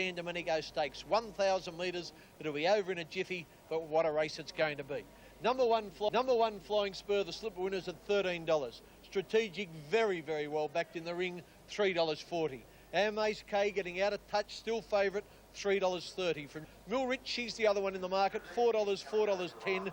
San Domenico Stakes. 1,000 metres. It'll be over in a jiffy, but what a race it's going to be. Number one Flying Spur, the slipper winners at $13. Strategic, very, very well backed in the ring, $3.40. Amaze K getting out of touch, still favourite, $3.30. From Milrich, she's the other one in the market, $4, $4.10.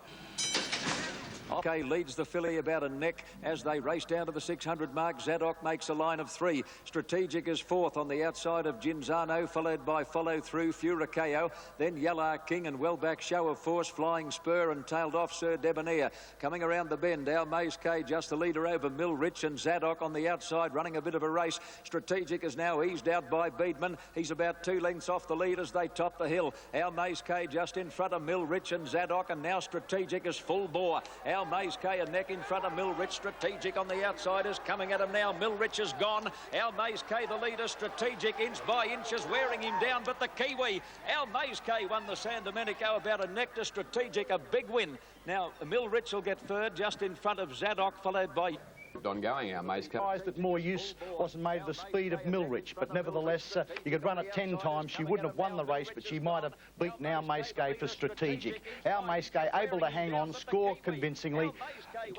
Okay, leads the filly about a neck as they race down to the 600 mark. Zadok makes a line of 3. Strategic is 4th on the outside of Ginzano, followed by Follow Through, Furicao, then Yellow King and well back Show of Force, Flying Spur and tailed off Sir Debonair. Coming around the bend, our Maze K just the leader over Milrich, and Zadok on the outside running a bit of a race. Strategic is now eased out by Beedman. He's about 2 lengths off the lead as they top the hill. Our Maze K just in front of Milrich and Zadok, and now Strategic is full bore. Our Maze K a neck in front of Milrich. Strategic on the outside is coming at him now. Milrich is gone. Our Maze K the leader. Strategic inch by inch is wearing him down, but the Kiwi, Our Maze K won the San Domenico about a neck to Strategic, a big win. Now Milrich will get third just in front of Zadok, followed by ongoing. Our Maze K. That more use wasn't made of the speed of Milrich, but nevertheless, you could run it 10 times. She wouldn't have won the race, but she might have beaten Our Maze K for Strategic. Our Maze K able to hang on, score convincingly.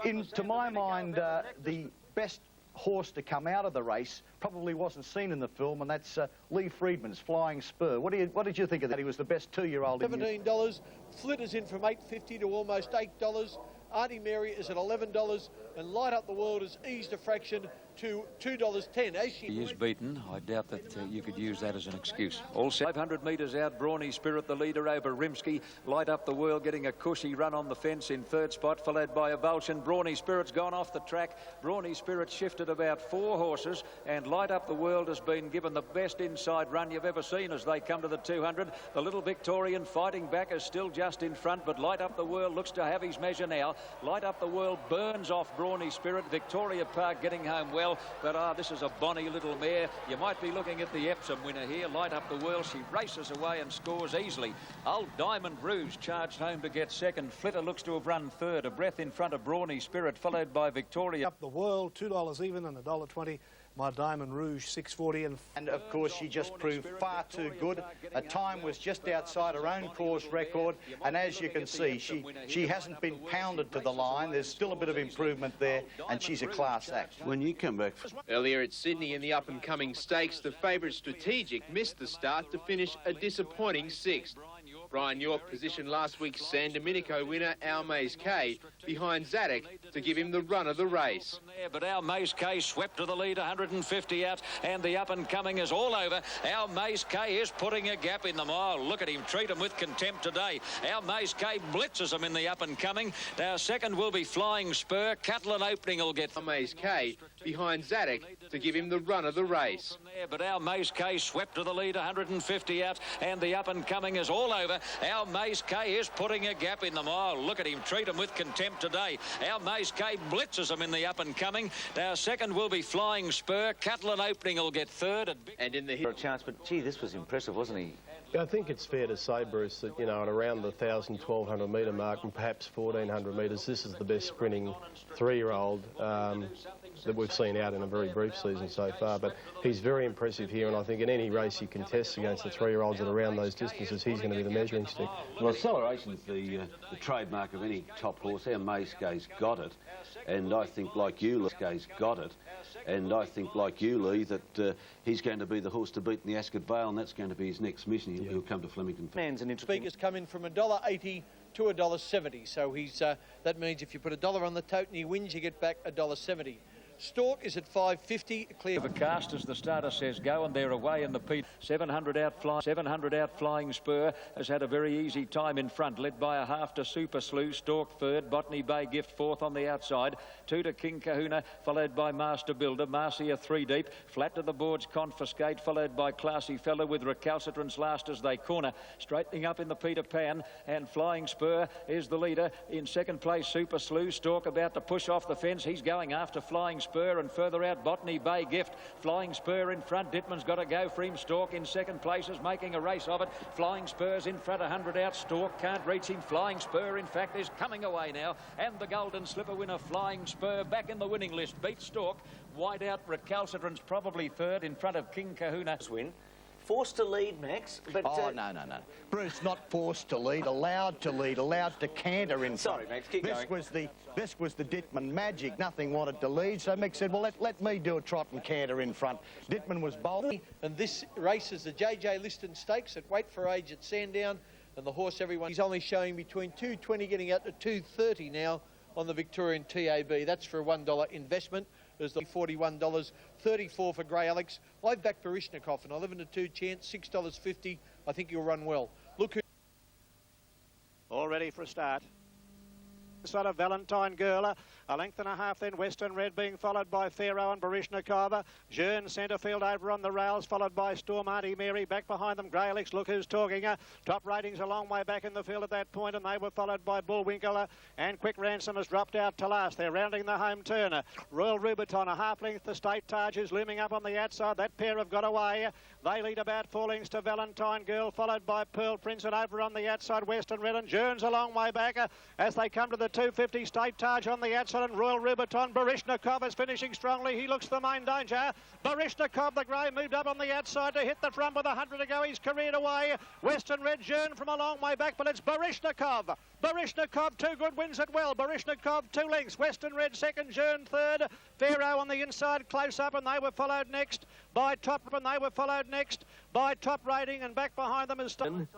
To my mind, the best horse to come out of the race probably wasn't seen in the film, and that's Lee Friedman's Flying Spur. What did you think of that? He was the best 2-year-old. $17. Flitters in from $8.50 to almost $8. Auntie Mary is at $11, and Light Up the World has eased a fraction to $2.10. As she is beaten, I doubt that you could use that as an excuse. Also, 500 metres out, Brawny Spirit, the leader over Rimsky. Light Up the World getting a cushy run on the fence in 3rd spot, followed by Avulsion. Brawny Spirit's gone off the track. Brawny Spirit shifted about 4 horses, and Light Up the World has been given the best inside run you've ever seen as they come to the 200. The little Victorian fighting back is still just in front, but Light Up the World looks to have his measure now. Light Up the World burns off Brawny Spirit. Victoria Park getting home well, but this is a bonny little mare. You might be looking at the Epsom winner here. Light Up the World, she races away and scores easily. Old Diamond Rouge charged home to get 2nd. Flitter looks to have run 3rd, a breath in front of Brawny Spirit, followed by Victoria. Up the World, $2 even and $1.20. My Diamond Rouge, $6.40. And of course, she just proved far too good. Her time was just outside her own course record, and as you can see, she hasn't been pounded to the line. There's still a bit of improvement there, and she's a class act. When you come back earlier at Sydney in the up-and-coming stakes, the favourite Strategic missed the start to finish a disappointing 6th. Brian York positioned last week's San Domenico winner Our Maze K behind Zadok to give him the run of the race. But Our Maze K swept to the lead, 150 out, and the up-and-coming is all over. Our Maze K is putting a gap in the mile. Look at him, treat him with contempt today. Our Maze K blitzes him in the up-and-coming. Our 2nd will be Flying Spur. Catalan Opening will get Our Maze K behind Zadok to give him the run of the race. But Our Maze K swept to the lead, 150 out, and the up-and-coming is all over. Our Maze K is putting a gap in the mile. Look at him, treat him with contempt today. Our Maze K blitzes him in the up-and-coming. Our 2nd will be Flying Spur. Catalan Opening will get 3rd. And in the hit. A chance, but gee, this was impressive, wasn't he? I think it's fair to say, Bruce, that, at around the 1,000, 1,200 metre mark and perhaps 1,400 metres, this is the best sprinting 3-year-old that we've seen out in a very brief season so far. But he's very impressive here, and I think in any race he contests against the 3-year-olds at around those distances, he's going to be the measuring stick. Well, acceleration's the trademark of any top horse. Our Maze K's got it, and I think, like you, Lee, that he's going to be the horse to beat in the Ascot Vale, and that's going to be his next mission. He'll come to Flemington. Speakers come in from $1.80 to $1.70, so that means if you put $1 on the tote and he wins, you get back $1.70. Stork is at $5.50. Clear. The cast, as the starter says, go, and they're away in the peat. 700 out Flying Spur has had a very easy time in front, led by a half to Super Slew. Stork 3rd, Botany Bay Gift 4th on the outside. 2 to King Kahuna, followed by Master Builder. Marcia 3 deep. Flat to the boards, Confiscate, followed by Classy Fellow with Recalcitrance last as they corner. Straightening up in the Peter Pan, and Flying Spur is the leader. In 2nd place, Super Slew. Stork about to push off the fence. He's going after Flying Spur, and further out Botany Bay Gift. Flying Spur in front. Dittman's got to go for him. Stork in 2nd place is making a race of it. Flying Spur's in front, 100 out. Stork can't reach him. Flying Spur, in fact, is coming away now. And the Golden Slipper winner, Flying Spur, back in the winning list. Beats Stork. Wide out Recalcitrance, probably 3rd in front of King Kahuna. Win. forced to lead, Max, but... Oh, no. Bruce, not forced to lead, allowed to canter in front. Sorry, Max, keep going. This was the Dittman magic. Nothing wanted to lead, so Mick said, well, let me do a trot and canter in front. Dittman was bold. And this race is the JJ Liston Stakes at Wait for Age at Sandown. And the horse he's only showing between 220 getting out to 230 now on the Victorian TAB. That's for a $1 investment. There's the $41, 34 for Grey Alex. I've backed Barishnikov, an 11-2 chance, $6.50. I think he'll run well. Look who... All ready for a start. Sort of Valentine Girl, a length and a half then Western Red being followed by Pharaoh and Barishnikova. Jeune centrefield over on the rails, followed by Storm Auntie Mary. Back behind them, Grey Alex, look who's talking. Top ratings a long way back in the field at that point, and they were followed by Bullwinkle and Quick Ransom has dropped out to last. They're rounding the home turn. Royal Rubiton, a half length to State Taj is looming up on the outside. That pair have got away. They lead about 4 lengths to Valentine Girl, followed by Pearl Prince, and over on the outside Western Red, and Jeune's a long way back as they come to the 250. State Taj on the outside, and Royal Rubiton. Barishnikov is finishing strongly. He looks the main danger. Barishnikov, the grey, moved up on the outside to hit the front with 100 to go. He's careered away. Western Red, Jeune from a long way back, but it's Barishnikov. Barishnikov, 2 good wins at well. Barishnikov, 2 lengths. Western Red second, Jeune third. Pharaoh on the inside, close up, and they were followed next by Top Rating, and back behind them is...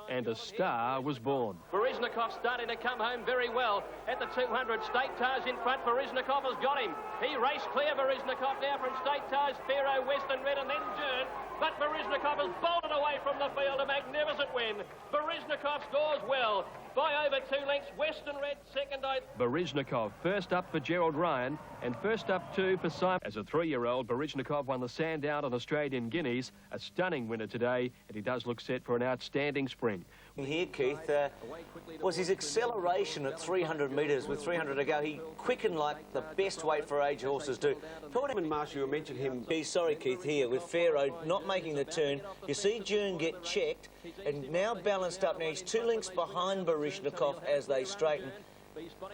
And a star was born. Barishnikov starting to come home very well at the 200. State Taj in front. Barishnikov has got him. He raced clear, Barishnikov now from State Taj, Pharaoh, Western Red, and then Jeune. But Barishnikov has bolted away from the field. A magnificent win. Barishnikov scores well by over 2 lengths. Western Red second. Barishnikov first up for Gerald Ryan and first up too for Simon. As a 3-year-old, Barishnikov won the Sandown and Australian Guineas, a stunning winner today, and he does look set for an outstanding spring. Here, Keith, was his acceleration at 300 metres with 300 to go. He quickened like the best weight for age horses do. And Marshall, you mentioned him. Sorry, Keith, here with Pharaoh not making the turn. You see Jeune get checked and now balanced up. Now he's 2 lengths behind Barishnikov as they straighten.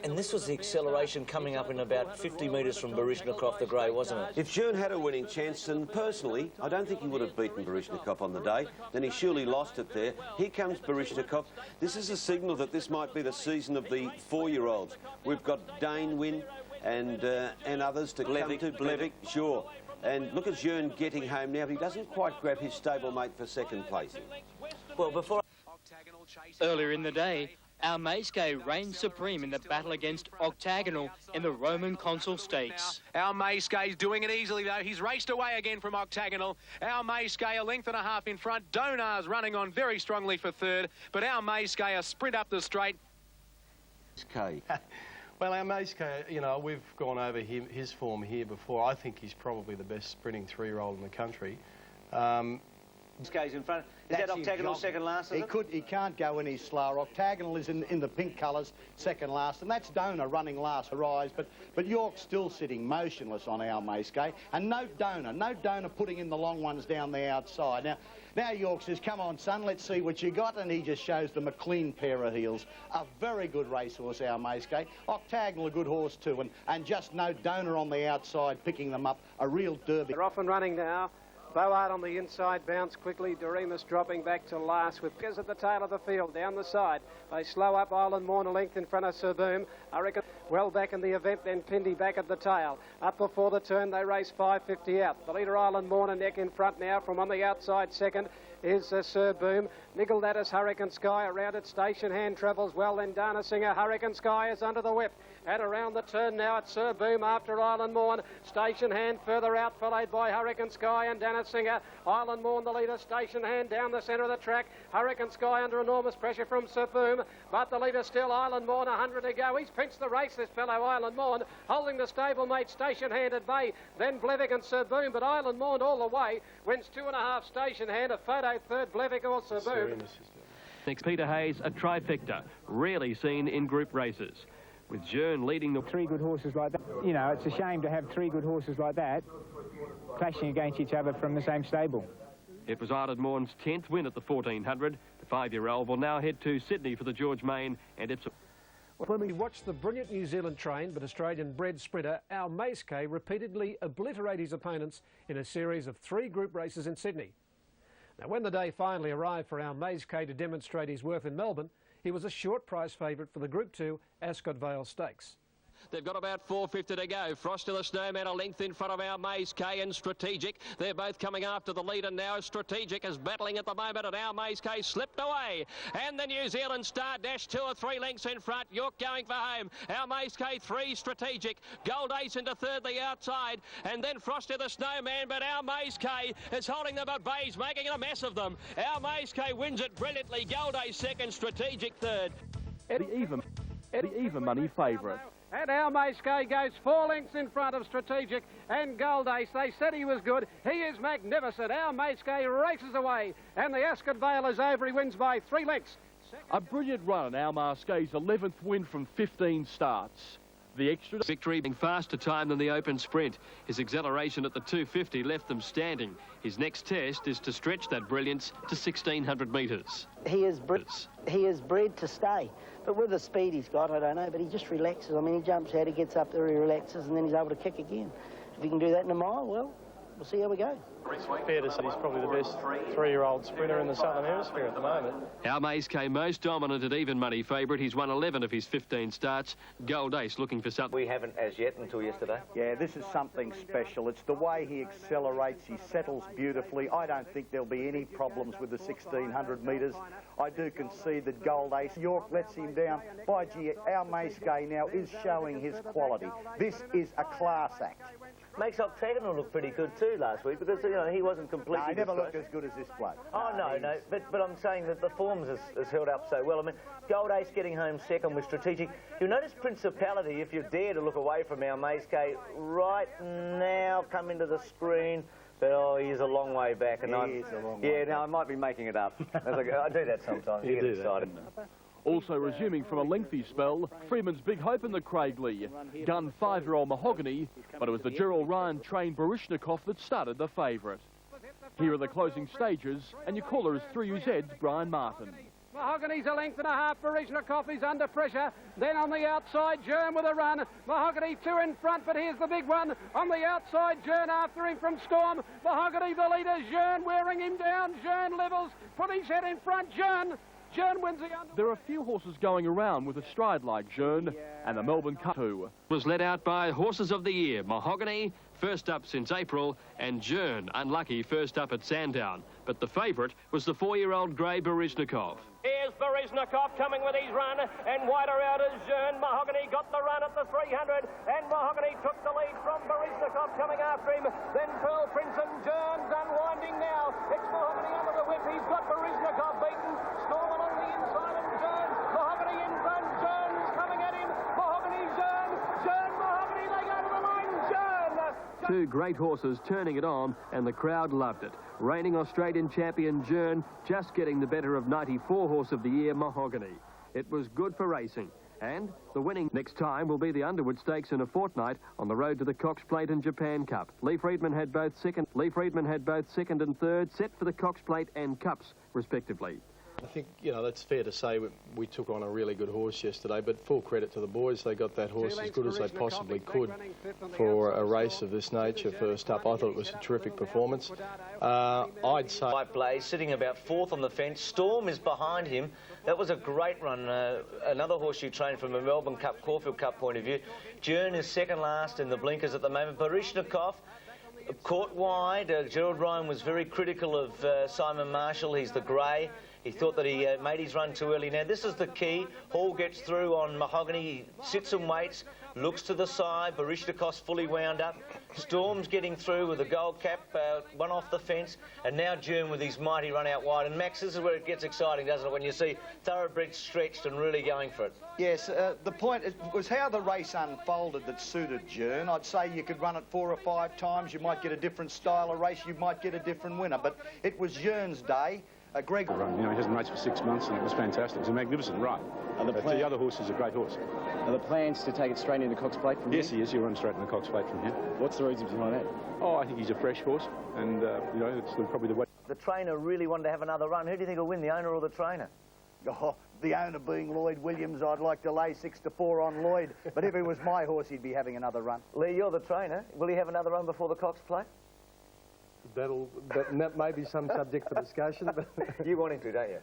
And this was the acceleration coming up in about 50 metres from Barishnikov, the grey, wasn't it? If Jeune had a winning chance, and personally, I don't think he would have beaten Barishnikov on the day, then he surely lost it there. Here comes Barishnikov. This is a signal that this might be the season of the 4-year-olds. We've got Dane Wynn and others to come to. Blevick, sure. And look at Jeune getting home now, but he doesn't quite grab his stablemate for second place. Well, before... Earlier in the day, our Mayskay reigned supreme in the battle against Octagonal in the Roman Consul Stakes. Our Mayskay's doing it easily, though. He's raced away again from Octagonal. Our Mayskay a length and a half in front. Donar's running on very strongly for third, but our Mayskay a sprint up the straight. Well, our Mayskay, you know, we've gone over his form here before. I think he's probably the best sprinting 3-year-old in the country. Mayskay's in front. Is that Octagonal second last? He can't go any slower. Octagonal is in the pink colours, second last, and that's Donor running last for Rise. But York's still sitting motionless on our Mayskay, and no Donor putting in the long ones down the outside. Now York says, come on, son, let's see what you got, and he just shows them a clean pair of heels. A very good racehorse, our Mayskay. Octagonal, a good horse too, and just no Donor on the outside picking them up. A real derby. They're off and running now. Boart on the inside, bounce quickly. Doremus dropping back to last with Piers at the tail of the field, down the side. They slow up Island Morn a length in front of Sir Boom. I reckon well back in the event, then Pindy back at the tail. Up before the turn, they race 5.50 out. The leader Island Morn a neck in front now from on the outside second is Sir Boom. Niggled at us, Hurricane Sky. Around it, Station Hand travels well. Then Dana Singer. Hurricane Sky is under the whip. And around the turn now, it's Sir Boom after Island Morn. Station Hand further out, followed by Hurricane Sky and Dana Singer. Island Morn the leader. Station Hand down the centre of the track. Hurricane Sky under enormous pressure from Sir Boom. But the leader still Island Morn, 100 to go. He's pinched the race, this fellow Island Morn, holding the stablemate Station Hand at bay. Then Blevick and Sir Boom, but Island Morn all the way. Wins 2.5 Station Hand. A photo third, Blevick or Sir Boom. Next, Peter Hayes, a trifecta, rarely seen in group races. With Jeune leading the... 3 good horses like that. You know, it's a shame to have 3 good horses like that clashing against each other from the same stable. It was Island Morn's 10th win at the 1400. The 5-year-old will now head to Sydney for the George Main and Ipswich. When we watched the brilliant New Zealand trained but Australian-bred sprinter, our Mayskay repeatedly obliterate his opponents in a series of 3 group races in Sydney. Now, when the day finally arrived for our Mays K to demonstrate his worth in Melbourne, he was a short price favourite for the Group 2 Ascot Vale Stakes. They've got about 450 to go. Frost to the Snowman a length in front of our Mays K and Strategic. They're both coming after the leader now. Strategic is battling at the moment, and our Mays K slipped away. And the New Zealand Star Dash 2 or 3 lengths in front. York going for home. Our Mays K 3 Strategic. Gold Ace into third the outside. And then Frost to the Snowman, but our Mays K is holding them at bay. He's making a mess of them. Our Mays K wins it brilliantly. Gold Ace second, Strategic third. Eddie even money favourite. And our Mays K goes 4 lengths in front of Strategic and Gold Ace. They said he was good. He is magnificent. Our Mays K races away. And the Ascot Vale is over. He wins by 3 lengths. A brilliant run, Our Mays K's 11th win from 15 starts. The extra victory being faster time than the open sprint. His acceleration at the 250 left them standing. His next test is to stretch that brilliance to 1,600 metres. He is bred to stay. But with the speed he's got, I don't know, but he just relaxes. I mean, he jumps out, he gets up there, he relaxes, and then he's able to kick again. If he can do that in a mile, well, we'll see how we go. Fair to say he's probably the best 3-year-old sprinter in the Southern Hemisphere at the moment. Our Mays K most dominant at even money favourite. He's won 11 of his 15 starts. Gold Ace looking for something. We haven't as yet until yesterday. Yeah, this is something special. It's the way he accelerates, he settles beautifully. I don't think there'll be any problems with the 1,600 metres. I do concede that Gold Ace, York lets him down. By gee, our Mays K now is showing his quality. This is a class act. Makes Octagonal look pretty good too last week because, you know, he wasn't completely... No, he never looked as good as this bloke. Oh, no, but I'm saying that the forms has held up so well. I mean, Gold Ace getting home second with Strategic. You'll notice Principality, if you dare to look away from our Mays K, right now come into the screen. But, oh, he's a long way back. And he is a long way back. Yeah, no, I might be making it up. I do that sometimes. You get excited. Also resuming from a lengthy spell, Freeman's big hope in the Craigley. Gun 5-year-old Mahogany, but it was the Gerald Ryan trained Baryshnikov that started the favourite. Here are the closing stages, and your caller is 3UZ's Brian Martin. Mahogany's a length and a half. Baryshnikov is under pressure. Then on the outside, Jern with a run. Mahogany 2 in front, but here's the big one. On the outside, Jern after him from Storm. Mahogany the leader. Jern wearing him down. Jern levels. Put his head in front. Jern wins the under... There are a few horses going around with a stride like Jern, and the Melbourne Cup too. Was led out by Horses of the Year. Mahogany, first up since April, and Jern, unlucky, first up at Sandown. But the favourite was the 4-year-old grey Baryshnikov. Here's Baryshnikov coming with his run, and wider out is Jern. Mahogany got the run at the 300, and Mahogany took the lead from Baryshnikov coming after him. Then Pearl Prince and Jern's unwinding now. It's Mahogany under the whip. He's got Baryshnikov beaten. Storm along the inside and Jern. Mahogany in front. Jern's coming at him. Mahogany, Jern. Jern, Mahogany. They go to the line. Jern. Two great horses turning it on, and the crowd loved it. Reigning Australian champion Jern just getting the better of 94 Horse of the Year Mahogany. It was good for racing. And the winning next time will be the Underwood Stakes in a fortnight on the road to the Cox Plate and Japan Cup. Lee Friedman had both second and third, set for the Cox Plate and Cups, respectively. I think, you know, that's fair to say we took on a really good horse yesterday, but full credit to the boys. They got that horse as good as they possibly could for a race of this nature first up. I thought it was a terrific performance. I'd say... Blaze sitting about 4th on the fence. Storm is behind him. That was a great run. Another horse you trained from a Melbourne Cup, Caulfield Cup point of view. Jern is second last in the blinkers at the moment. Baryshnikov caught wide. Gerald Ryan was very critical of Simon Marshall. He's the grey. He thought that he made his run too early. Now, this is the key. Hall gets through on Mahogany. He sits and waits, looks to the side. Baryshnikov's fully wound up. Storm's getting through with a gold cap, one off the fence. And now Jern with his mighty run out wide. And, Max, this is where it gets exciting, doesn't it, when you see thoroughbreds stretched and really going for it. Yes, the point was how the race unfolded that suited Jern. I'd say you could run it 4 or 5 times. You might get a different style of race. You might get a different winner. But it was Jern's day. Greg... You know, he hasn't raced for 6 months and it was fantastic. It was a magnificent run. The other horse is a great horse. Are the plans to take it straight into Cox Plate from here? Yes, he is. He'll run straight into Cox Plate from here. What's the reason behind that? Oh, I think he's a fresh horse and, you know, it's probably the way... The trainer really wanted to have another run. Who do you think will win, the owner or the trainer? Oh, the owner being Lloyd Williams, I'd like to lay 6-4 on Lloyd. But if it was my horse, he'd be having another run. Lee, you're the trainer. Will he have another run before the Cox Plate? That may be some subject for discussion. But You want him to, don't you?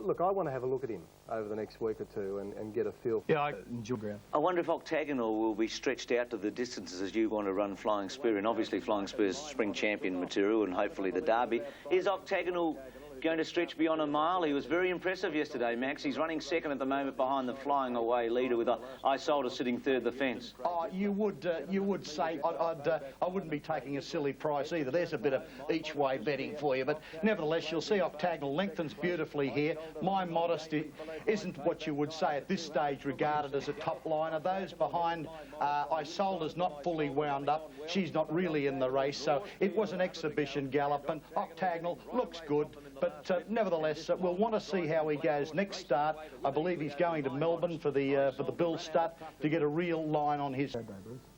Look, I want to have a look at him over the next week or two and get a feel for I enjoy ground. I wonder if Octagonal will be stretched out to the distances as you want to run Flying Spur, and obviously Flying Spur's spring champion material and hopefully the Derby. Is Octagonal going to stretch beyond a mile? He was very impressive yesterday, Max. He's running second at the moment behind the flying away leader with Isolde sitting third the fence. Oh, you would say I wouldn't be taking a silly price either. There's a bit of each way betting for you, but nevertheless you'll see Octagonal lengthens beautifully here. My Modesty isn't what you would say at this stage regarded as a top liner. Those behind Isolde's not fully wound up. She's not really in the race, so it was an exhibition gallop, and Octagonal looks good. But nevertheless, we'll want to see how he goes next start. I believe he's going to Melbourne for the Bill Stud to get a real line on his.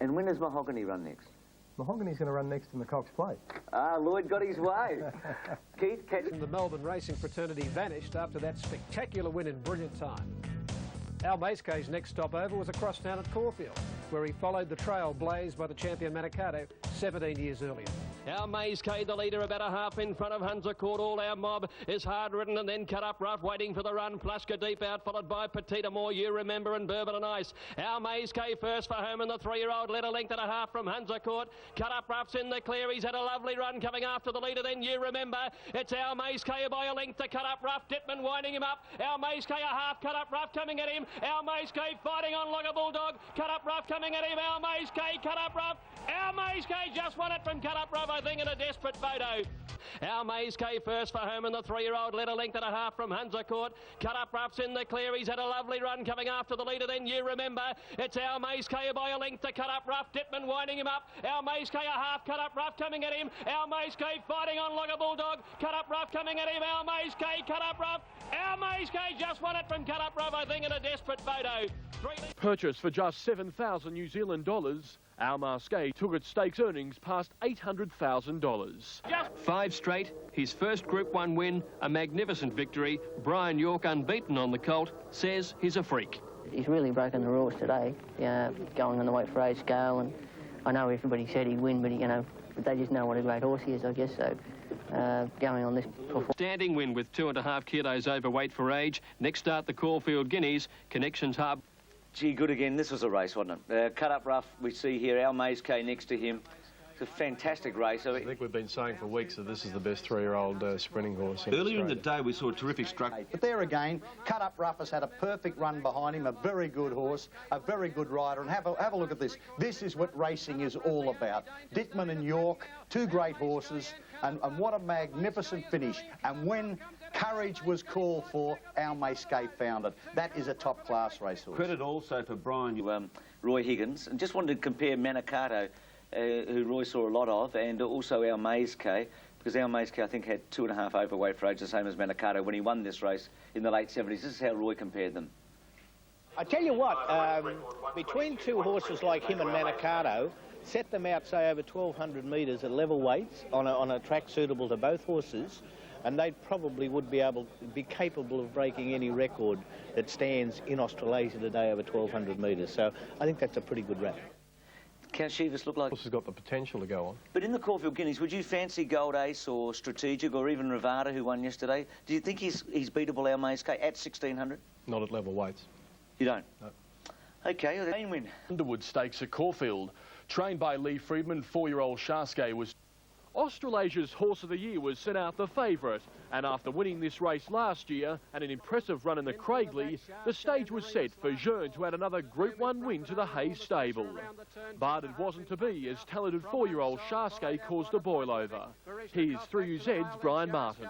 And when does Mahogany run next? Mahogany's going to run next in the Cox Plate. Lloyd got his way. Keith, The Melbourne racing fraternity vanished after that spectacular win in brilliant time. Al Maskay's next stopover was across town at Caulfield, where he followed the trail blazed by the champion Manikato 17 years earlier. Our Maskay, the leader, about a half in front of Hunter Court. All Our Mob is hard-ridden and then cut up rough, waiting for the run. Plusker deep out, followed by Petita Moore, You Remember, and Bourbon and Ice. Our Maskay first for home, and the 3-year-old led a length and a half from Hunter Court. Cut up rough's in the clear. He's had a lovely run coming after the leader. Then You Remember. It's Our Maskay by a length to cut up rough. Dittman winding him up. Our Maskay a half cut up rough coming at him. Our Maskay fighting on like a bulldog. Cut up rough coming at him. Our Maskay cut up rough. Our Maskay just won it from cut up rough, I think, in a desperate photo. Our Maskay first for home, and the 3-year-old led a length and a half from Hunter Court. Cut up rough's in the clear. He's had a lovely run coming after the leader. Then You Remember. It's Our Maskay by a length to cut up rough. Dittman winding him up. Our Maskay a half cut up rough coming at him. Our Maskay fighting on like a bulldog. Cut up rough coming at him. Our Maskay cut up rough. Our Maskay just won it from cut up rough, I think, in a desperate photo. Purchased for just 7,000 New Zealand dollars, Our Maskay took its stakes earnings past $800,000. 5 straight, his first Group 1 win, a magnificent victory. Brian York, unbeaten on the colt, says he's a freak. He's really broken the rules today, going on the weight for age scale, and I know everybody said he'd win, but they just know what a great horse he is, I guess, so going on this performance. Standing win with 2.5 kilos overweight for age. Next start, the Caulfield Guineas, Connections Hub. Gee, good again. This was a race, wasn't it? Cut up rough, we see here, Al Maskay next to him. It's a fantastic race. I think we've been saying for weeks that this is the best 3-year-old sprinting horse. Earlier in the day, we saw a terrific structure. But there again, Cut Up Rough has had a perfect run behind him, a very good horse, a very good rider. And have a look at this. This is what racing is all about. Dittman and York, 2 great horses, and what a magnificent finish. And when courage was called for, Al Maskay found it. That is a top-class racehorse. Credit also for Brian. Roy Higgins. And just wanted to compare Manikato, who Roy saw a lot of, and also Al Maskay, because Al Maskay, I think, had 2.5 overweight for age, the same as Manikato, when he won this race in the late 70s. This is how Roy compared them. I tell you what, between 2 horses like him and Manikato, set them out, say, over 1,200 metres at level weights on a track suitable to both horses, and they probably would be capable of breaking any record that stands in Australasia today over 1,200 metres. So I think that's a pretty good rap. Count Chivas look like... This has got the potential to go on. But in the Caulfield Guineas, would you fancy Gold Ace or Strategic or even Rivada, who won yesterday? Do you think he's beatable, Al Maskay, at 1,600? Not at level weights. You don't? No. OK, well, the win. Underwood Stakes at Caulfield. Trained by Lee Friedman, 4-year-old Shaskay was... Australasia's Horse of the Year was sent out the favourite, and after winning this race last year and an impressive run in the Craigley, the stage was set for Jeune to add another Group 1 win to the Hayes stable. But it wasn't to be, as talented 4-year-old Shaskay caused a boil over. Here's 3UZ's Brian Martin.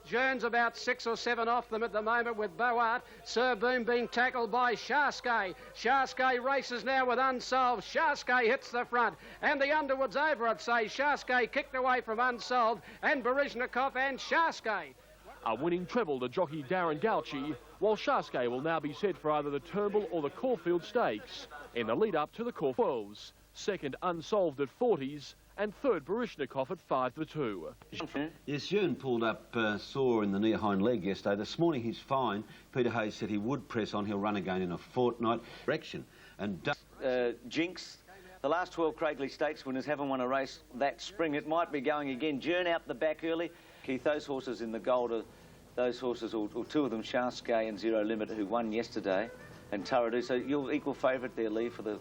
Jeune's about 6 or 7 off them at the moment with Boart. Sir Boom being tackled by Shaskay. Shaskay races now with Unsolved. Shaskay hits the front. And the Underwood's over, I'd say. Shaskay kicked away from Unsolved. And Baryshnikov and Shaskay. A winning treble to jockey Darren Gauchi, while Shaskay will now be set for either the Turnbull or the Caulfield Stakes in the lead-up to the Caulfields. Second, Unsolved at 40s. And third, Baryshnikov at 5-2. Yes, Jeune pulled up sore in the near hind leg yesterday. This morning he's fine. Peter Hayes said he would press on. He'll run again in a fortnight. Direction. And Jinx, The last 12 Craigley Stakes winners haven't won a race that spring. It might be going again. Jern out the back early. Keith, those horses in the gold are those horses, or two of them, Shaskay and Zero Limit, who won yesterday, and Taradu. So you're equal favourite there, Lee, for the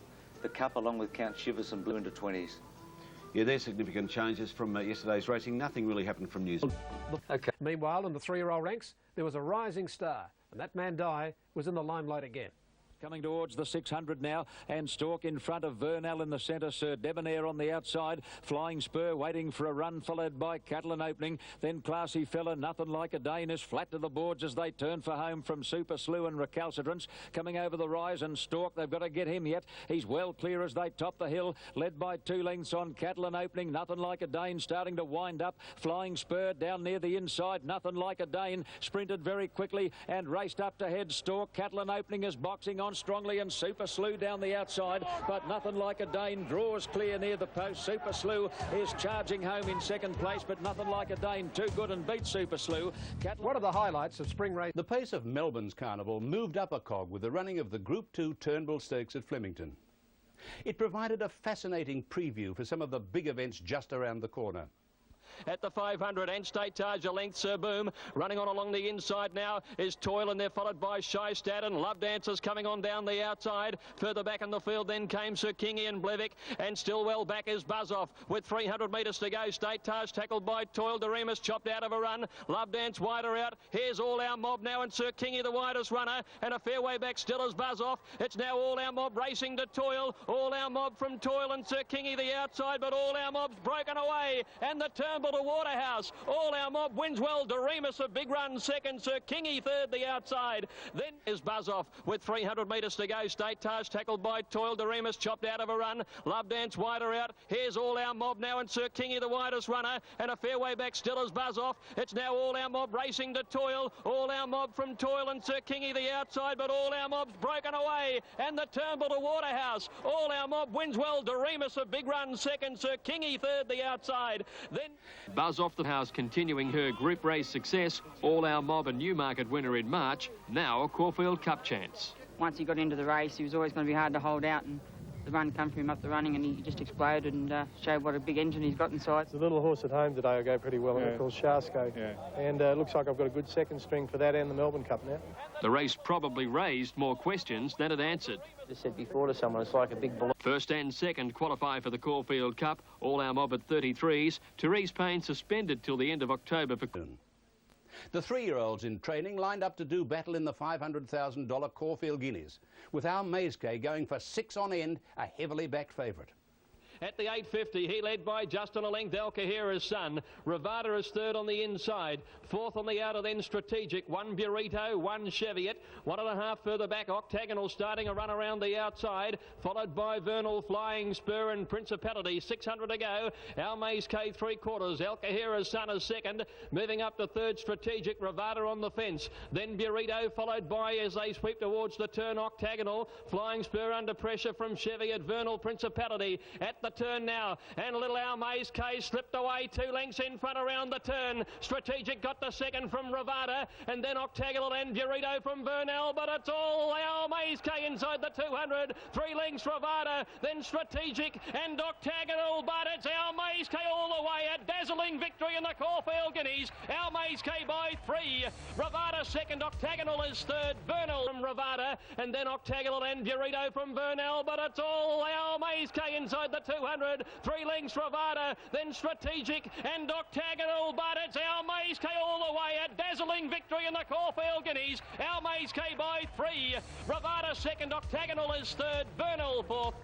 Cup, along with Count Shivers and Blue into 20s. Yeah, there's significant changes from yesterday's racing. Nothing really happened from New Zealand. Okay. Meanwhile, in the 3-year-old ranks, there was a rising star, and that Mandai was in the limelight again. Coming towards the 600 now, and Stork in front of Vernal in the centre, Sir Debonair on the outside, Flying Spur waiting for a run, followed by Catalan opening, then Classy Fella, Nothing Like a Dane is flat to the boards as they turn for home from Super Slew and Recalcitrance, coming over the rise, and Stork, they've got to get him yet, he's well clear as they top the hill, led by 2 lengths on Catalan opening, Nothing Like a Dane starting to wind up, Flying Spur down near the inside, Nothing Like a Dane sprinted very quickly and raced up to head. Stork, Catalan opening is boxing on strongly, and Super Slew down the outside, but Nothing Like a Dane draws clear near the post. Super Slew is charging home in second place, but Nothing Like a Dane too good and beats Super Slew. What are the highlights of spring race? The pace of Melbourne's carnival moved up a cog with the running of the Group 2 Turnbull Stakes at Flemington. It provided a fascinating preview for some of the big events just around the corner. At the 500 and State Taj, a length Sir Boom. Running on along the inside now is Toil, and they're followed by Shy Stat and Love Dancers coming on down the outside. Further back in the field then came Sir Kingy and Blevik, and still well back is Buzz Off with 300 metres to go. State Taj tackled by Toil. Doremus chopped out of a run. Love Dance wider out. Here's All Our Mob now, and Sir Kingy the widest runner, and a fair way back still is Buzz Off. It's now All Our Mob racing to Toil. All Our Mob from Toil and Sir Kingy the outside, but All Our Mob's broken away, and the Turnbull to Waterhouse. All Our Mob wins well. Doremus a big run second. Sir Kingy third the outside. Then is Buzz Off with 300 metres to go. State Taj tackled by Toil. Doremus chopped out of a run. Love Dance wider out. Here's All Our Mob now, and Sir Kingy the widest runner, and a fair way back still is Buzz Off. It's now All Our Mob racing to Toil. All Our Mob from Toil and Sir Kingy the outside, but All Our Mob's broken away, and the Turnbull to Waterhouse. All Our Mob wins well. Doremus a big run second. Sir Kingy third the outside. Then Buzz Off the House continuing her group race success. All Our Mob, a Newmarket winner in March, now a Caulfield Cup chance. Once he got into the race, he was always going to be hard to hold out, and the run come from him up the running, and he just exploded and showed what a big engine he's got inside. The little horse at home today will go pretty well, and called Shaskay. And looks like I've got a good second string for that and the Melbourne Cup now. The race probably raised more questions than it answered. I said before to someone, it's like a big balloon. First and second qualify for the Caulfield Cup. All Our Mob at 33s. Therese Payne suspended till the end of October for... The 3-year-olds in training lined up to do battle in the $500,000 Caulfield Guineas, with our Mazekay going for 6 on end, a heavily backed favourite. At the 850, he led by Justin a length, Alcahira's son. Rivada is third on the inside. Fourth on the outer, then Strategic. 1 Burrito, 1 Cheviot. 1.5 further back, Octagonal starting a run around the outside. Followed by Vernal, Flying Spur and Principality. 600 to go. Our Mazekay 3/4. Alcahira's son is second. Moving up to third, Strategic. Rivada on the fence. Then Burrito, followed by, as they sweep towards the turn, Octagonal. Flying Spur under pressure from Cheviot. Vernal, Principality. At the turn now, and little Our Mazekay slipped away 2 lengths in front around the turn. Strategic got the second from Rivada, and then Octagonal and Burrito from Vernal, but it's all Our Mazekay inside the 200. 3 lengths Rivada, then Strategic and Octagonal, but it's Our Mazekay all the way. A dazzling victory in the Caulfield Guineas. Our Mazekay by 3. Rivada second, Octagonal is third. Vernal from Rivada, and then Octagonal and Burrito from Vernal, but it's all Our Mazekay inside the 200. 3 lengths Rivada, then Strategic and Octagonal, but it's Our Mazekay all the way. A dazzling victory in the Caulfield Guineas. Our Mazekay by 3. Rivada second, Octagonal is third. Vernal fourth.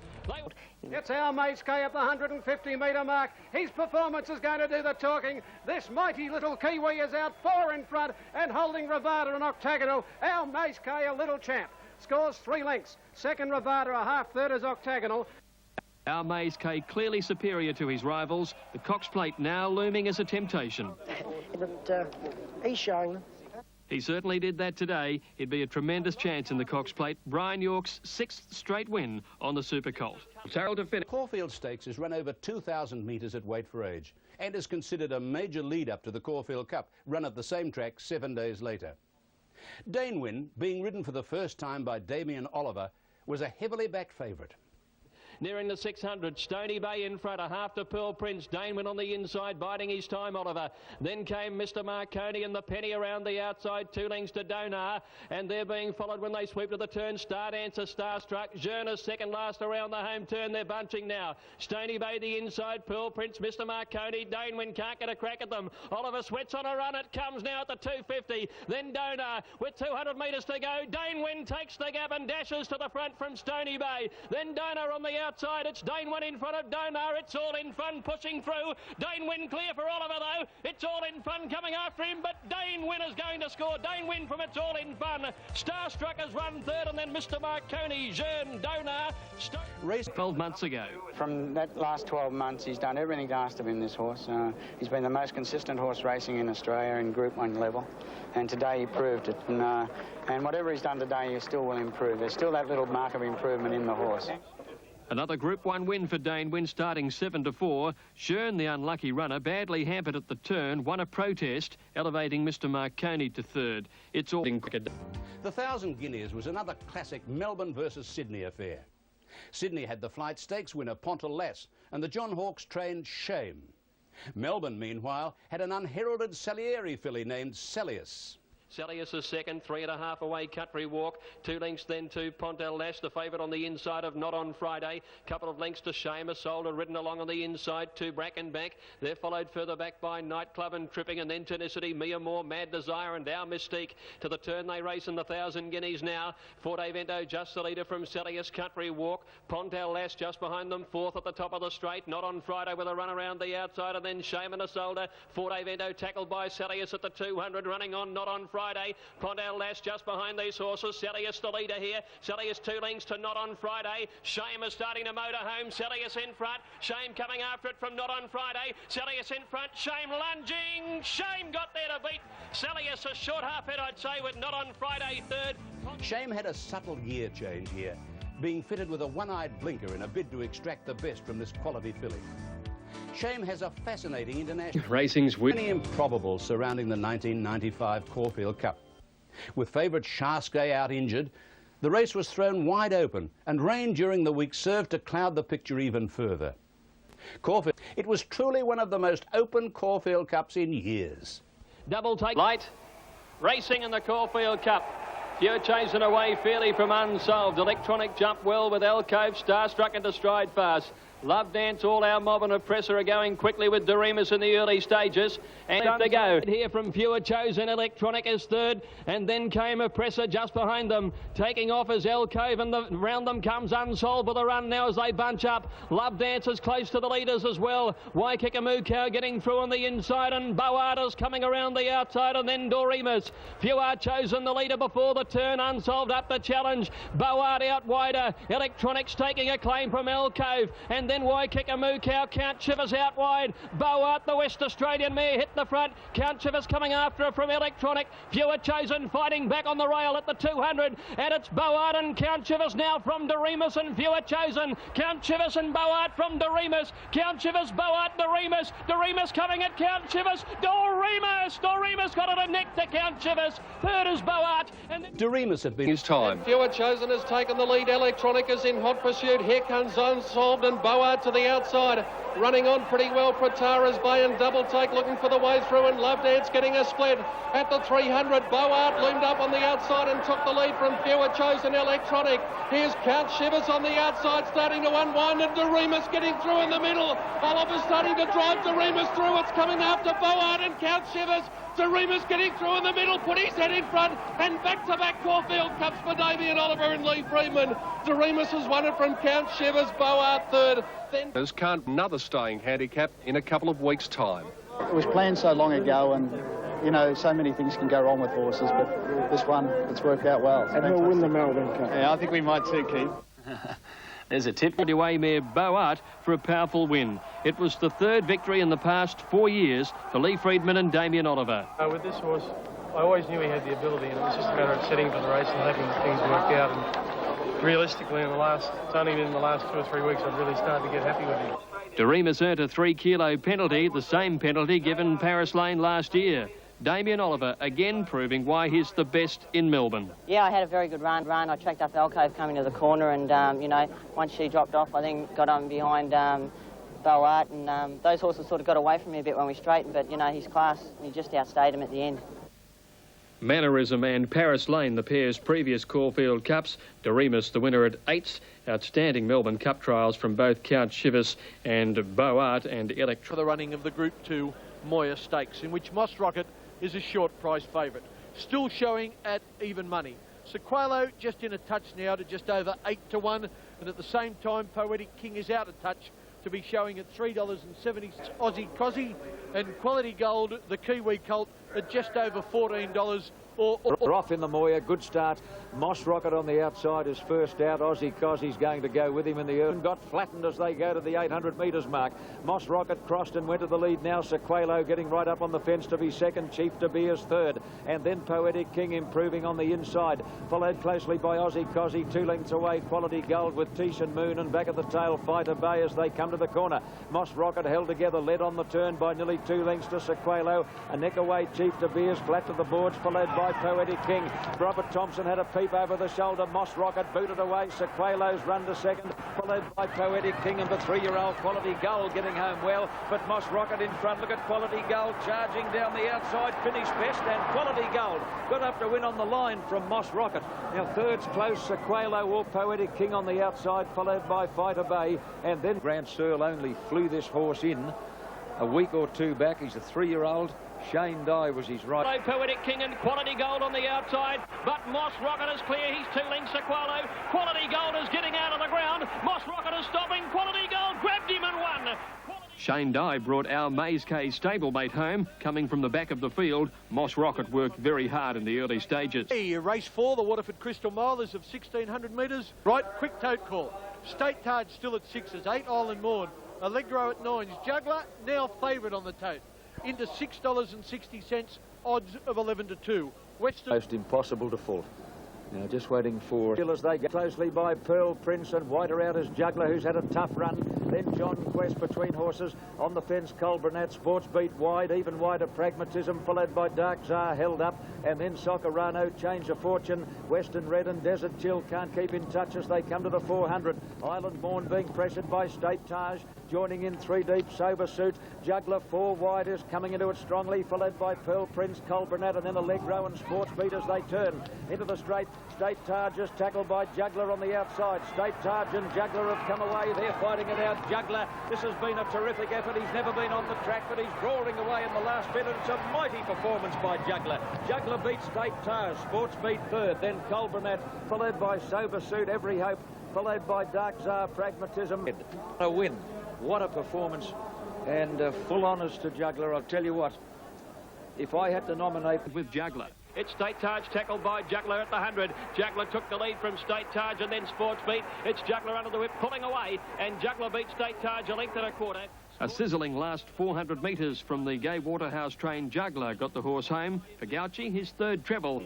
It's Our Mazekay at the 150-metre mark. His performance is going to do the talking. This mighty little Kiwi is out 4 in front and holding Rivada and Octagonal. Our Mazekay, a little champ, scores 3 lengths. Second Rivada, a half third is Octagonal. Our Mazekay clearly superior to his rivals. The Cox Plate now looming as a temptation. But he's showing them. He certainly did that today. It'd be a tremendous chance in the Cox Plate. Brian York's 6th straight win on the Super Colt. Terrell to finish. Caulfield Stakes is run over 2,000 metres at weight for age and is considered a major lead-up to the Caulfield Cup, run at the same track 7 days later. Danewin, being ridden for the first time by Damien Oliver, was a heavily backed favourite. Nearing the 600, Stony Bay in front, a half to Pearl Prince. Danewin on the inside, biding his time, Oliver. Then came Mr. Marconi and the Penny around the outside, 2 lengths to Donar, and they're being followed when they sweep to the turn. Star Dancer, Starstruck, Journer second last around the home turn. They're bunching now. Stony Bay the inside, Pearl Prince, Mr. Marconi. Danewin can't get a crack at them. Oliver Sweat's on a run. It comes now at the 250. Then Donar with 200 metres to go. Danewin takes the gap and dashes to the front from Stony Bay. Then Donar on the outside. It's Danewin in front of Donar. It's all in fun pushing through. Danewin clear for Oliver though. It's all in fun coming after him, but Danewin is going to score. Danewin from It's All in Fun. Starstruck has run third, and then Mr. Marconi, Jean, Donar. Race 12 months ago. From that last 12 months, he's done everything asked of him, this horse. He's been the most consistent horse racing in Australia in Group 1 level, and today he proved it. And whatever he's done today, he still will improve. There's still that little mark of improvement in the horse. Another Group 1 win for Danewin, starting 7-4. Schön, the unlucky runner, badly hampered at the turn, won a protest, elevating Mr. Marconi to third. It's all in cricket. The 1,000 Guineas was another classic Melbourne versus Sydney affair. Sydney had the Flight Stakes winner Ponteless and the John Hawkes trained Shame. Melbourne, meanwhile, had an unheralded Salieri filly named Celius. Celius is second, 3.5 away Country Walk. 2 lengths then to Pontel Lash, the favourite on the inside of Not On Friday. Couple of lengths to Seamus Solder, ridden along on the inside to Brackenbank. They're followed further back by Nightclub and Tripping, and then Tenacity, Mia Moore, Mad Desire and Our Mystique. To the turn they race in the 1,000 Guineas now. Forte Vento just the leader from Celius Country Walk. Pontel Lash just behind them, fourth at the top of the straight. Not On Friday with a run around the outside, and then Seamus Solder. Forte Vento tackled by Celius at the 200, running on Not On Friday. Pontel Lash just behind these horses. Celius the leader here. Celius 2 lengths to Not On Friday. Shame is starting to motor home. Celius in front. Shame coming after it from Not On Friday. Celius in front. Shame lunging. Shame got there to beat Celius. A short half hit, I'd say, with Not On Friday third. Shame had a subtle gear change here, being fitted with a one-eyed blinker in a bid to extract the best from this quality filly. Shame has a fascinating international racing's win. Many improbables surrounding the 1995 Caulfield Cup. With favourite Shaskay out injured, the race was thrown wide open, and rain during the week served to cloud the picture even further. Caulfield, it was truly one of the most open Caulfield Cups in years. Double take light, racing in the Caulfield Cup. Few chasing away fairly from Unsolved. Electronic jump well with Alcove, Starstruck into stride fast. Love Dance, All Our Mob and Oppressor are going quickly with Doremus in the early stages. And to go here from Pure Chosen, Electronic is third, and then came Oppressor just behind them. Taking off is Alcove, and round them comes Unsolved with a run now as they bunch up. Love Dance is close to the leaders as well. Waikikamu Cow getting through on the inside, and Boarda's coming around the outside, and then Doremus. Pure Chosen the leader before the turn. Unsolved up the challenge. Board out wider. Electronics taking a claim from Alcove, and then Waikikamu Cow. Count Shivers out wide. Boart, the West Australian mare, hit the front. Count Shivers coming after her from Electronic. Pure Chosen fighting back on the rail at the 200, and it's Boart and Count Shivers now from Doremus and Pure Chosen. Count Shivers and Boart from Doremus. Count Shivers, Boart, Doremus. Doremus coming at Count Shivers. Doremus got it a neck to Count Shivers. Third is Boart. And Doremus had been his time. Pure Chosen has taken the lead. Electronic is in hot pursuit. Here comes Unsolved and Boart to the outside. Running on pretty well for Tara's Bay, and Double Take looking for the way through, and Love Dance getting a split at the 300. Boart loomed up on the outside and took the lead from Pure Chosen Electronic. Here's Count Shivers on the outside starting to unwind, and Doremus getting through in the middle. Oliver's starting to drive Doremus through. It's coming after Boart and Count Shivers. Doremus getting through in the middle, put his head in front, and back-to-back Caulfield Cups for Damien Oliver and Lee Freeman. Doremus has won it from Count Shivers, Boart third. Then can't another staying handicap in a couple of weeks' time. It was planned so long ago, and you know, so many things can go wrong with horses, but this one, it's worked out well. And we'll win the Melbourne Cup. Yeah, I think we might too, Keith. There's a tip away mare Boart for a powerful win. It was the third victory in the past 4 years for Lee Freedman and Damien Oliver. With this horse, I always knew he had the ability, and it was just a matter of setting for the race and hoping things worked out. And realistically, it's only been in the last 2 or 3 weeks I've really started to get happy with him. Doremus earned a 3-kilo penalty, the same penalty given Paris Lane last year. Damien Oliver again proving why he's the best in Melbourne. Yeah, I had a very good run. I tracked up Alcove coming to the corner, and, you know, once she dropped off, I then got on behind Boat, and those horses sort of got away from me a bit when we straightened, but, you know, his class, he just outstayed him at the end. Mannerism and Paris Lane, the pair's previous Caulfield Cups. Doremus, the winner at 8th. Outstanding Melbourne Cup trials from both Count Chivas and Boat and Electra. For the running of the Group 2 Moya Stakes, in which Moss Rocket is a short price favourite. Still showing at even money. Sequalo just in a touch now to just over 8 to 1, and at the same time Poetic King is out of touch to be showing at $3.70. Aussie Cozzy and Quality Gold, the Kiwi colt, at just over $14. Off in the Moya, good start. Moss Rocket on the outside is first out. Aussie Cozzy's going to go with him in the earth. Got flattened as they go to the 800 metres mark. Moss Rocket crossed and went to the lead now. Sequalo getting right up on the fence to be second. Chief De Beers third. And then Poetic King improving on the inside. Followed closely by Aussie Cozzy. 2 lengths away, Quality Gold with Tish and Moon. And back at the tail, Fighter Bay as they come to the corner. Moss Rocket held together, led on the turn by nearly 2 lengths to Sequalo. A neck away, Chief De Beers flat to the boards, followed by Poetic King. Robert Thompson had a peep over the shoulder. Moss Rocket booted away. Sequalo's run to second, followed by Poetic King and the 3-year-old Quality Gold getting home well. But Moss Rocket in front. Look at Quality Gold charging down the outside. Finished best, and Quality Gold got up to win on the line from Moss Rocket. Now third's close, Sequalo or Poetic King on the outside, followed by Fighter Bay. And then Grant Searle only flew this horse in a week or two back. He's a 3-year-old. Shane Dye was his right. Poetic King and Quality Gold on the outside, but Moss Rocket is clear. He's 2 lengths Sequalo. Quality Gold is getting out of the ground. Moss Rocket is stopping. Quality Gold grabbed him and won. Shane Dye brought our Maze K stablemate home. Coming from the back of the field, Moss Rocket worked very hard in the early stages. Hey, race 4, the Waterford Crystal Mile is of 1,600 metres. Right, quick tote call. State Taj still at 6s, 8 Island Morn. Allegro at 9s. Juggler now favourite on the tote. Into $6.60, odds of 11 to 2. Western. Most impossible to fault. Now just waiting for as they get closely by Pearl Prince and Whiter out as Juggler, who's had a tough run. Then John Quest between horses. On the fence, Cole Burnett, Sports Beat wide, even wider Pragmatism, followed by Dark Czar held up. And then Socorano, Change of Fortune, Western Red and Desert Chill can't keep in touch as they come to the 400. Island Morn being pressured by State Taj. Joining in 3 deep, Sober Suit. Juggler 4 wide is coming into it strongly, followed by Pearl Prince, Cole Burnett, and then Allegro and Sports Beat as they turn into the straight. State Taj is tackled by Juggler on the outside. State Taj and Juggler have come away. They're fighting it out. Juggler, this has been a terrific effort. He's never been on the track, but he's roaring away in the last bit, and it's a mighty performance by Juggler. Juggler beats State Taj. Sports Beat third, then Cole Burnett, followed by Sober Suit, Every Hope, followed by Dark Czar, Pragmatism. A win. What a performance, and full honours to Juggler. I'll tell you what, if I had to nominate with Juggler. It's State Taj tackled by Juggler at the 100. Juggler took the lead from State Taj and then Sports Beat. It's Juggler under the whip pulling away, and Juggler beats State Taj a length and a quarter. A sizzling last 400 metres from the Gay Waterhouse trained Juggler got the horse home. For Gauchi, his third treble.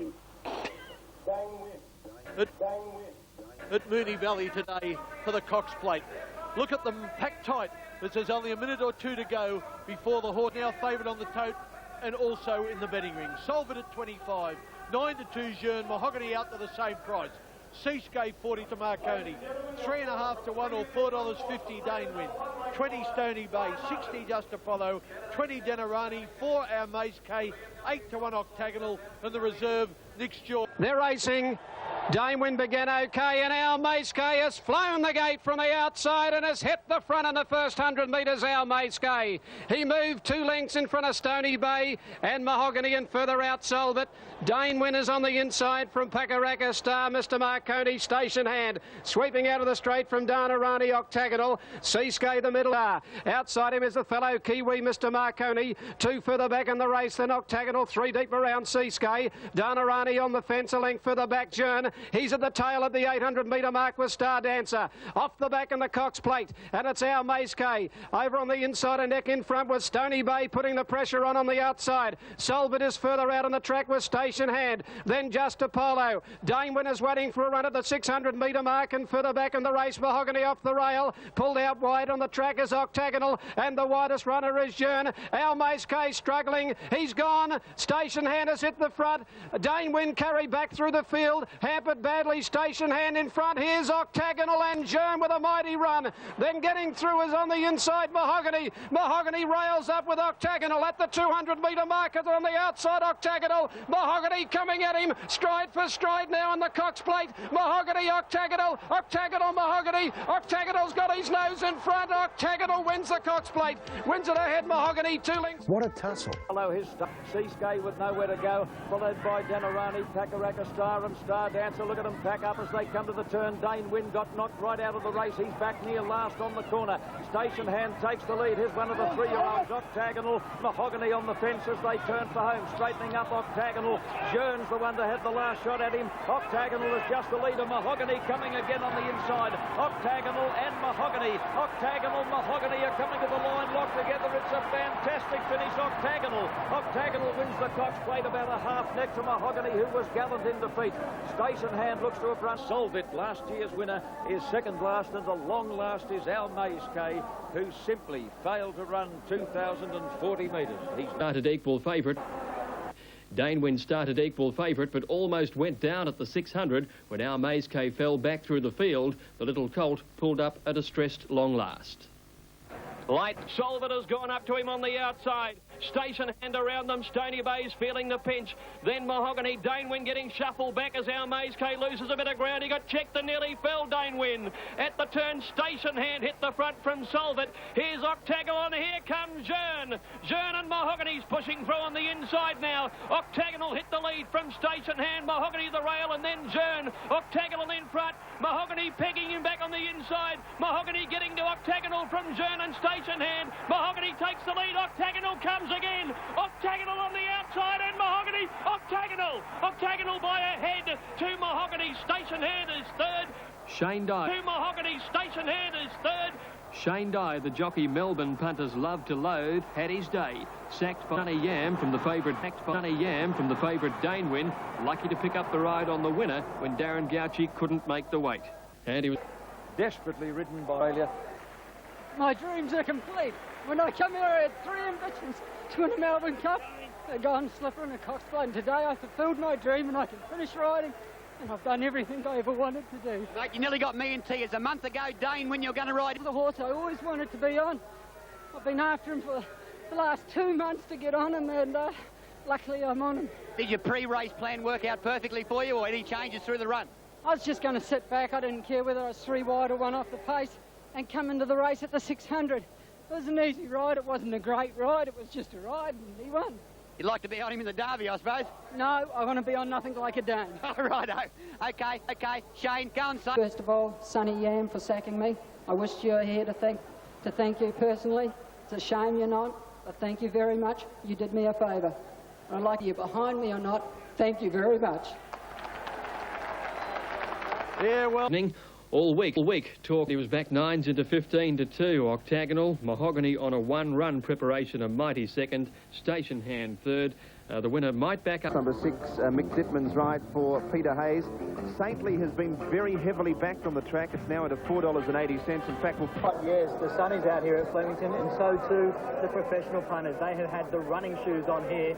At Moonee Valley today for the Cox Plate. Look at them packed tight. There's only a minute or two to go before the horse now favourite on the tote and also in the betting ring. Solvit at 25, 9 to 2 Jeune, Mahogany out to the same price. Seascape 40 to Marconi, 3.5 to 1 or $4.50 Dane Win, 20 Stony Bay, 60 Just Apollo, 20 Denarani, 4 our Maze K, 8 to 1 Octagonal, and the reserve Nick's Jaw. They're racing. Dame Win began okay, and our Maze K has flown the gate from the outside and has hit the front in the first 100 metres, our Maze K. He moved 2 lengths in front of Stony Bay and Mahogany, and further out Solvit. Dane Win is on the inside from Pakaraka Star, Mr. Marconi, station hand. Sweeping out of the straight from Danarani, Octagonal. Seascape the middle. Outside him is the fellow Kiwi, Mr. Marconi. 2 further back in the race than Octagonal. 3 deep around Seascape. Danarani on the fence, a length further back, Jeune. He's at the tail of the 800-metre mark with Star Dancer. Off the back in the Cox Plate, and it's our Mace-K. Over on the inside and neck in front with Stony Bay putting the pressure on the outside. Solbit is further out on the track with Station Hand. Then Just Apollo. Damewin is waiting for a run at the 600-metre mark, and further back in the race, Mahogany off the rail. Pulled out wide on the track is Octagonal, and the widest runner is Jern. Our Mace-K struggling. He's gone. Station Hand has hit the front. Damewin carried back through the field. Hampered badly. Station Hand in front. Here's Octagonal and Jern with a mighty run. Then getting through is on the inside Mahogany. Mahogany rails up with Octagonal at the 200-metre mark. On the outside, Octagonal. Mahogany coming at him. Stride for stride now on the Cox Plate. Mahogany, Octagonal. Octagonal, Mahogany. Octagonal's got his nose in front. Octagonal wins the Cox Plate. Wins it ahead, Mahogany. 2 lengths. What a tussle. Follow his Seascape with nowhere to go, followed by Danarani, Pakaraka Star and Star Dancer. Look at them pack up as they come to the turn. Damewin got knocked right out of the race. He's back near last on the corner. Station Hand takes the lead. Here's one of the 3-year-olds, Octagonal. Mahogany on the fence as they turn for home. Straightening up Octagonal. Jern's the one to have the last shot at him. Octagonal is just the leader. Mahogany coming again on the inside. Octagonal and Mahogany. Octagonal, Mahogany are coming to the line locked together. It's a fantastic finish. Octagonal. Octagonal wins the Cox Plate about a half neck to Mahogany, who was gallant in defeat. Station Hand looks to a front. Solvit, last year's winner, is second last, and the long last is our Mace-K, who simply failed to run 2,040 metres. He started equal favourite. Damewin started equal favourite, but almost went down at the 600 when our Mace-K fell back through the field. The little colt pulled up a distressed long last. Light Solvit has gone up to him on the outside. Station Hand around them. Stony Bay's feeling the pinch. Then Mahogany. Damewin getting shuffled back as our Mace-K loses a bit of ground. He got checked and nearly fell, Damewin. At the turn, Station Hand hit the front from Solvit. Here's Octagonal, and here comes Jern. Jern and Mahogany's pushing through on the inside now. Octagonal hit the lead from Station Hand. Mahogany the rail, and then Jern. Octagonal in front. Mahogany pegging him back on the inside. Mahogany getting to Octagonal from Jern and Station Hand. Mahogany takes the lead. Octagonal comes again. Octagonal on the outside, and Mahogany. Octagonal. Octagonal by a head to Mahogany. Station Hand is third. Shane Dye. To Mahogany. Station Hand is third. Shane Dye, the jockey Melbourne punters love to load, had his day. Sacked by Sunny Yam from the favourite Damewin. Lucky to pick up the ride on the winner when Darren Gauci couldn't make the weight. And he was desperately ridden by Australia. My dreams are complete. When I come here, I had 3 ambitions to win a Melbourne Cup, a Golden Slipper and a Cox Plate. And today I fulfilled my dream and I can finish riding. And I've done everything I ever wanted to do. Mate, you nearly got me and T. It's a month ago, Dane, when you're going to ride. The horse I always wanted to be on. I've been after him for the last 2 months to get on him, and luckily I'm on him. Did your pre-race plan work out perfectly for you, or any changes through the run? I was just going to sit back. I didn't care whether I was 3 wide or 1 off the pace, and come into the race at the 600. It was an easy ride. It wasn't a great ride. It was just a ride, and he won. You'd like to be on him in the Derby, I suppose? No, I want to be on nothing like a Dane. All righto. Okay. Shane, go and say. First of all, Sonny Yam for sacking me. I wish you were here to thank you personally. It's a shame you're not, but thank you very much. You did me a favour. I'd like you behind me or not. Thank you very much. Yeah, well... All week talk. He was back 9s into 15-2. Octagonal, Mahogany on a 1-run preparation, a mighty second. Station Hand third. The winner might back up. Number 6, Mick Dittman's ride for Peter Hayes. Saintly has been very heavily backed on the track. It's now at $4.80. In fact, Yes, the sun is out here at Flemington, and so too the professional punters. They have had the running shoes on here.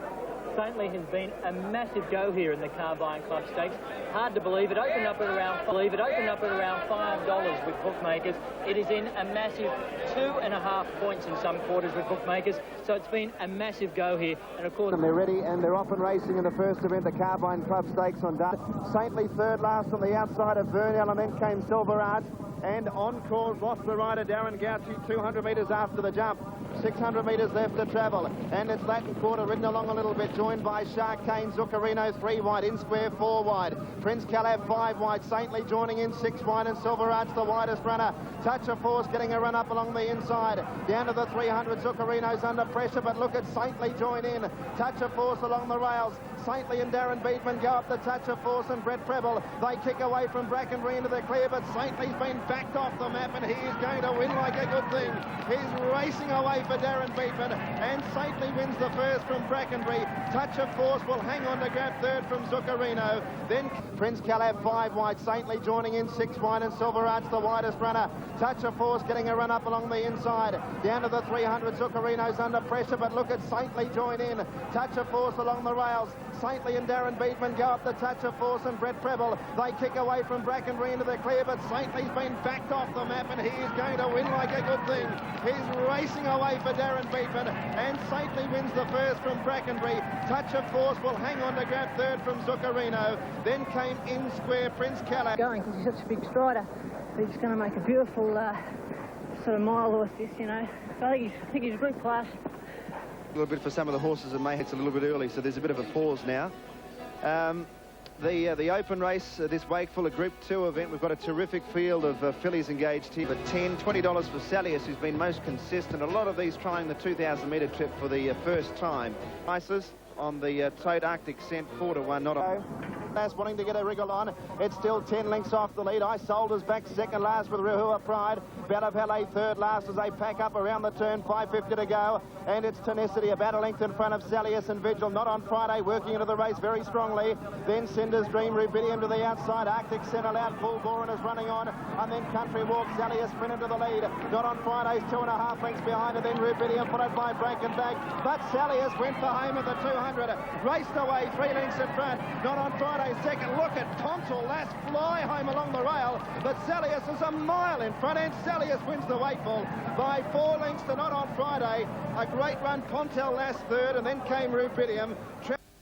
Saintly has been a massive go here in the Carbine Club Stakes. Hard to believe it opened up at around $5 with bookmakers. It is in a massive 2.5 points in some quarters with bookmakers. So it's been a massive go here. And of course, they're ready and they're off and racing in the first event, the Carbine Club Stakes on Dart. Saintly third last on the outside of Vernell, and then came Silverard. And Encore lost the rider Darren Gauci 200 metres after the jump. 600 metres left to travel, and it's Latin Quarter ridden along a little bit, joined joined by Shark Kane, Zuccarino 3 wide, In Square 4 wide, Prince Calab 5 wide, Saintly joining in 6 wide, and Silver Arch the widest runner. Touch of Force getting a run up along the inside. Down to the 300, Zuccarino's under pressure, but look at Saintly join in. Touch of Force along the rails. Saintly and Darren Beatman go up the Touch of Force, and Brett Preble. They kick away from Brackenbury into the clear, but Saintly's been backed off the map, and he is going to win like a good thing. He's racing away for Darren Beatman, and Saintly wins the first from Brackenbury. Touch of Force will hang on to grab third from Zuccarino. Then Prince Calab 5 wide, Saintly joining in 6 wide, and Silver Arch the widest runner. Touch of Force getting a run up along the inside. Down to the 300, Zuccarino's under pressure, but look at Saintly join in. Touch of Force along the rails. Saintly and Darren Beatman go up the Touch of Force, and Brett Preble. They kick away from Brackenbury into the clear, but Saintly's been backed off the map, and he is going to win like a good thing. He's racing away for Darren Beatman, and Saintly wins the first from Brackenbury. Touch of Force will hang on to grab third from Zuccarino. Then came In Square, Prince Calab. Going because he's such a big strider. He's going to make a beautiful sort of mile horse this, you know. So I think he's a good class. A little bit for some of the horses, and Mayhet's a little bit early, so there's a bit of a pause now. The open race, this Wakeful, Group 2 event, we've got a terrific field of fillies engaged here. But $20 for Salius, who's been most consistent. A lot of these trying the 2,000-metre trip for the first time. Prices on the Toad Arctic Scent 4-1, not a... Last wanting to get a wriggle on. It's still 10 lengths off the lead. I Solders back second last with Ruhua Pride. Bella Valet third last as they pack up around the turn. 5:50 to go. And it's Tenacity about a length in front of Salius and Vigil. Not on Friday, working into the race very strongly. Then Cinder's Dream, Rubidium to the outside. Arctic Scent allowed full bore and is running on. And then Country Walk, Salius sprint into the lead. Not on Friday's 2.5 lengths behind. And then Rubidium followed by Brankenbag. But Salius went for home at the 200. Raced away 3 lengths in front. Not on Friday. Second, look at Tonsil Lass fly home along the rail, but Salius is a mile in front, and Salius wins the Wakeful by 4 lengths to Not on Friday. A great run, Pontel Lass third, and then came Rubidium.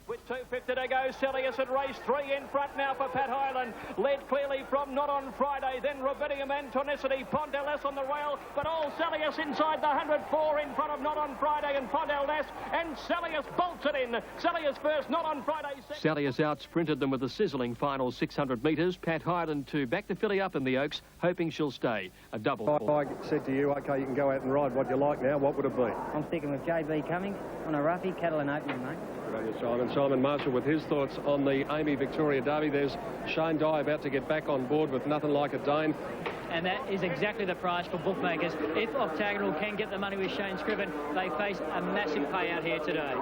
With 2:50 to go, Salius at race 3 in front now for Pat Hyland. Led clearly from Not on Friday, then Rubidium and Tonicity. Pondelas on the rail, but all Salius inside the 104 in front of Not on Friday and Pondelas, and Salius bolts it in. Salius first, Not on Friday second. Salius out-sprinted them with a sizzling final 600 metres. Pat Hyland to back the filly up in the Oaks, hoping she'll stay. A double. I said to you, OK, you can go out and ride what you like now. What would it be? I'm sticking with JB Cummings on a roughie, Catalan opening, mate. Simon Marshall with his thoughts on the Amy Victoria Derby. There's Shane Dye about to get back on board with Nothing Like a Dane. And that is exactly the price for bookmakers. If Octagonal can get the money with Shane Scriven, they face a massive payout here today.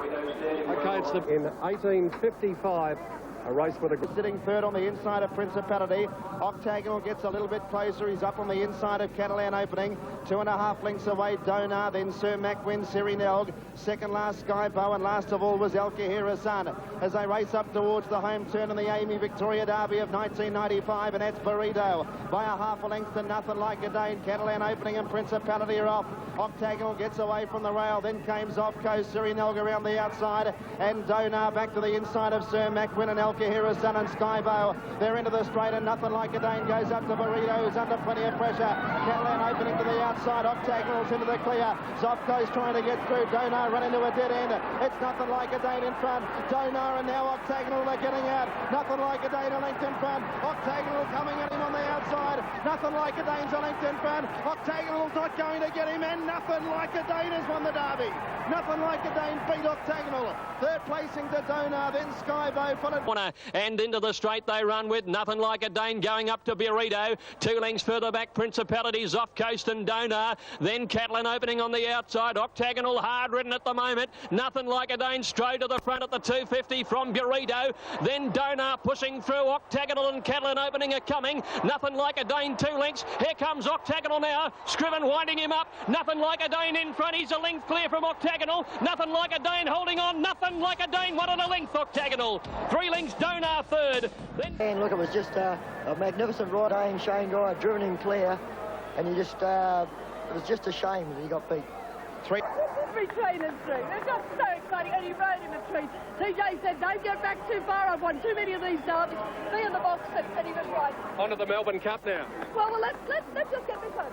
OK, it's in 1855. A race with a... Sitting third on the inside of Principality. Octagonal gets a little bit closer. He's up on the inside of Catalan opening. 2.5 lengths away, Donar. Then Sir Mac wins Siri Nelg. Second last, Sky Bow. And last of all was El Kahira Sun. As they race up towards the home turn in the Amy Victoria Derby of 1995. And that's Burrito. By a 1/2 length to Nothing Like a Dane. Catalan opening and Principality are off. Octagonal gets away from the rail. Then came Zovko, Siri Nelg around the outside. And Donar back to the inside of Sir Mac Win and El Kahira Sun and Skybow. They're into the straight, and Nothing Like a Dane goes up to Burrito, who's under plenty of pressure. Catalan opening to the outside. Octagonal's into the clear. Zovko's trying to get through. Donar run into a dead end. It's Nothing Like a Dane in front. Donar and now Octagonal are getting out. Nothing Like a Dane a length in front. Octagonal coming at him on the outside. Nothing Like a Dane's a length in front. Octagonal's not going to get him, and Nothing Like a Dane has won the Derby. Nothing Like a Dane beat Octagonal. Third placing to Donar, then Skybow followed. And into the straight they run with Nothing Like a Dane going up to Burrito. 2 lengths further back, Principalities off Coast and Donar. Then Catalan opening on the outside. Octagonal hard ridden at the moment. Nothing Like a Dane straight to the front at the 250 from Burrito. Then Donar pushing through. Octagonal and Catalan opening are coming. Nothing Like a Dane 2 lengths. Here comes Octagonal now. Scriven winding him up. Nothing Like a Dane in front. He's a length clear from Octagonal. Nothing Like a Dane holding on. Nothing Like a Dane 1 1/4 length Octagonal. 3 lengths Donar third. Then... And look, it was just a magnificent ride home. Shane Dye driven him clear, and he just it was just a shame that he got beat. Three. Between us three. They're just so exciting, and he rode in a treat. TJ said, don't get back too far. I've won too many of these derbies. Be in the box, and he was right. On to the Melbourne Cup now. Well, let's just get this one.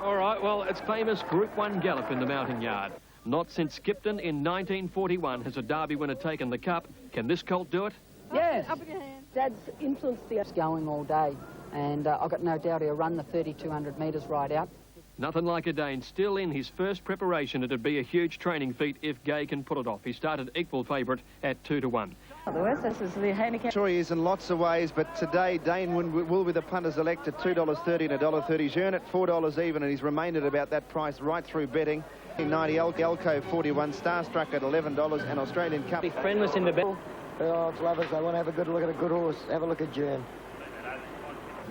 All right, well, it's famous Group 1 gallop in the Mountain Yard. Not since Skipton in 1941 has a Derby winner taken the cup. Can this colt do it? Yes. Up with your hand. Dad's influenced the... It's going all day, and I've got no doubt he'll run the 3,200 metres right out. Nothing like a Dane. Still in his first preparation. It'd be a huge training feat if Gay can pull it off. He started equal favourite at 2-1. Otherwise, this is the handicap. Sure he is in lots of ways, but today Dane will be the punters elect at $2.30 and $1.30. Jearn at $4 even, and he's remained at about that price right through betting. 90 Elko 41, Starstruck at $11, and Australian Cup. Be friendless in the bet. Oh, it's lovers. They want to have a good look at a good horse. Have a look at Jearn.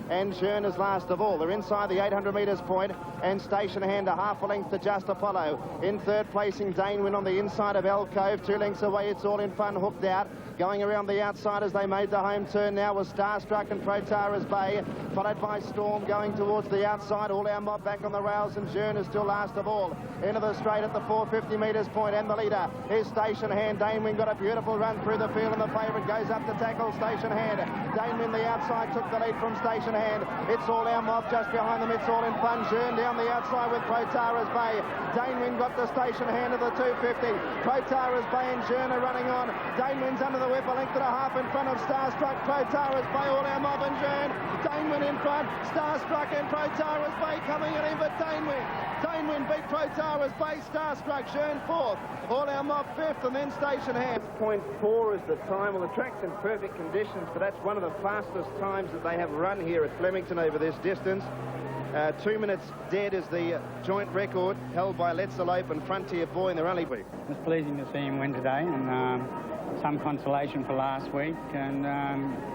And Jearn is last of all. They're inside the 800 metres point, and Station Hand a half a length to Just Apollo. In third placing, Dane Win on the inside of Alcove. 2 lengths away, It's All in Fun, hooked out. Going around the outside as they made the home turn now was Starstruck and Protara's Bay, followed by Storm going towards the outside. All Our Mob back on the rails, and Jearn is still last of all. Into the straight at the 450 metres point, and the leader is Station Hand. Dane Win got a beautiful run through the field, and the favourite goes up to tackle Station Hand. Dane Win the outside took the lead from Station Hand. It's All Our Mob just behind them. It's All in Fun. Jearn down the outside with Protara's Bay. Dane Win got the Station Hand of the 250. Protara's Bay and Jearn are running on. Dane Win's under the whip, a length and a half in front of Starstruck. Protara's Bay, All Our Mob and Jearn. Dane Win in front. Starstruck and Protara's Bay coming at him, but Dane Win. Dane Win beat Protara's Bay. Starstruck, Jearn fourth. All Our Mob fifth, and then Station Hand. 0.4 is the time. Well, the track's in perfect conditions, but that's one of the fastest times that they have run here at Flemington over this distance. 2 minutes dead is the joint record held by Let's Elope and Frontier Boy, and they're only... It was pleasing to see him win today, and some consolation for last week, and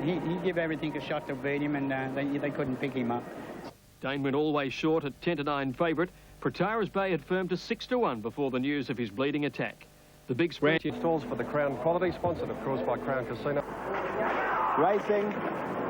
he gave everything a shot to beat him, and they couldn't pick him up. Dane Win always short at 10-9 favourite. Protara's Bay had firmed to 6-1 before the news of his bleeding attack. The big spread... Stalls for the Crown Quality, sponsored of course by Crown Casino. Racing.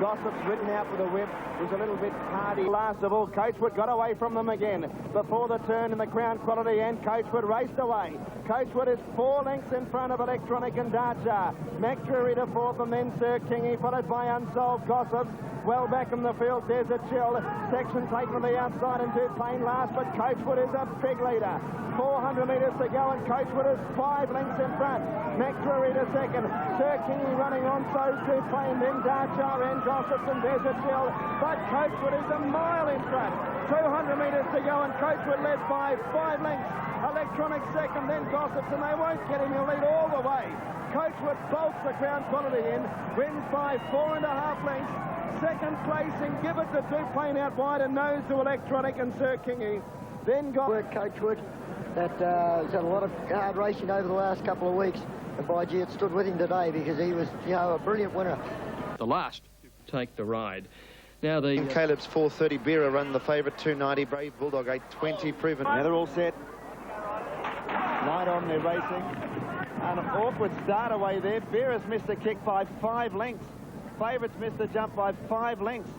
Gossip's ridden out with a whip. Was a little bit hardy. Last of all, Coachwood got away from them again before the turn in the Crown Quality, and Coachwood raced away. Coachwood is 4 lengths in front of Electronic and Dartjar. Mac Drury to fourth, and then Sir Kingy, followed by Unsolved Gossip. Well back in the field, there's a chill. Section taken on the outside and Duplain last, but Coachwood is a big leader. 400 metres to go, and Coachwood is 5 lengths in front. Mac Drury to second. Sir Kingy running on, so Duplain, then Dartjar and Gossip, and there's a chill. But Coachwood is a mile in front. 200 metres to go, and Coachwood led by 5 lengths. Electronic second, then Gossip, and they won't get him. He'll lead all the way. Coachwood bolts the Crown Quality in, wins by 4.5 lengths. Second placing, give it to Duplain out wide, and nose to Electronic and Sir Kingy. Then got work Coachwood. That has had a lot of hard racing over the last couple of weeks, and by gee, it stood with him today because he was, you know, a brilliant winner. The last to take the ride. Now the... Caleb's 430, Beera run the favourite, 290, Brave Bulldog 820, proven. Now they're all set. Light on, they're racing. And an awkward start away there. Beera's missed the kick by 5 lengths. Favourites missed the jump by 5 lengths.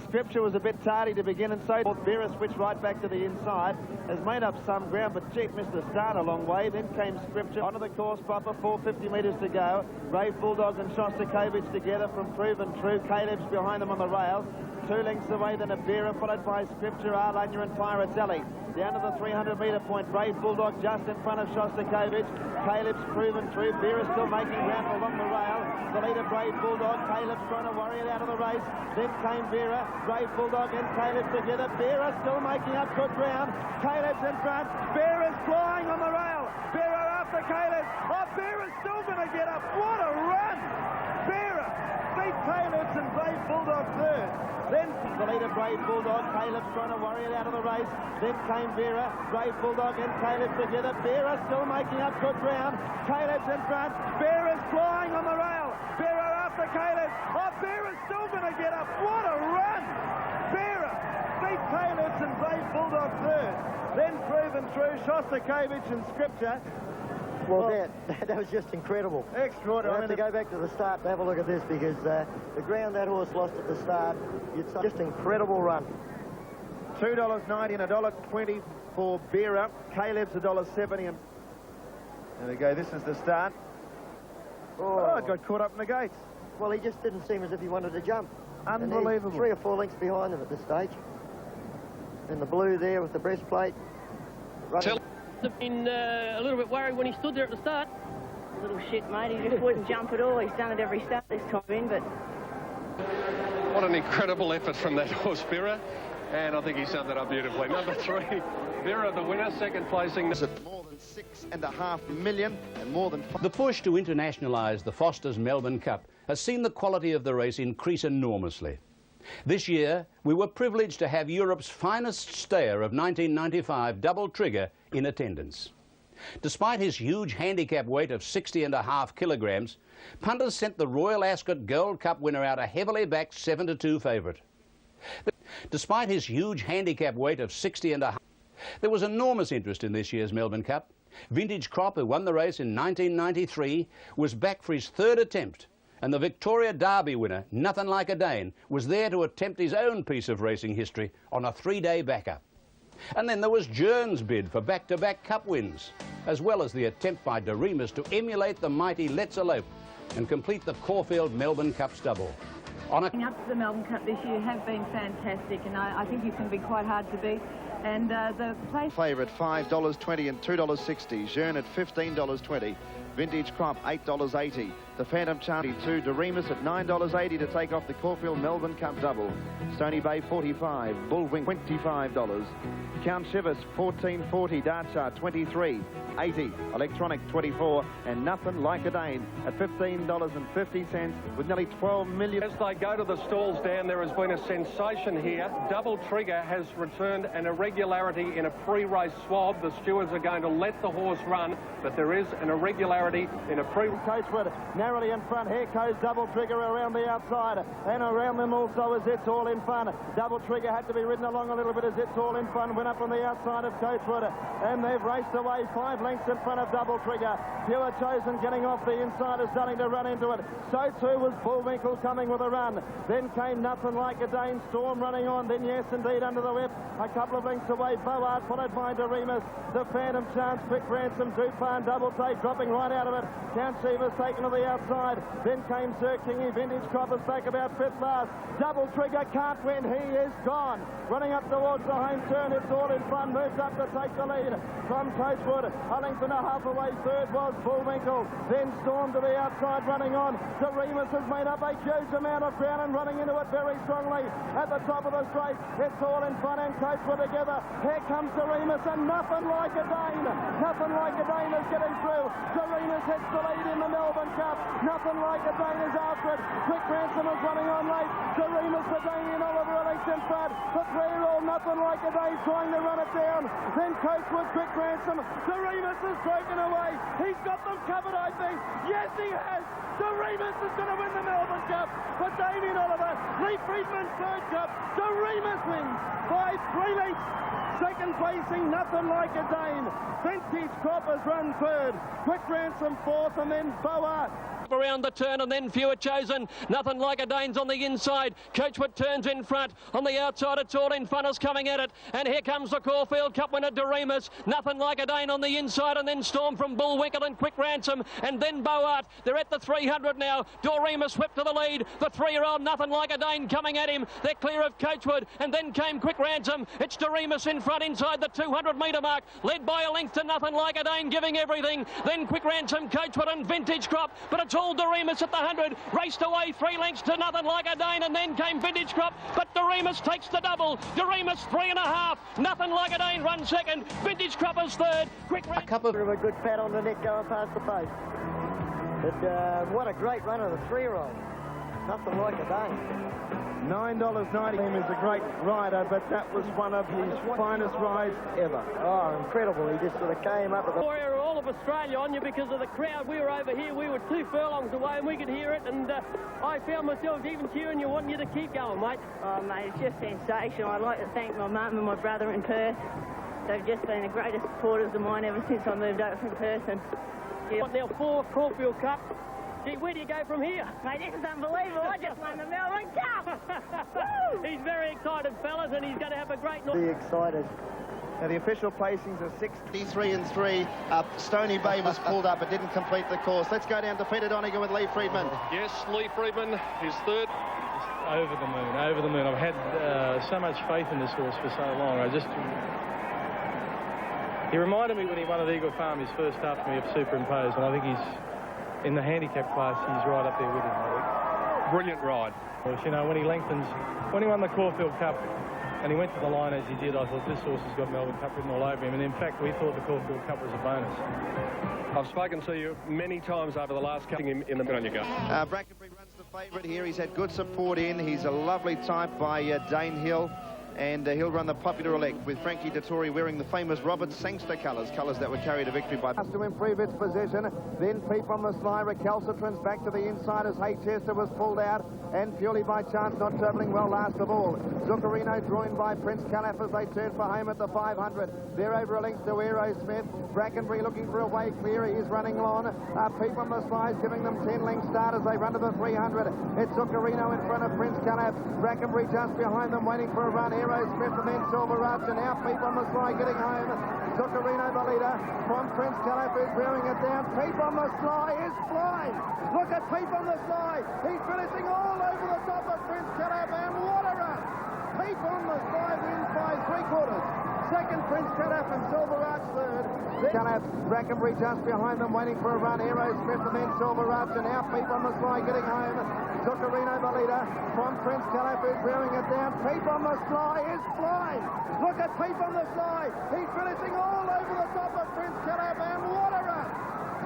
Scripture was a bit tardy to begin, and so Beera switched right back to the inside, has made up some ground, but gee, missed the start a long way. Then came Scripture onto the course proper, 450 metres to go. Brave Bulldog and Shostakovich together from Proven True. Caleb's behind them on the rail. 2 lengths away, then a Beera, followed by Scripture, Arlanya and Pirates Alley. Down to the 300-metre point, Brave Bulldog just in front of Shostakovich. Caleb's Proven True. Beera still making ground along the rail. The leader, Brave Bulldog. Caleb's trying to worry it out of the race. Then came Beera. Brave Bulldog and Caleb together. Beera still making up good ground. Caleb's in front. Beera's flying on the rail. Beera after Caleb. Oh, Beera's still going to get up. What a run! Beera beat Caleb's and Brave Bulldog third. Then the leader, Brave Bulldog. Caleb's trying to worry it out of the race. Then came Beera. Brave Bulldog and Caleb together. Beera still making up good ground. Caleb's in front. Beera's flying on the rail. Beera after Caleb. Oh, Beera's still going to get up. What a run! Beera beat Caleb's and Brave Bulldog third. Then Proven True, Shostakovich and Scripture. Well, that was just incredible. Extraordinary. We'll have to go back to the start and have a look at this, because the ground that horse lost at the start, it's just incredible run. $2.90 and $1.20 for Beera. Caleb's $1.70. And there we go. This is the start. Oh, it got caught up in the gates. Well, he just didn't seem as if he wanted to jump. Unbelievable. 3 or 4 lengths behind them at this stage. And the blue there with the breastplate. have been a little bit worried when he stood there at the start. Little shit, mate. He just wouldn't jump at all. He's done it every start this time in, but... What an incredible effort from that horse, Vera. And I think he summed it up beautifully. Number 3, Vera, the winner, second placing. More than 6.5 million and more than... The push to internationalise the Foster's Melbourne Cup has seen the quality of the race increase enormously. This year, we were privileged to have Europe's finest stayer of 1995, Double Trigger, in attendance. Despite his huge handicap weight of 60.5 kilograms, punters sent the Royal Ascot Gold Cup winner out a heavily backed 7-2 favourite. Despite his huge handicap weight of 60.5, there was enormous interest in this year's Melbourne Cup. Vintage Crop, who won the race in 1993, was back for his third attempt, and the Victoria Derby winner, Nothing Like a Dane, was there to attempt his own piece of racing history on a 3-day backup. And then there was Jern's bid for back-to-back cup wins, as well as the attempt by Doremus to emulate the mighty Let's Elope and complete the Caulfield Melbourne Cup stubble. Up to the Melbourne Cup this year have been fantastic, and I think you can be quite hard to beat. And the place... Favourite $5.20 and $2.60. Jern at $15.20. Vintage Crop $8.80. The Phantom Charlie 2. Doremus at $9.80 to take off the Caulfield Melbourne Cup double. Stony Bay $45. Bullwing $25. Count Chivas $14.40. Dartchar $23.80. Electronic $24. And Nothing Like a Dane at $15.50 with nearly 12 million. As they go to the stalls down, there has been a sensation here. Double Trigger has returned an irregularity in a pre-race swab. The stewards are going to let the horse run, but there is an irregularity in a Coachwood narrowly in front. Here goes Double Trigger around the outside, and around them also is It's All in Fun. Double Trigger had to be ridden along a little bit as It's All in Fun went up on the outside of Coachwood, and they've raced away 5 lengths in front of Double Trigger. Pure Chosen getting off the inside is starting to run into it. So too was Bullwinkle coming with a run. Then came Nothing Like a Dane, Storm running on. Then Yes Indeed under the whip, a couple of lengths away. Boart followed by Doremus. The Phantom Chance, Quick Ransom, Dupin, Double Take dropping right out of it. Count Shivas taken to the outside. Then came Sir Kingy. Vintage Croppers back about 5th last. Double Trigger can't win. He is gone. Running up towards the home turn. It's All in Fun. Moves up to take the lead from Coachwood. A length and a half away. Third was Bullwinkle. Then Storm to the outside running on. Doremus has made up a huge amount of ground and running into it very strongly. At the top of the straight, It's All in Fun and Coachwood together. Here comes Doremus and Nothing Like a Dane. Nothing Like a Dane is getting through. Doremus hits the lead in the Melbourne Cup. Nothing Like a Dane is after it. Quick Ransom is running on late. Doremus for Damien Oliver Elite in front. The 3-year-old Nothing Like a Dane trying to run it down. Then Coachwood, Quick Ransom. Doremus is broken away. He's got them covered, I think. Yes, he has. Doremus is going to win the Melbourne Cup for Damien Oliver. Lee Friedman, third cup. Doremus wins by 3 lengths. Second placing, Nothing Like a Dane. Vintage Croppers run third. Quick Ransom fourth, and then Boart. Around the turn, and then Fewer Chosen. Nothing Like a Dane's on the inside. Coachwood turns in front. On the outside, It's All in Fun is coming at it. And here comes the Caulfield Cup winner, Doremus. Nothing Like a Dane on the inside, and then Storm from Bullwinkle and Quick Ransom, and then Boart. They're at the 300 now. Doremus whipped to the lead. The 3-year-old Nothing Like a Dane coming at him. They're clear of Coachwood, and then came Quick Ransom. It's Doremus in front inside the 200-metre mark, led by a length to Nothing Like a Dane, giving everything. Then Quick Ransom, Coachwood and Vintage Crop, but it's all Doremus at the 100, raced away 3 lengths to Nothing Like a Dane, and then came Vintage Crop, but Doremus takes the double. Doremus 3.5, Nothing Like a Dane runs second, Vintage Crop is third. Quick a couple of a good pat on the neck going past the post. But what a great run of the 3-year-old. Nothing Like a Dane. $9.90. Him is a great rider, but that was one of his finest rides ever. Oh, incredible. He just sort of came up with Warrior, all of Australia on you because of the crowd. We were over here, we were 2 furlongs away, and we could hear it, and I found myself even cheering you, wanting you to keep going, mate. Oh, mate, it's just sensational. I'd like to thank my mum and my brother in Perth. They've just been the greatest supporters of mine ever since I moved over from Perth. And yeah. Now 4 Caulfield Cup. Gee, where do you go from here? Mate, this is unbelievable. I just won the Melbourne Cup. He's very excited, fellas, and he's going to have a great night. Be excited. Now the official placings are 63 and 3. Stony Bay was pulled up but didn't complete the course. Let's go down to Peter Donegan with Lee Friedman. Yes, Lee Friedman, his third. Over the moon, over the moon. I've had so much faith in this horse for so long. He reminded me when he won at Eagle Farm, his first start for me, of Superimposed, and I think he's, in the handicap class, he's right up there with him, I think. Brilliant ride. You know, when he won the Caulfield Cup, and he went to the line as he did, I thought this horse has got Melbourne Cup written all over him. And in fact, we thought the Caulfield Cup was a bonus. I've spoken to you many times over the last couple in the middle. On you go. Brackenbury runs the favourite here. He's had good support in. He's a lovely type by Dane Hill. And he'll run the Popular Elect with Frankie Dettori wearing the famous Robert Sangster colours that were carried to victory by... To improve its position, then Peep on the Sly, recalcitrance back to the inside as Haychester was pulled out, and purely by chance not travelling well last of all. Zuccarino joined by Prince Calaf as they turn for home at the 500. They're over a length to Aerosmith. Brackenbury looking for a way clear. He is running on. Peep on the Sly is giving them 10 length start as they run to the 300. It's Zuccarino in front of Prince Calaf. Brackenbury just behind them waiting for a run. Aerosmith and then Silverarch, and now Peep on the Sly getting home. Zuccarino the leader from Prince Calaf, who's wearing it down. Peep on the Sly is flying. Look at Peep on the Sly. He's finishing all over the top of Prince Calaf, and what a run. Peep on the Sly wins by 3/4. Second, Prince Calaf, and Silverarch third. Calaf, Brackenbury just behind them waiting for a run. Aerosmith and then Silverarch, and now Peep on the Sly getting home. Zuccarino the leader from Prince Calaf, who's wearing it down. Peep on the Sly is flying. Look at Peep on the Sly. He's finishing all over the top of Prince Calaf, and what a run.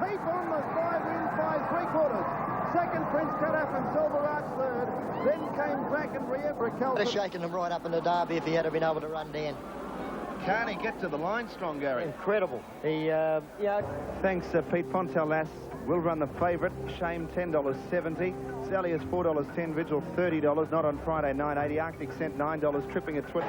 Peep on the Sly wins by 3/4. Second, Prince Calaf, and Silverarch third. Then came Brackenbury for a I'd have shaken him right up in the derby if he had been able to run down. Can't he get to the line strong, Gary? Incredible. Thanks, Pete Pontel-Lass. Will run the favourite. Shame, $10.70. Sally is $4.10. Vigil, $30. Not on Friday, $9.80. Arctic Cent, $9. Tripping at 20.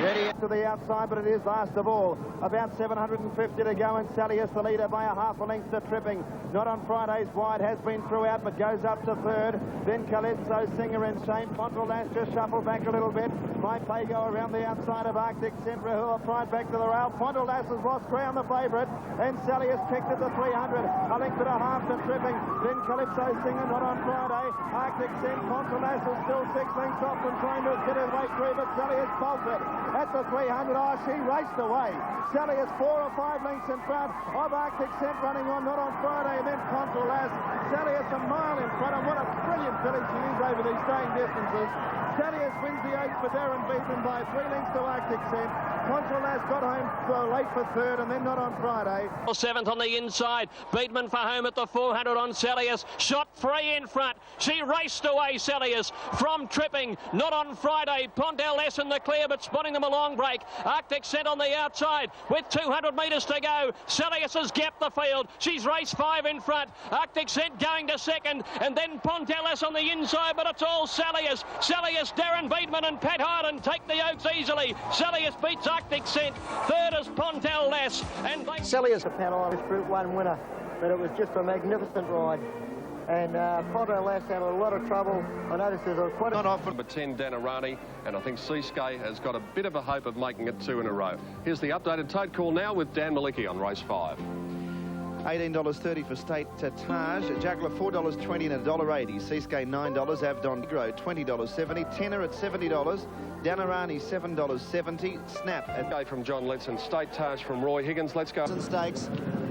Ready to the outside, but it is last of all. About 750 to go, and Sally is the leader by a half a length to Tripping. Not on Friday's wide, has been throughout, but goes up to third. Then Calypso, Singer, and Shane. Pontel-Lass just shuffled back a little bit. My Pago around the outside of Arctic Cent. Rahul applied back to the rail. Pontel-Lass has lost ground, the favourite, and Sally has kicked at the 300. A length and a half to Tripping. Then Calypso, Singer, not on Friday. Arctic Cent. Pontel-Lass is still 6 lengths off and trying to get his way through, but Sally has bolted. At the 300, she raced away. Sally is 4 or 5 lengths in front of Arctic Cent running on, not on Friday, and then Pontel-Lass. Sally is a mile in front, and what a brilliant filly she is over these staying distances. Salius wins the 8th for Darren Beaton by 3 lengths to Arctic Cent. Pontel-Lass got home late for third, and then not on Friday. 7th on the inside. Beatman for home at the 400 on Salius. Shot 3 in front. She raced away, Salius, from Tripping. Not on Friday. Pontel-Lass in the clear, but spotting them a long break. Arctic Cent on the outside with 200 metres to go. Salius has gapped the field. She's raced 5 in front. Arctic Cent going to second, and then Pontel-Lass on the inside, but it's all Salius. Salius, Darren Beatman and Pat Hyden take the Oaks easily. Salius beats Arctic Cent. Third is Pontel-Lass. And Salius a Panelist Group 1 winner, but it was just a magnificent ride. And Pontel-Lass had a lot of trouble. I noticed there's quite a... Not off number 10, Danarani, and I think Seascape has got a bit of a hope of making it 2 in a row. Here's the updated tote call now with Dan Malicki on race 5. $18.30 for State Taj. Juggler $4.20 and $1.80. Seascape $9. Avdon Negro $20.70. Tenor at $70. Danarani $7.70. Snap at go from John Letson. State Taj from Roy Higgins. Let's go. Stakes.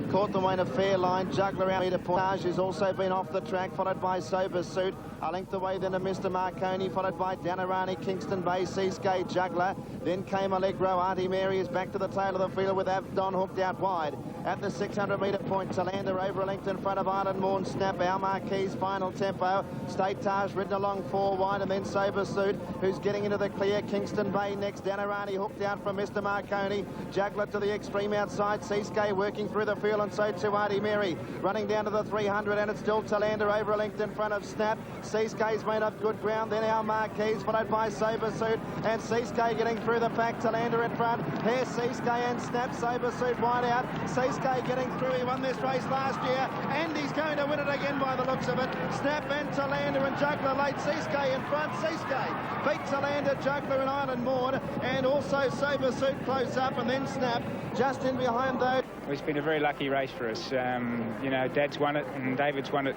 Caught the way in a fair line. Juggler out meter point. Taj has also been off the track, followed by Sober Suit. A length away then to Mr. Marconi, followed by Danarani, Kingston Bay, Seascape, Juggler. Then came Allegro. Auntie Mary is back to the tail of the field with Avdon hooked out wide. At the 600 metre point, Talander over a length in front of Island Morn. Snap, Our Marquis, Final Tempo. State Taj ridden along 4 wide, and then Sober Suit, who's getting into the clear. Kingston Bay next. Danarani hooked out from Mr. Marconi. Juggler to the extreme outside. Seascape working through the field, and so too Auntie Mary. Running down to the 300, and it's still Talander over a length in front of Snap. Seascape's made up good ground. Then Our Marquis, followed by Sober Suit, and Seascape getting through the pack. Talander in front. Here's Seascape and Snap. Sober Suit wide out. Seascape getting through. He won this race last year, and he's going to win it again by the looks of it. Snap and Talander and Juggler late. Seascape in front. Seascape beat Talander, Juggler and Island Morn, and also Sober Suit close up, and then Snap just in behind those. It's been a very lucky race for us. You know, Dad's won it and David's won it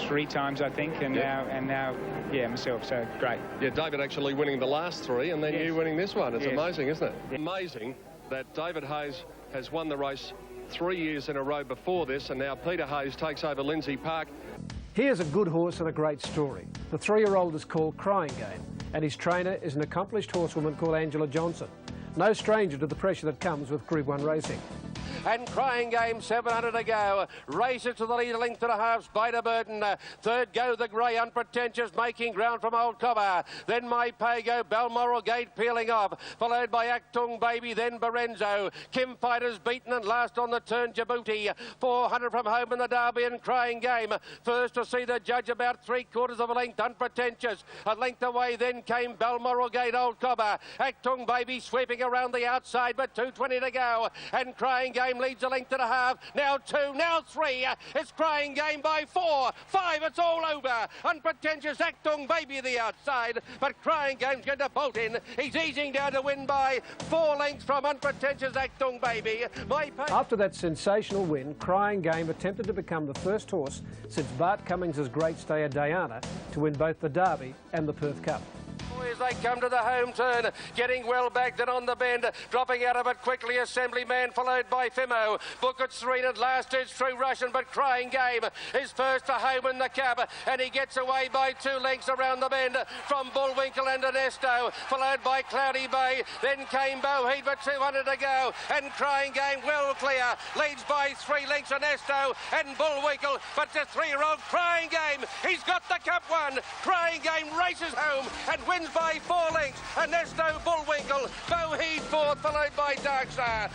3 times, I think, and now, yeah, myself. So great. Yeah, David actually winning the last 3, and then you winning this one. It's amazing, isn't it? Amazing that David Hayes has won the race 3 years in a row before this, and now Peter Hayes takes over Lindsay Park. Here's a good horse and a great story. The 3-year-old is called Crying Game, and his trainer is an accomplished horsewoman called Angela Johnson. No stranger to the pressure that comes with Group 1 racing. And Crying Game, 700 to go. Races to the lead, a length and a half, Spider Burton. Third go the grey, Unpretentious, making ground from Old Cobber. Then My Pago, Balmoral Gate peeling off, followed by Actung Baby, then Barenzo. Kim Fighter's beaten, and last on the turn, Djibouti. 400 from home in the Derby, and Crying Game. First to see the judge, about 3/4 of a length, Unpretentious. A length away, then came Balmoral Gate, Old Cobber. Actung Baby sweeping around the outside, but 2:20 to go. And Crying Game leads a length and a half. Now 2, now 3. It's Crying Game by 4, 5. It's all over. Unpretentious, Actung Baby the outside, but Crying Game's going to bolt in. He's easing down to win by 4 lengths from Unpretentious, Actung Baby. After that sensational win, Crying Game attempted to become the first horse since Bart Cummings' great stayer Diana to win both the Derby and the Perth Cup. As they come to the home turn, getting well backed and on the bend, dropping out of it quickly, Assemblyman followed by Fimo. Bookett Serene at last is True Russian, but Crying Game is first for home in the Cup, and he gets away by 2 lengths around the bend from Bullwinkle and Ernesto, followed by Cloudy Bay. Then came Boheed, but 200 to go, and Crying Game well clear, leads by 3 lengths Ernesto and Bullwinkle, but the 3-year-old Crying Game, he's got the Cup won. Crying Game races home and wins by 4 lengths. Ernesto, Bullwinkle, Boheed fourth, followed by Darkstar.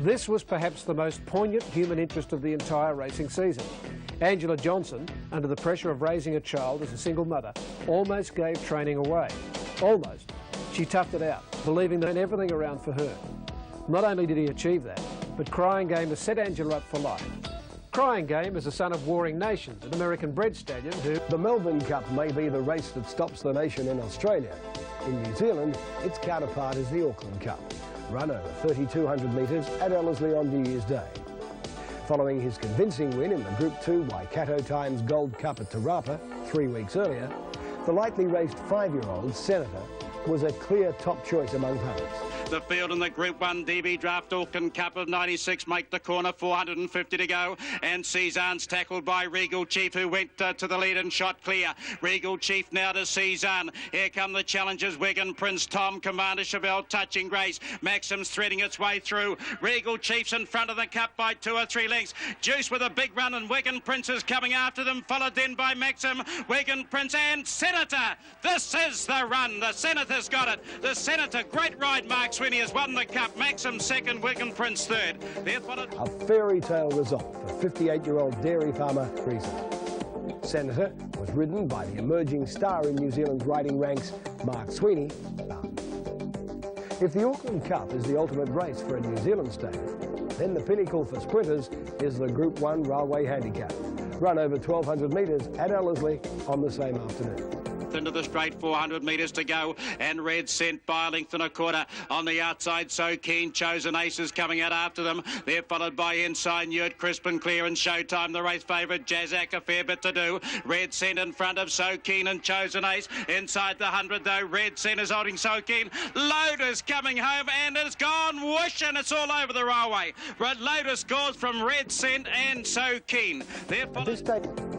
This was perhaps the most poignant human interest of the entire racing season. Angela Johnson, under the pressure of raising a child as a single mother, almost gave training away. Almost. She toughed it out, believing that everything around for her. Not only did he achieve that, but Crying Game has set Angela up for life. Crying Game is a son of warring nations, an American-bred stallion who... The Melbourne Cup may be the race that stops the nation in Australia. In New Zealand, its counterpart is the Auckland Cup, run over 3,200 metres at Ellerslie on New Year's Day. Following his convincing win in the Group 2 Waikato Times Gold Cup at Te Rapa 3 weeks earlier, the lightly raced 5-year-old Senator was a clear top choice among punters. The field in the Group 1 DB Draft Auckland Cup of 96 make the corner, 450 to go, and Cezanne's tackled by Regal Chief, who went to the lead and shot clear. Regal Chief now to Cezanne. Here come the challengers, Wigan Prince, Tom, Commander Chevelle, Touching Grace. Maxim's threading its way through. Regal Chief's in front of the Cup by 2 or 3 lengths. Juice with a big run, and Wigan Prince is coming after them, followed then by Maxim, Wigan Prince and Senator. This is the run. The Senator's got it. The Senator, great ride, Mark Sweeney has won the Cup. Maxim second, Wigan Prince third. A fairy tale result for 58-year-old dairy farmer Creason. Senator was ridden by the emerging star in New Zealand's riding ranks, Mark Sweeney. If the Auckland Cup is the ultimate race for a New Zealand state, then the pinnacle for sprinters is the Group 1 Railway Handicap, run over 1,200 metres at Ellerslie on the same afternoon. Into the straight, 400 metres to go, and Red sent by a length and a quarter on the outside. So Keen, Chosen Aces coming out after them. They're followed by Inside Newt, Crisp and Clear and Showtime, the race favourite. Jazzac, a fair bit to do. Red sent in front of So Keen and Chosen Ace. Inside the 100 though, Red sent is holding So Keen. Lotus coming home and it's gone whoosh, and it's all over the railway. Lotus scores from Red Scent and So Keen. They're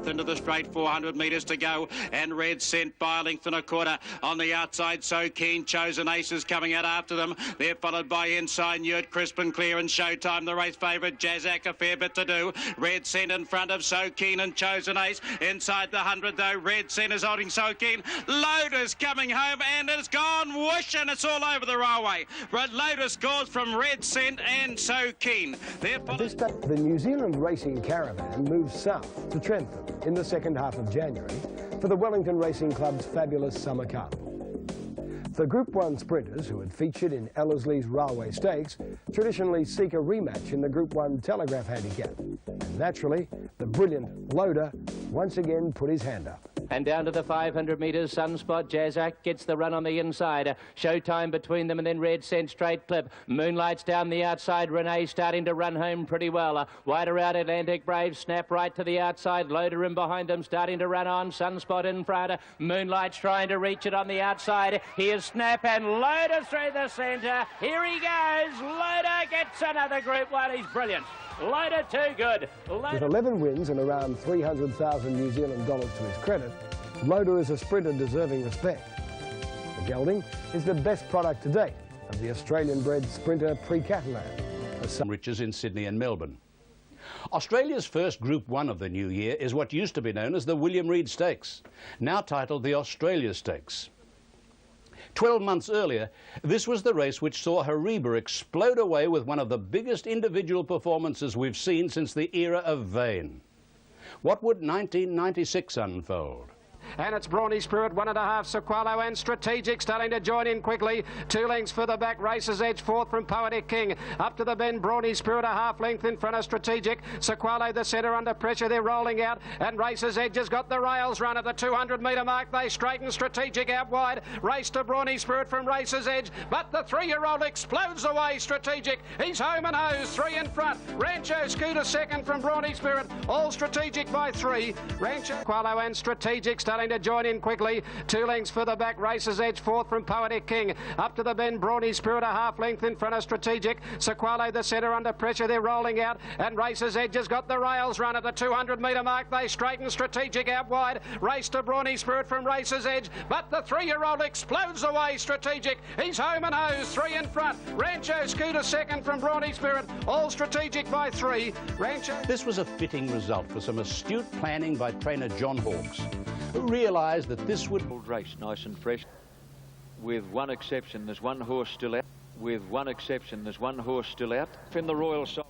into the straight, 400 metres to go, and Red Scent by a length and a quarter on the outside. So Keen, Chosen Aces coming out after them. They're followed by Inside Newt, Crisp and Clear and Showtime, the race favourite. Jazzac, a fair bit to do. Red Scent in front of So Keen and Chosen Ace. Inside the 100 though, Red Scent is holding So Keen. Lotus coming home and it's gone whoosh, and it's all over the railway. Lotus scores from Red Scent and So Keen. The New Zealand Racing Caravan moves south to Trentham in the second half of January for the Wellington Racing Club's fabulous Summer Carnival. The Group 1 sprinters, who had featured in Ellerslie's Railway Stakes, traditionally seek a rematch in the Group 1 Telegraph Handicap. And naturally, the brilliant Loader once again put his hand up. And down to the 500 metres, Sunspot, Jazzak gets the run on the inside. Showtime between them, and then Red Scent straight clip. Moonlight's down the outside. Renee starting to run home pretty well. Wider out Atlantic Brave, Snap right to the outside. Loader in behind them, starting to run on. Sunspot in front. Moonlight's trying to reach it on the outside. Here's Snap and Loader through the centre. Here he goes. Loader gets another Group 1. He's brilliant. Loader too good. With 11 wins and around 300,000 New Zealand dollars to his credit, Loader is a sprinter deserving respect. The gelding is the best product to date of the Australian-bred sprinter pre-Catalan. Riches in Sydney and Melbourne. Australia's first Group 1 of the new year is what used to be known as the William Reid Stakes, now titled the Australia Stakes. 12 months earlier, this was the race which saw Hariba explode away with one of the biggest individual performances we've seen since the era of Vane. What would 1996 unfold? And it's Brawny Spirit, 1.5, Sequalo and Strategic starting to join in quickly. 2 lengths further back, Racer's Edge, fourth from Poetic King. Up to the bend, Brawny Spirit, a half length in front of Strategic. Sequalo, the centre, under pressure, they're rolling out. And Racer's Edge has got the rails run at the 200-metre mark. They straighten Strategic out wide. Race to Brawny Spirit from Racer's Edge. But the 3-year-old explodes away, Strategic. He's home and hose, 3 in front. Rancho Scooter second from Brawny Spirit. All Strategic by 3. Rancho, Sequalo and Strategic starting to join in quickly. 2 lengths further back, Racer's Edge, fourth from Poetic King. Up to the bend, Brawny Spirit, a half length in front of Strategic. Sequalo, the centre, under pressure, they're rolling out. And Racer's Edge has got the rails run at the 200-metre mark. They straighten Strategic out wide. Race to Brawny Spirit from Racer's Edge. But the 3-year-old explodes away, Strategic. He's home and hose, 3 in front. Rancho Scooter second from Brawny Spirit. All Strategic by 3. Rancho. This was a fitting result for some astute planning by trainer John Hawkes, who realised that this would... Race nice and fresh. With one exception, there's one horse still out. With one exception, there's one horse still out. In the Royal Sovereign.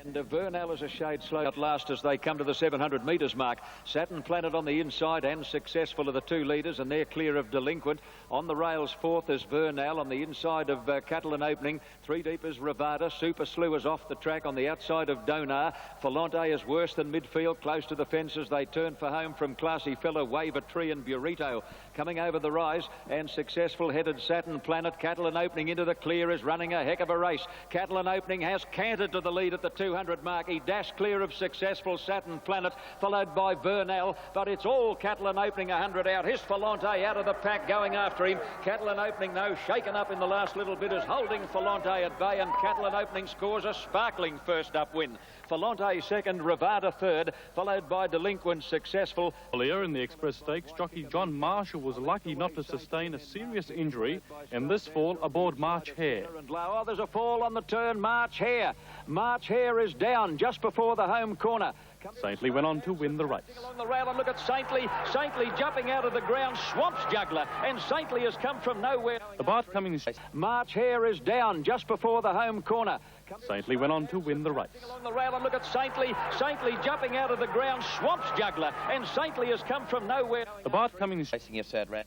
And Vernal is a shade slow at last as they come to the 700 metres mark. Saturn Planet on the inside and Successful are the 2 leaders, and they're clear of Delinquent. On the rails, fourth is Vernal. On the inside of Catalan Opening, 3 deep is Ravada. Super Slew is off the track on the outside of Donar. Falante is worse than midfield, close to the fences. They turn for home from Classy Fellow, Wave a Tree and Burrito. Coming over the rise, and Successful headed Saturn Planet. Catalan Opening into the clear is running a heck of a race. Catalan Opening has cantered to the lead at the 200 mark. He dashed clear of Successful, Saturn Planet, followed by Vernal, but it's all Catalan Opening 100 out. Here's Falante out of the pack going after him. Catalan Opening, though, shaken up in the last little bit, is holding Falante at bay, and Catalan Opening scores a sparkling first up win. Falante second, Ravada third, followed by Delinquent, Successful. Earlier in the Express Stakes, jockey John Marshall was lucky not to sustain a serious injury in this fall aboard March Hare. Oh, there's a fall on the turn, March Hare. March Hare is down just before the home corner. Saintly went on to win the race. Along the rail, and look at Saintly. Saintly jumping out of the ground, swamps Juggler, and Saintly has come from nowhere. The Bart Cummings. March Hare is down just before the home corner. Saintly went on to win the race. Along the rail, and look at Saintly. Saintly jumping out of the ground, swamps Juggler, and Saintly has come from nowhere. The Bart Cummings. Racing a sad rat.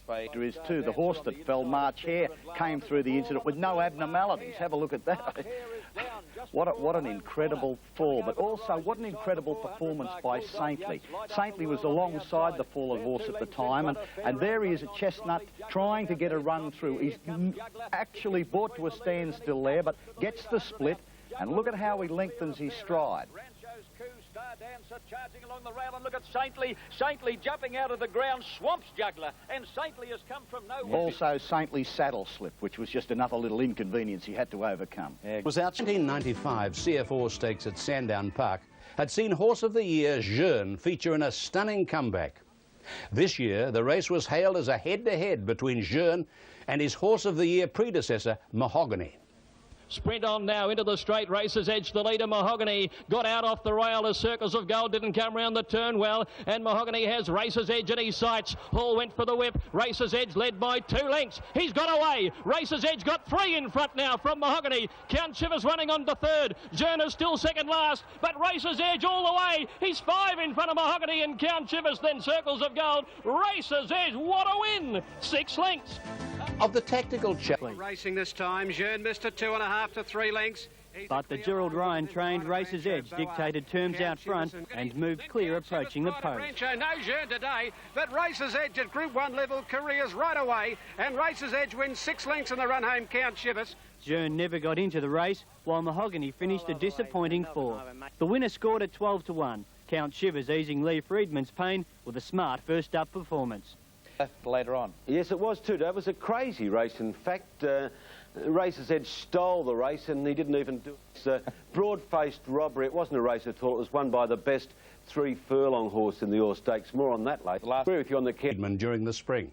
There is too. The horse that fell, March Hare, came through the incident with no abnormalities. Have a look at that. What an incredible fall, but also what an incredible performance by Saintly. Saintly was alongside the fallen horse at the time, and there he is at Chestnut trying to get a run through. He's actually brought to a standstill there, but gets the split, and look at how he lengthens his stride. Dancer charging along the rail, and look at Saintly. Saintly jumping out of the ground, swamps Juggler, and Saintly has come from nowhere. Also Saintly's saddle slip, which was just another little inconvenience he had to overcome. It was out 1995 CF4 Stakes at Sandown Park had seen Horse of the Year Jeune feature in a stunning comeback. This year, the race was hailed as a head-to-head between Jeune and his Horse of the Year predecessor, Mahogany. Sprint on now into the straight. Racer's Edge, the leader, Mahogany, got out off the rail as Circles of Gold didn't come round the turn well, and Mahogany has Racer's Edge in his sights. Hall went for the whip. Racer's Edge led by 2 lengths. He's got away. Racer's Edge got 3 in front now from Mahogany. Count Shivers running on to third. Jeune is still second last, but Racer's Edge all the way. He's 5 in front of Mahogany and Count Shivers, then Circles of Gold. Racer's Edge, what a win! 6 lengths. Of the tactical challenge. Racing this time, Jeune missed a 2.5 to 3 lengths. but the Gerald Ryan trained Racer's Edge dictated terms out front and moved clear approaching the post. No Jeune today, but Racer's Edge at Group 1 level careers right away, and Racer's Edge wins 6 lengths in the run home, Count Shivers. Jeune never got into the race, while Mahogany finished a disappointing 4th. The winner scored at 12-1. Count Shivers easing Lee Friedman's pain with a smart first-up performance. Later on. Yes, it was too. It was a crazy race. In fact, Racer's Edge stole the race and he didn't even do it. It's a broad-faced robbery. It wasn't a race at all. It was won by the best 3-furlong horse in the Orr Stakes. More on that later. I'll agree with you on the Friedman during the spring.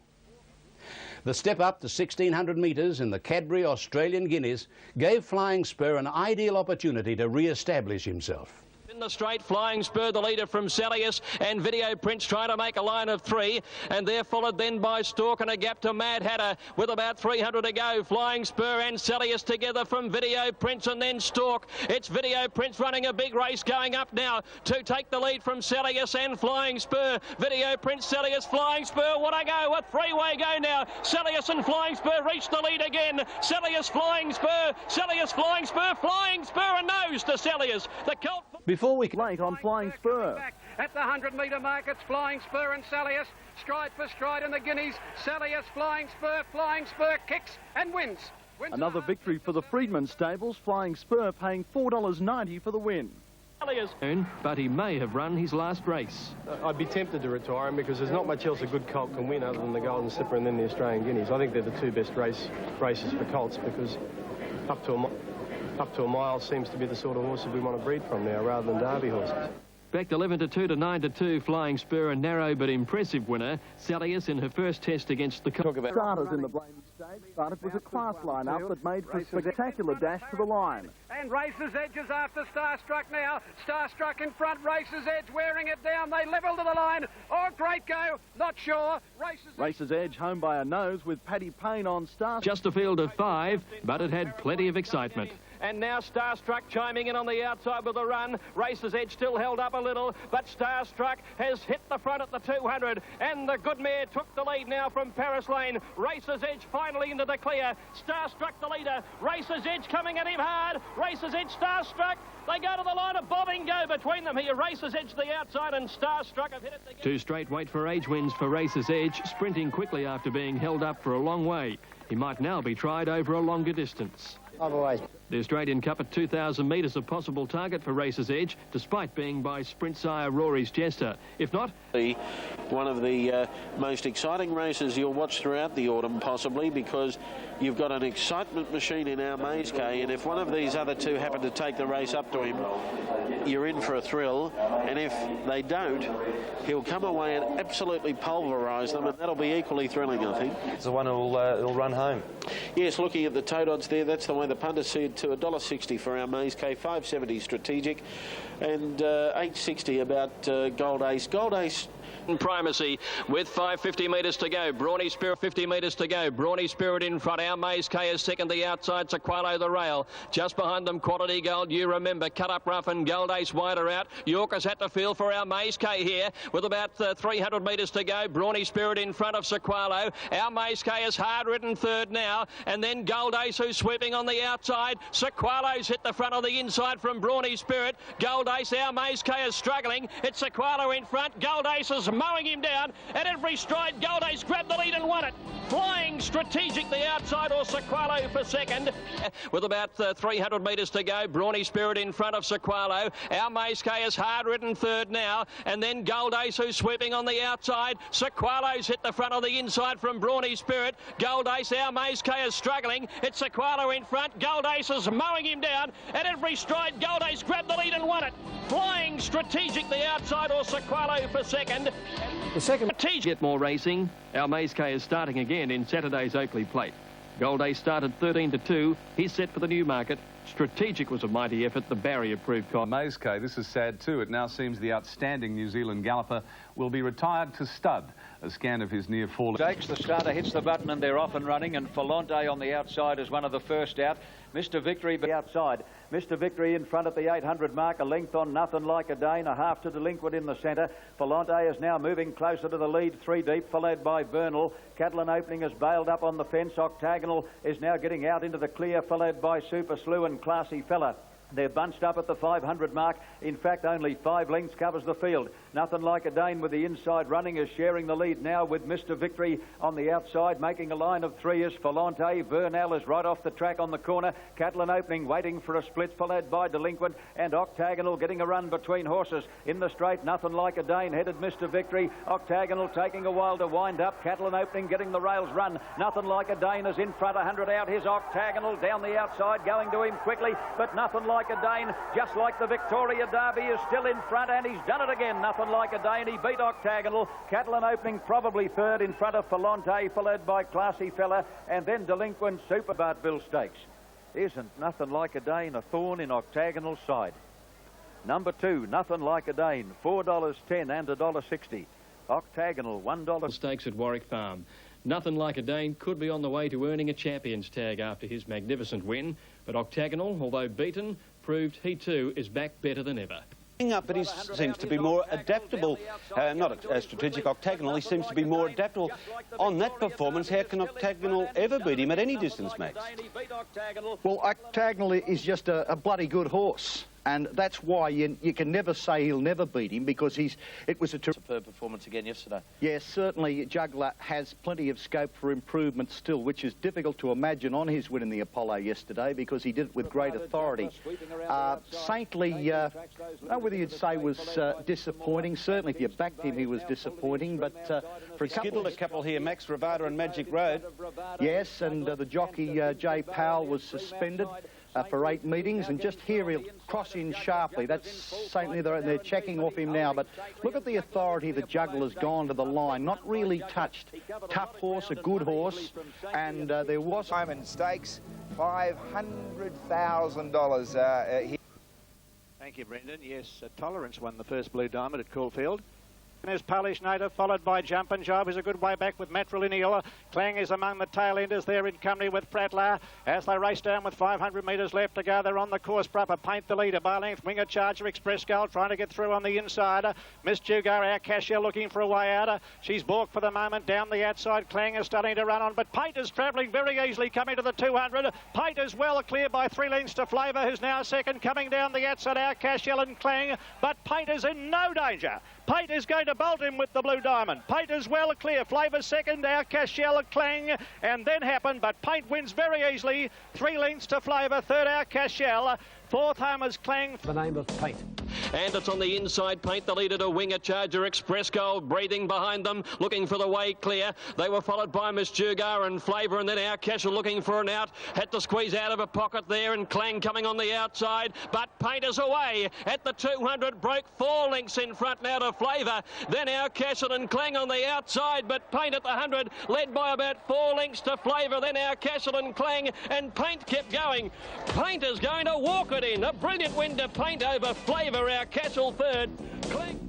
The step up to 1,600 metres in the Cadbury Australian Guineas gave Flying Spur an ideal opportunity to re-establish himself. In the straight, Flying Spur, the leader from Salius, and Video Prince trying to make a line of 3, and they're followed then by Stork and a gap to Mad Hatter with about 300 to go. Flying Spur and Salius together from Video Prince and then Stork. It's Video Prince running a big race going up now to take the lead from Salius and Flying Spur. Video Prince, Salius, Flying Spur, what a go, a 3-way go now. Salius and Flying Spur reach the lead again. Salius, Flying Spur, Salius, Flying Spur, Flying Spur, and nose to Salius. The Colt... Before we late on Flying Spur. At the 100-metre mark, it's Flying Spur and Salius. Stride for stride in the Guineas. Salius, Flying Spur kicks and wins. Another victory for the Friedman stables. Flying Spur paying $4.90 for the win. But he may have run his last race. I'd be tempted to retire him because there's not much else a good colt can win other than the Golden Slipper and then the Australian Guineas. I think they're the 2 best races for colts because up to a mile seems to be the sort of horses we want to breed from now rather than Derby horses. Backed 11-2 to 9-2, Flying Spur, a narrow but impressive winner. Salius in her first test against the... Starters in the Blaney Stakes, but it was a class line-up that made for a spectacular dash to the line. And Racer's Edge is after Starstruck now. Starstruck in front, Racer's Edge wearing it down. They level to the line. Oh, great go. Not sure. Racer's Edge home by a nose with Paddy Payne on start. Just a field of 5, but it had plenty of excitement. And now Starstruck chiming in on the outside with a run. Racer's Edge still held up a little, but Starstruck has hit the front at the 200. And the good mare took the lead now from Paris Lane. Racer's Edge finally into the clear. Starstruck the leader. Racer's Edge coming at him hard. Racer's Edge, Starstruck. They go to the line of bobbing go between them here. Racer's Edge to the outside and Starstruck have hit it together. 2 straight weight for age wins for Racer's Edge, sprinting quickly after being held up for a long way. He might now be tried over a longer distance. Otherwise. The Australian Cup at 2,000 metres a possible target for Racer's Edge, despite being by sprint sire Rory's Jester. If not... One of the most exciting races you'll watch throughout the autumn, possibly, because you've got an excitement machine in our Maze K, and if one of these other 2 happen to take the race up to him, you're in for a thrill, and if they don't, he'll come away and absolutely pulverise them, and that'll be equally thrilling, I think. It's the one who'll run home. Yes, looking at the tote odds there, that's the way the punters said to $1.60 for our Maze K, $5.70 strategic, and $8.60 about Gold Ace. Gold Ace primacy with 550 metres to go. Brawny Spirit 50 metres to go. Brawny Spirit in front. Our Maze K is second. The outside Sequalo the rail. Just behind them Quality Gold. You remember Cut Up Rough and Gold Ace wider out. York has had to feel for our Maze K here with about 300 metres to go. Brawny Spirit in front of Sequalo. Our Maze K is hard ridden 3rd now, and then Gold Ace who's sweeping on the outside. Sequalo's hit the front of the inside from Brawny Spirit. Gold Ace, our Maze K is struggling. It's Sequalo in front. Gold Ace is mowing him down. At every stride, Gold Ace grabbed the lead and won it. Flying Strategic the outside, or Sequalo for second. With about 300 metres to go, Brawny Spirit in front of Sequalo. Our Maze K is hard ridden 3rd now, and then Gold Ace who's sweeping on the outside. Sequalo's hit the front of the inside from Brawny Spirit. Gold Ace, our Maze K is struggling. It's Sequalo in front. Gold Ace is mowing him down. At every stride, Gold Ace grabbed the lead and won it. Flying Strategic the outside, or Sequalo for second. The second get more racing. Our Maze K is starting again in Saturday's Oakley Plate. Gold Ace started 13-2. He's set for the Newmarket. Strategic was a mighty effort. The barrier-proof car. Maze K, this is sad too. It now seems the outstanding New Zealand galloper will be retired to stud. A scan of his near fall. Stakes, the starter hits the button and they're off and running, and Falante on the outside is one of the first out. Mr. Victory outside. Mr. Victory in front at the 800 mark, a length on Nothing Like a Dane, a half to Delinquent in the centre. Falante is now moving closer to the lead, 3 deep, followed by Vernal. Catalan Opening is bailed up on the fence. Octagonal is now getting out into the clear, followed by Super Slew and Classy Fella. They're bunched up at the 500 mark. In fact, only 5 lengths covers the field. Nothing Like a Dane with the inside running is sharing the lead now with Mr. Victory on the outside. Making a line of 3 is Falante. Vernal is right off the track on the corner. Catalan Opening waiting for a split, followed by Delinquent and Octagonal getting a run between horses. In the straight, Nothing Like a Dane headed Mr. Victory. Octagonal taking a while to wind up. Catalan Opening getting the rails run. Nothing Like a Dane is in front, 100 out. Here's Octagonal down the outside, going to him quickly, but Nothing Like a Dane, just like the Victoria Derby, is still in front, and he's done it again. Nothing Like a Dane, he beat Octagonal. Catalan Opening probably third in front of Falante, followed by Classy Fella, and then Delinquent Super Bartville Stakes. Isn't Nothing Like a Dane a thorn in Octagonal's side? Number 2, Nothing Like a Dane, $4.10 and $1.60. Octagonal, $1. Stakes at Warwick Farm. Nothing Like a Dane could be on the way to earning a champion's tag after his magnificent win, but Octagonal, although beaten, proved he too is back better than ever. Up, but he seems to be more adaptable. Not a strategic Octagonal, he seems to be more adaptable. On that performance, how can Octagonal ever beat him at any distance, Max? Well, Octagonal is just a bloody good horse. And that's why you can never say he'll never beat him, because it was a superb performance again yesterday. Yes, certainly Juggler has plenty of scope for improvement still, which is difficult to imagine on his win in the Apollo yesterday, because he did it with great authority. Saintly, I don't know whether you'd say was disappointing. Certainly if you backed him, he was disappointing, but for a couple here, Max Ravada and Magic Road. Yes, and the jockey Jay Powell was suspended for 8 meetings, and just here he'll cross in sharply. That's Saintly, they're checking off him now, but look at the authority the Juggler's gone to the line, not really touched. Tough horse, a good horse, and there was... Diamond Stakes, $500,000 here. Thank you, Brendan. Yes, Tolerance won the first Blue Diamond at Caulfield. There's Polish Native, followed by Jump and Jive, who's a good way back with Matrilineal. Clang is among the tail enders there in company with Pratlar. As they race down with 500 metres left to go, they're on the course proper. Paint the leader by length. Winger Charger, Express Gold trying to get through on the inside. Miss Jugar, our cashier, looking for a way out. She's balked for the moment down the outside. Clang is starting to run on, but Paint is travelling very easily coming to the 200. Paint is well clear by 3 lengths to Flavour, who's now second, coming down the outside. Our cashier and Clang, but Paint is in no danger. Paint is going to bolt him with the Blue Diamond. Paint is well clear. Flavour second, our Cashel Clang, and then happened, but Paint wins very easily. 3 lengths to Flavour, third our Cashel. Fourth home is Clang. The name of Paint. And it's on the inside, Paint the leader to Winger Charger, Express Gold breathing behind them, looking for the way clear. They were followed by Miss Jugar and Flavour, and then our Cashel looking for an out. Had to squeeze out of a pocket there, and Clang coming on the outside, but Paint is away at the 200, broke 4 lengths in front now to Flavour. Then our Cashel and Clang on the outside, but Paint at the 100, led by about 4 lengths to Flavour. Then our Cashel and Clang, and Paint kept going. Paint is going to walk it in. A brilliant win to Paint over Flavour, our Cashel third.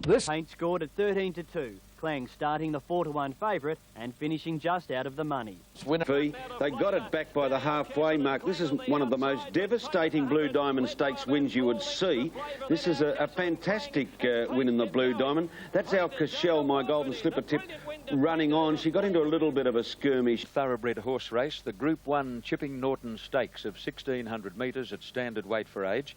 Paint scored at 13-2. Clang starting the 4-1 favourite and finishing just out of the money. They got it back by the halfway mark. This is one of the most devastating Blue Diamond Stakes wins you would see. This is a fantastic win in the Blue Diamond. That's our Cashel, my Golden Slipper Tip, running on. She got into a little bit of a skirmish. Thoroughbred horse race, the Group 1 Chipping Norton Stakes of 1,600 metres at standard weight for age.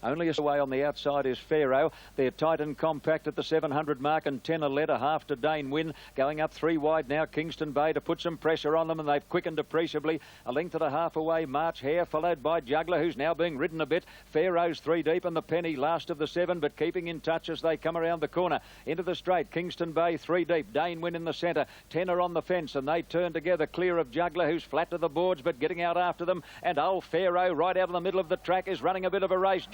Only a way on the outside is Pharaoh. They're tight and compact at the 700 mark, and 10 a lead, a half to Dane Win. Going up 3 wide now, Kingston Bay to put some pressure on them, and they've quickened appreciably. A length and a half away, March Hare, followed by Juggler, who's now being ridden a bit. Pharaoh's 3 deep, and the Penny last of the 7, but keeping in touch as they come around the corner. Into the straight, Kingston Bay 3 deep, Dane Win in the centre. 10 are on the fence, and they turn together clear of Juggler, who's flat to the boards, but getting out after them. And old Pharaoh, right out in the middle of the track, is running a bit of a race.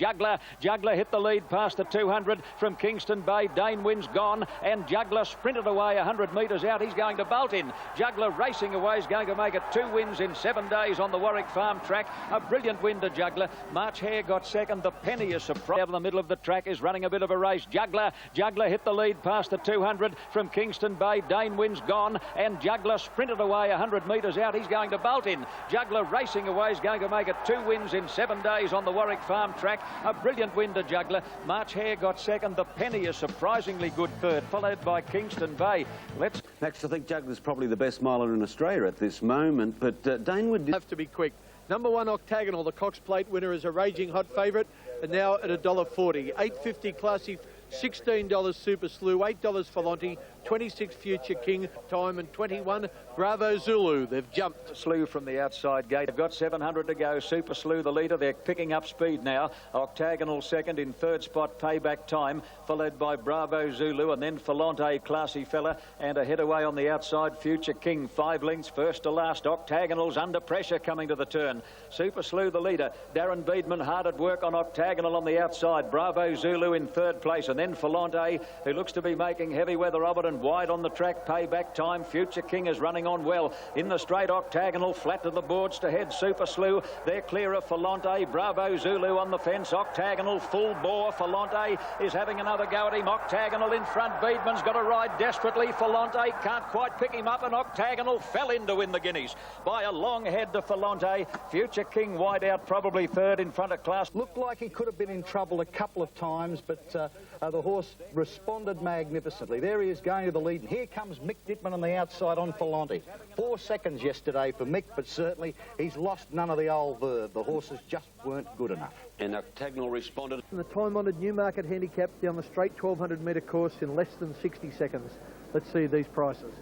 Juggler hit the lead past the 200 from Kingston Bay. Dane Win's gone, and Juggler sprinted away 100 metres out. He's going to bolt in. Juggler racing away is going to make it 2 wins in 7 days on the Warwick Farm track. A brilliant win to Juggler. March Hare got second. The Penny is surprised. Out in the middle of the track is running a bit of a race. Juggler hit the lead past the 200 from Kingston Bay. Dane Win's gone, and Juggler sprinted away 100 metres out. He's going to bolt in. Juggler racing away is going to make it 2 wins in 7 days on the Warwick Farm track. A brilliant win to Juggler. March Hare got second. The Penny is surprisingly good third, followed by Kingston Bay. Max, I think Juggler's probably the best miler in Australia at this moment, but Dane would have to be quick. Number 1 Octagonal, the Cox Plate winner, is a raging hot favourite, and now at $1.40. $8.50 Classy, $16 Super Slew, $8 Falonte, 26 Future King, time, and 21 Bravo Zulu. They've jumped. Slew from the outside gate. They've got 700 to go. Super Slew the leader. They're picking up speed now. Octagonal second, in third spot, Payback Time, followed by Bravo Zulu, and then Falonte, Classy Fella, and ahead away on the outside, Future King. 5 lengths first to last. Octagonal's under pressure coming to the turn. Super Slew the leader. Darren Beedman hard at work on Octagonal on the outside. Bravo Zulu in third place, and then Falonte, who looks to be making heavy weather of it, and wide on the track. Payback Time. Future King is running on well. In the straight, Octagonal flat to the boards to head. Super Slew. They're clear of Falonte. Bravo Zulu on the fence. Octagonal full bore. Falonte is having another go at him. Octagonal in front. Beedman's got to ride desperately. Falonte can't quite pick him up, and Octagonal fell in to win the Guineas by a long head to Falonte. Future King wide out, probably third in front of Class. Looked like he could have been in trouble a couple of times, but the horse responded magnificently. There he is going to the lead, and here comes Mick Dittman on the outside on Falonte. 4 seconds yesterday for Mick, but certainly he's lost none of the old verve. The horses just weren't good enough. And Octagonal responded. The time-honoured Newmarket handicap down the straight 1,200-metre course in less than 60 seconds. Let's see these prices.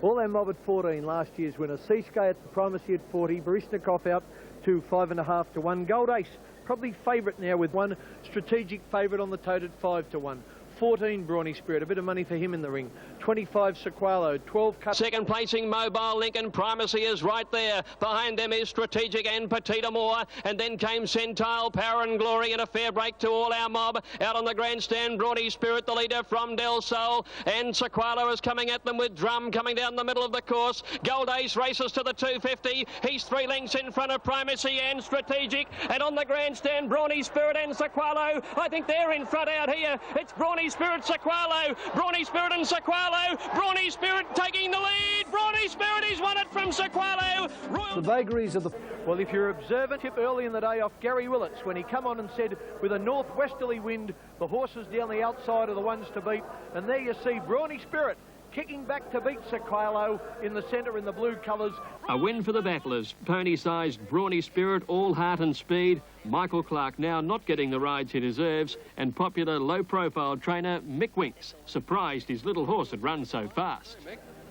All our mob at 14, last year's winner. Seasky at the primacy at 40. Baryshnikov out to 5.5 to 1. Gold Ace, probably favourite now with 1. Strategic favourite on the tote at 5 to 1. 14 Brawny Spirit, a bit of money for him in the ring. 25 Sequalo, 12 cut. Second placing Mobile Lincoln. Primacy is right there. Behind them is Strategic and Petit Amour, and then came Centile, Power and Glory, and a fair break to All Our Mob. Out on the grandstand, Brawny Spirit, the leader from Del Sol, and Sequalo is coming at them with Drum coming down the middle of the course. Gold Ace races to the 250. He's 3 lengths in front of Primacy and Strategic, and on the grandstand, Brawny Spirit and Sequalo. I think they're in front out here. It's Brawny Spirit, Sequalo, Brawny Spirit and Sequalo. Brawny Spirit taking the lead. Brawny Spirit, he's won it from Sequalo. The vagaries of the... Well, if you're observant, tip early in the day off Gary Willits when he come on and said, with a northwesterly wind, the horses down the outside are the ones to beat. And there you see Brawny Spirit kicking back to beat Sequalo in the centre in the blue colours. A win for the battlers. Pony-sized Brawny Spirit, all heart and speed. Michael Clark now not getting the rides he deserves, and popular low-profile trainer Mick Winks surprised his little horse had run so fast.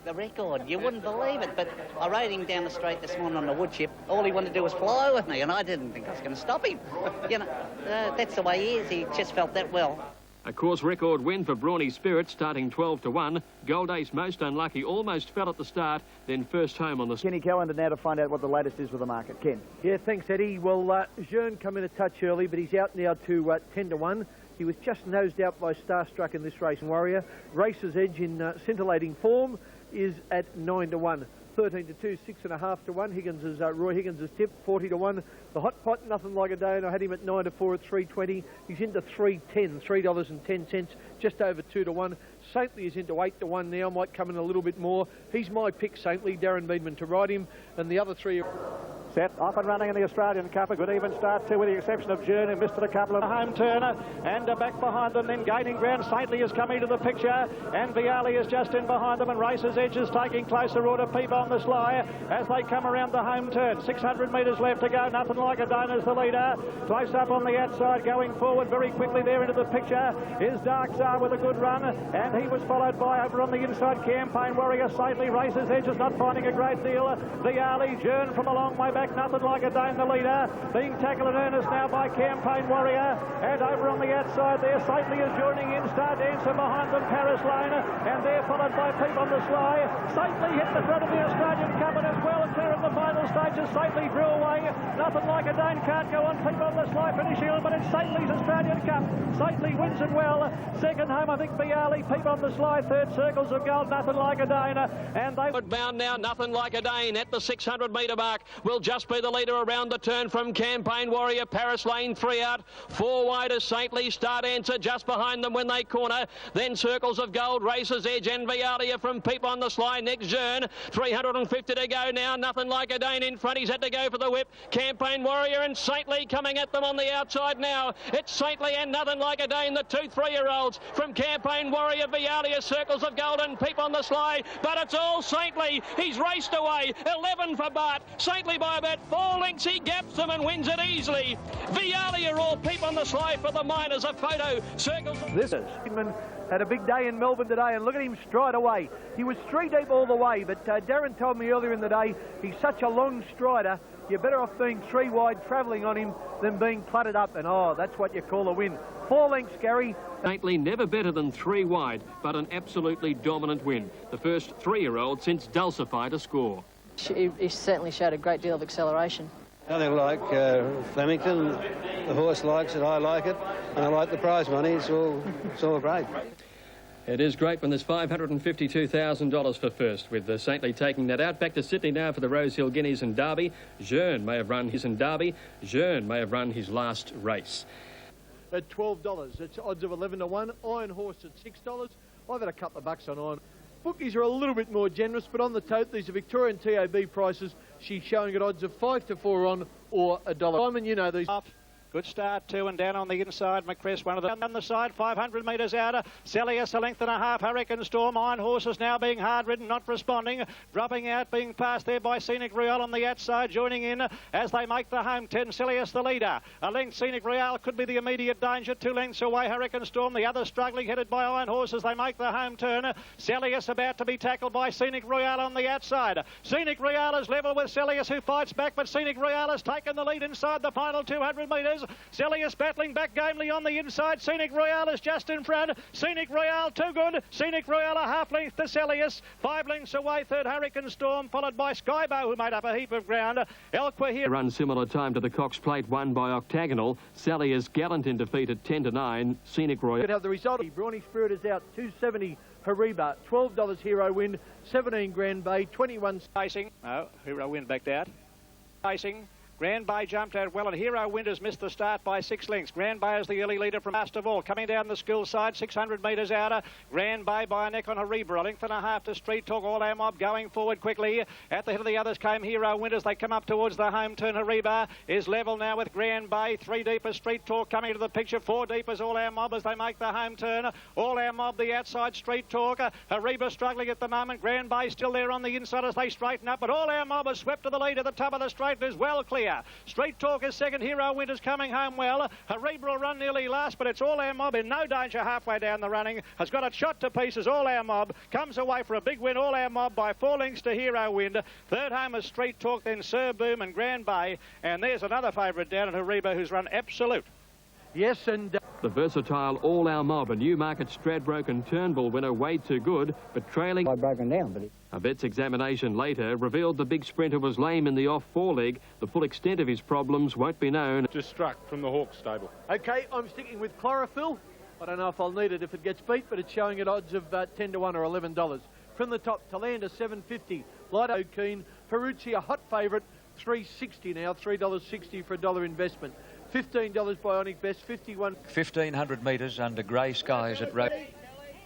The record, you wouldn't believe it, but I rode him down the straight this morning on the wood chip. All he wanted to do was fly with me, and I didn't think I was going to stop him. You know, that's the way he is. He just felt that well. A course record win for Brawny Spirit, starting 12 to 1. Gold Ace most unlucky, almost fell at the start, then first home on the... Kenny Callender now to find out what the latest is with the market. Ken. Yeah, thanks, Eddie. Well, Jean come in a touch early, but he's out now to 10 to 1. He was just nosed out by Starstruck in this race, Warrior. Racer's Edge in scintillating form is at 9 to 1. 13 to 2, 6.5 to 1. Higgins is Roy Higgins is tipped 40 to 1. The Hot Pot, nothing like a day, and I had him at 9 to 4 at 3.20. He's into 3.10, $3.10, just over 2 to 1. Saintly is into 8 to 1 now, might come in a little bit more. He's my pick, Saintly, Darren Beedman to ride him, and the other 3 are... Set off and running in the Australian Cup. A good even start too, with the exception of Jern, who missed it a couple of home turner, and back behind them, then gaining ground. Saintly is coming to the picture, and Viali is just in behind them, and Racer's Edge is taking closer order. Peep on the Sly as they come around the home turn. 600 metres left to go. Nothing like a Donor the leader. Close up on the outside, going forward very quickly there into the picture is Dark Czar with a good run, and he was followed by over on the inside Campaign Warrior. Saintly, Racer's Edge is not finding a great deal. Viali, Jern from a long way back. Nothing like a Dane, the leader, being tackled in earnest now by Campaign Warrior, and over on the outside there, Saintly is joining in. Star Dancer behind them, Paris Lane, and they're followed by Peep on the Sly. Saintly hit the front of the Australian Cup, and as well clear in the final stages. Saintly drew away. Nothing like a Dane can't go on. Peep on the Sly finishing on, but it's Saintly's Australian Cup. Saintly wins it well. Second home, I think, Bialy. Peep on the Sly. Third, Circles of Gold. Nothing like a Dane, and they... Bound now, Nothing Like a Dane at the 600 metre mark will just be the leader around the turn from Campaign Warrior. Paris Lane 3 out, 4 wide is Saintly. Star Dancer just behind them when they corner, then Circles of Gold, Racer's Edge and Vialia from Peep on the Sly. Next Jern, 350 to go now. Nothing Like a Dane Joan in front. He's had to go for the whip. Campaign Warrior and Saintly coming at them on the outside now. It's Saintly and Nothing Like a Dane, the 2 3-year-olds from Campaign Warrior. Vialia, Circles of Gold and Peep on the Sly, but it's all Saintly. He's raced away. 11 for Bart. Saintly by about 4 lengths. He gaps them and wins it easily. Vialia or Peep on the Sly for the Miners. A photo. Circles. This had a big day in Melbourne today, and look at him stride away. He was 3 deep all the way, but Darren told me earlier in the day he's such a long strider, you're better off being 3 wide travelling on him than being cluttered up, and oh, that's what you call a win. 4 lengths, Gary. Saintly never better than 3 wide, but an absolutely dominant win. The first 3-year-old since Dulcify to score. He certainly showed a great deal of acceleration. Nothing like Flemington. The horse likes it, I like it, and I like the prize money. It's all great. It is great when there's $552,000 for first, with the Saintly taking that out. Back to Sydney now for the Rosehill Guineas and Derby. Jearn may have run his in Derby. Jearn may have run his last race. At $12, it's odds of 11 to 1. Iron Horse at $6. I've had a couple of bucks on Iron. Bookies are a little bit more generous, but on the tote, these are Victorian TAB prices. She's showing at odds of 5 to 4 on or $1. Simon, you know these. Good start, 2 and down on the inside. McCress, one of them on the side, 500 metres out. Celius, a length and a half. Hurricane Storm. Iron Horse is now being hard ridden, not responding. Dropping out, being passed there by Scenic Royale on the outside, joining in as they make the home 10. Celius, the leader. A length, Scenic Royale could be the immediate danger. 2 lengths away, Hurricane Storm. The other struggling, headed by Iron Horse as they make the home turn. Celius about to be tackled by Scenic Royale on the outside. Scenic Royale is level with Celius, who fights back, but Scenic Royale has taken the lead inside the final 200 metres. Celius battling back gamely on the inside. Scenic Royale is just in front. Scenic Royale too good. Scenic Royale a half length to Celius. 5 lengths away, third Hurricane Storm, followed by Skybow, who made up a heap of ground. Elqua here. Run similar time to the Cox Plate, won by Octagonal. Celius gallant in defeat at 10 to 9. Scenic Royale. Could have the result. Brawny Spirit is out. 270 Hariba. $12 Hero Wind. 17 Grand Bay. 21 Racing. No, Hero Wind backed out. Racing. Grand Bay jumped out well, and Hero Wind has missed the start by 6 lengths. Grand Bay is the early leader from last of all. Coming down the school side, 600 metres outer. Grand Bay by a neck on Hariba. A length and a half to Street Talk. All our mob going forward quickly. At the head of the others came Hero Wind as they come up towards the home turn. Hariba is level now with Grand Bay. 3 deep as Street Talk coming to the picture. 4 deep as All Our Mob as they make the home turn. All Our Mob the outside, Street Talk. Hariba struggling at the moment. Grand Bay still there on the inside as they straighten up. But All Our Mob has swept to the lead at the top of the straight and is well clear. Street Talk is second. Hero Wind is coming home well. Hariba will run nearly last, but it's All Our Mob in no danger halfway down the running. Has got it shot to pieces. All Our Mob comes away for a big win. All Our Mob by 4 lengths to Hero Wind. Third home is Street Talk, then Sir Boom and Grand Bay. And there's another favourite down at Hariba who's run Absolute. Yes, and the versatile All Our Mob, a Newmarket Stradbroke and Turnbull winner, way too good, but trailing. I'd broken down, but a vet's examination later revealed the big sprinter was lame in the off foreleg. The full extent of his problems won't be known. Just struck from the Hawk stable. Okay, I'm sticking with Chlorophyll. I don't know if I'll need it if it gets beat, but it's showing at odds of 10 to 1 or $11. From the top, Talanda $7.50. Lido Keen, Peruzzi a hot favourite, $3.60 now, $3.60 for $1 investment. $15 Bionic Best, 51. 1,500 metres under grey skies at Road.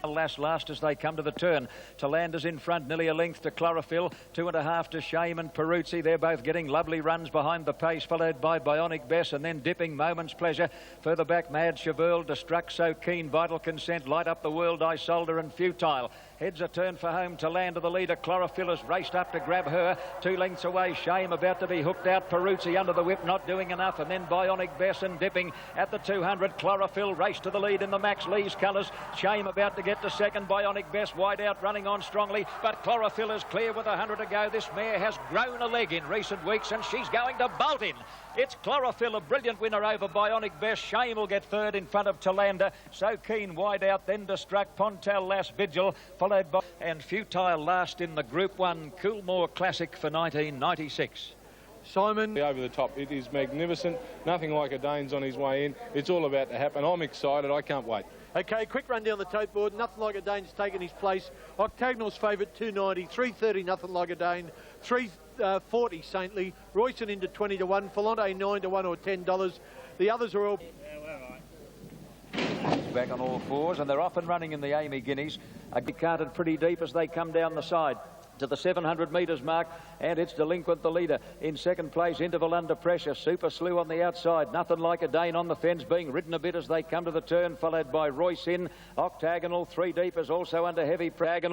Last as they come to the turn. Talanda's in front, nearly a length to Chlorophyll, 2.5 to Shame and Peruzzi. They're both getting lovely runs behind the pace, followed by Bionic Bess, and then dipping Moment's Pleasure. Further back, Mad Cheverl, Destruct So Keen, Vital Consent, Light Up the World, Isolder and Futile. Heads a turn for home. Talanda, the leader. Chlorophyll has raced up to grab her. 2 lengths away. Shame about to be hooked out. Peruzzi under the whip, not doing enough. And then Bionic Bess and dipping at the 200. Chlorophyll raced to the lead in the Max Lee's colours. Shame about to get to second. Bionic Bess wide out, running on strongly. But Chlorophyll is clear with 100 to go. This mare has grown a leg in recent weeks and she's going to bolt in. It's Chlorophyll, a brilliant winner over Bionic Bess. Shame will get third in front of Talanda. So Keen wide out, then Destruct, Pontel Lass Vigil, followed by and Futile last in the Group 1 Coolmore Classic for 1996. Simon. Over the top, it is magnificent. Nothing like a Dane's on his way in. It's all about to happen. I'm excited. I can't wait. Okay, quick run down the tote board. Nothing Like a Dane's taken his place. Octagonal's favourite, $2.90. $3.30, Nothing Like a Dane. $3.40, Saintly. Royston into 20 to 1. Falante 9 to 1 or $10. The others are all... Back on all fours, and they're off and running in the Amy Guineas. Carted pretty deep as they come down the side. to the 700 metres mark, and it's Delinquent the leader. In second place, Interval Under Pressure. Super Slew on the outside. Nothing Like a Dane on the fence, being ridden a bit as they come to the turn, followed by Royce in. Octagonal 3 deep is also under heavy pressure,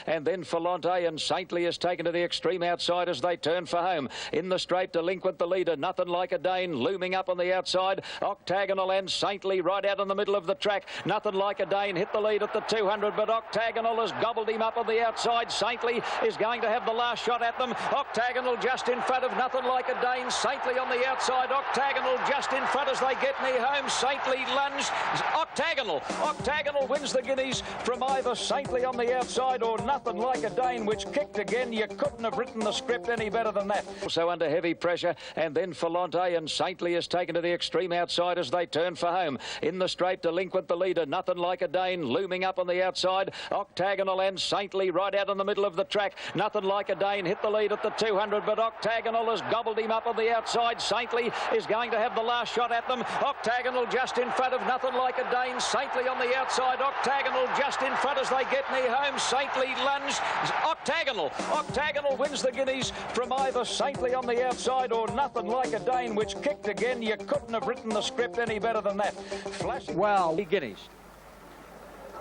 and then Falante and Saintly is taken to the extreme outside as they turn for home. In the straight, Delinquent the leader. Nothing Like a Dane looming up on the outside. Octagonal and Saintly right out in the middle of the track. Nothing Like a Dane hit the lead at the 200, but Octagonal has gobbled him up on the outside. Saintly is going to have the last shot at them. Octagonal just in front of Nothing Like a Dane. Saintly on the outside. Octagonal just in front as they get near home. Saintly lunge. Octagonal wins the Guineas from either Saintly on the outside or Nothing Like a Dane, which kicked again. You couldn't have written the script any better than that. Also under heavy pressure, and then Falante and Saintly is taken to the extreme outside as they turn for home. In the straight, Delinquent the leader. Nothing Like a Dane looming up on the outside. Octagonal and Saintly right out in the middle of the track. Nothing Like a Dane hit the lead at the 200, but Octagonal has gobbled him up on the outside. Saintly is going to have the last shot at them. Octagonal just in front of Nothing Like a Dane. Saintly on the outside. Octagonal just in front as they get near home. Saintly lunge. Octagonal wins the Guineas from either Saintly on the outside or Nothing Like a Dane, which kicked again. You couldn't have written the script any better than that. Flashing. Wow. Guineas.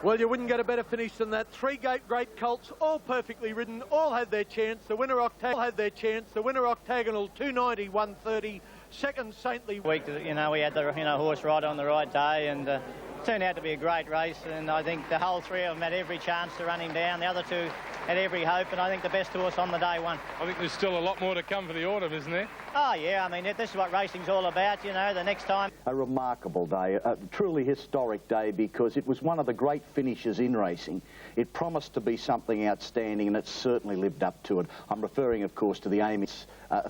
Well, you wouldn't get a better finish than that. 3 great colts, all perfectly ridden, all had their chance. The winner Octagonal 290, 130. Second, Saintly. We had the horse right on the right day, and turned out to be a great race. And I think the whole 3 of them had every chance to run him down. The other 2 had every hope, and I think the best horse on the day won. I think there's still a lot more to come for the autumn, isn't there? Oh yeah, I mean this is what racing's all about. The next time. A remarkable day, a truly historic day, because it was one of the great finishes in racing. It promised to be something outstanding, and it certainly lived up to it. I'm referring, of course, to the aim. It's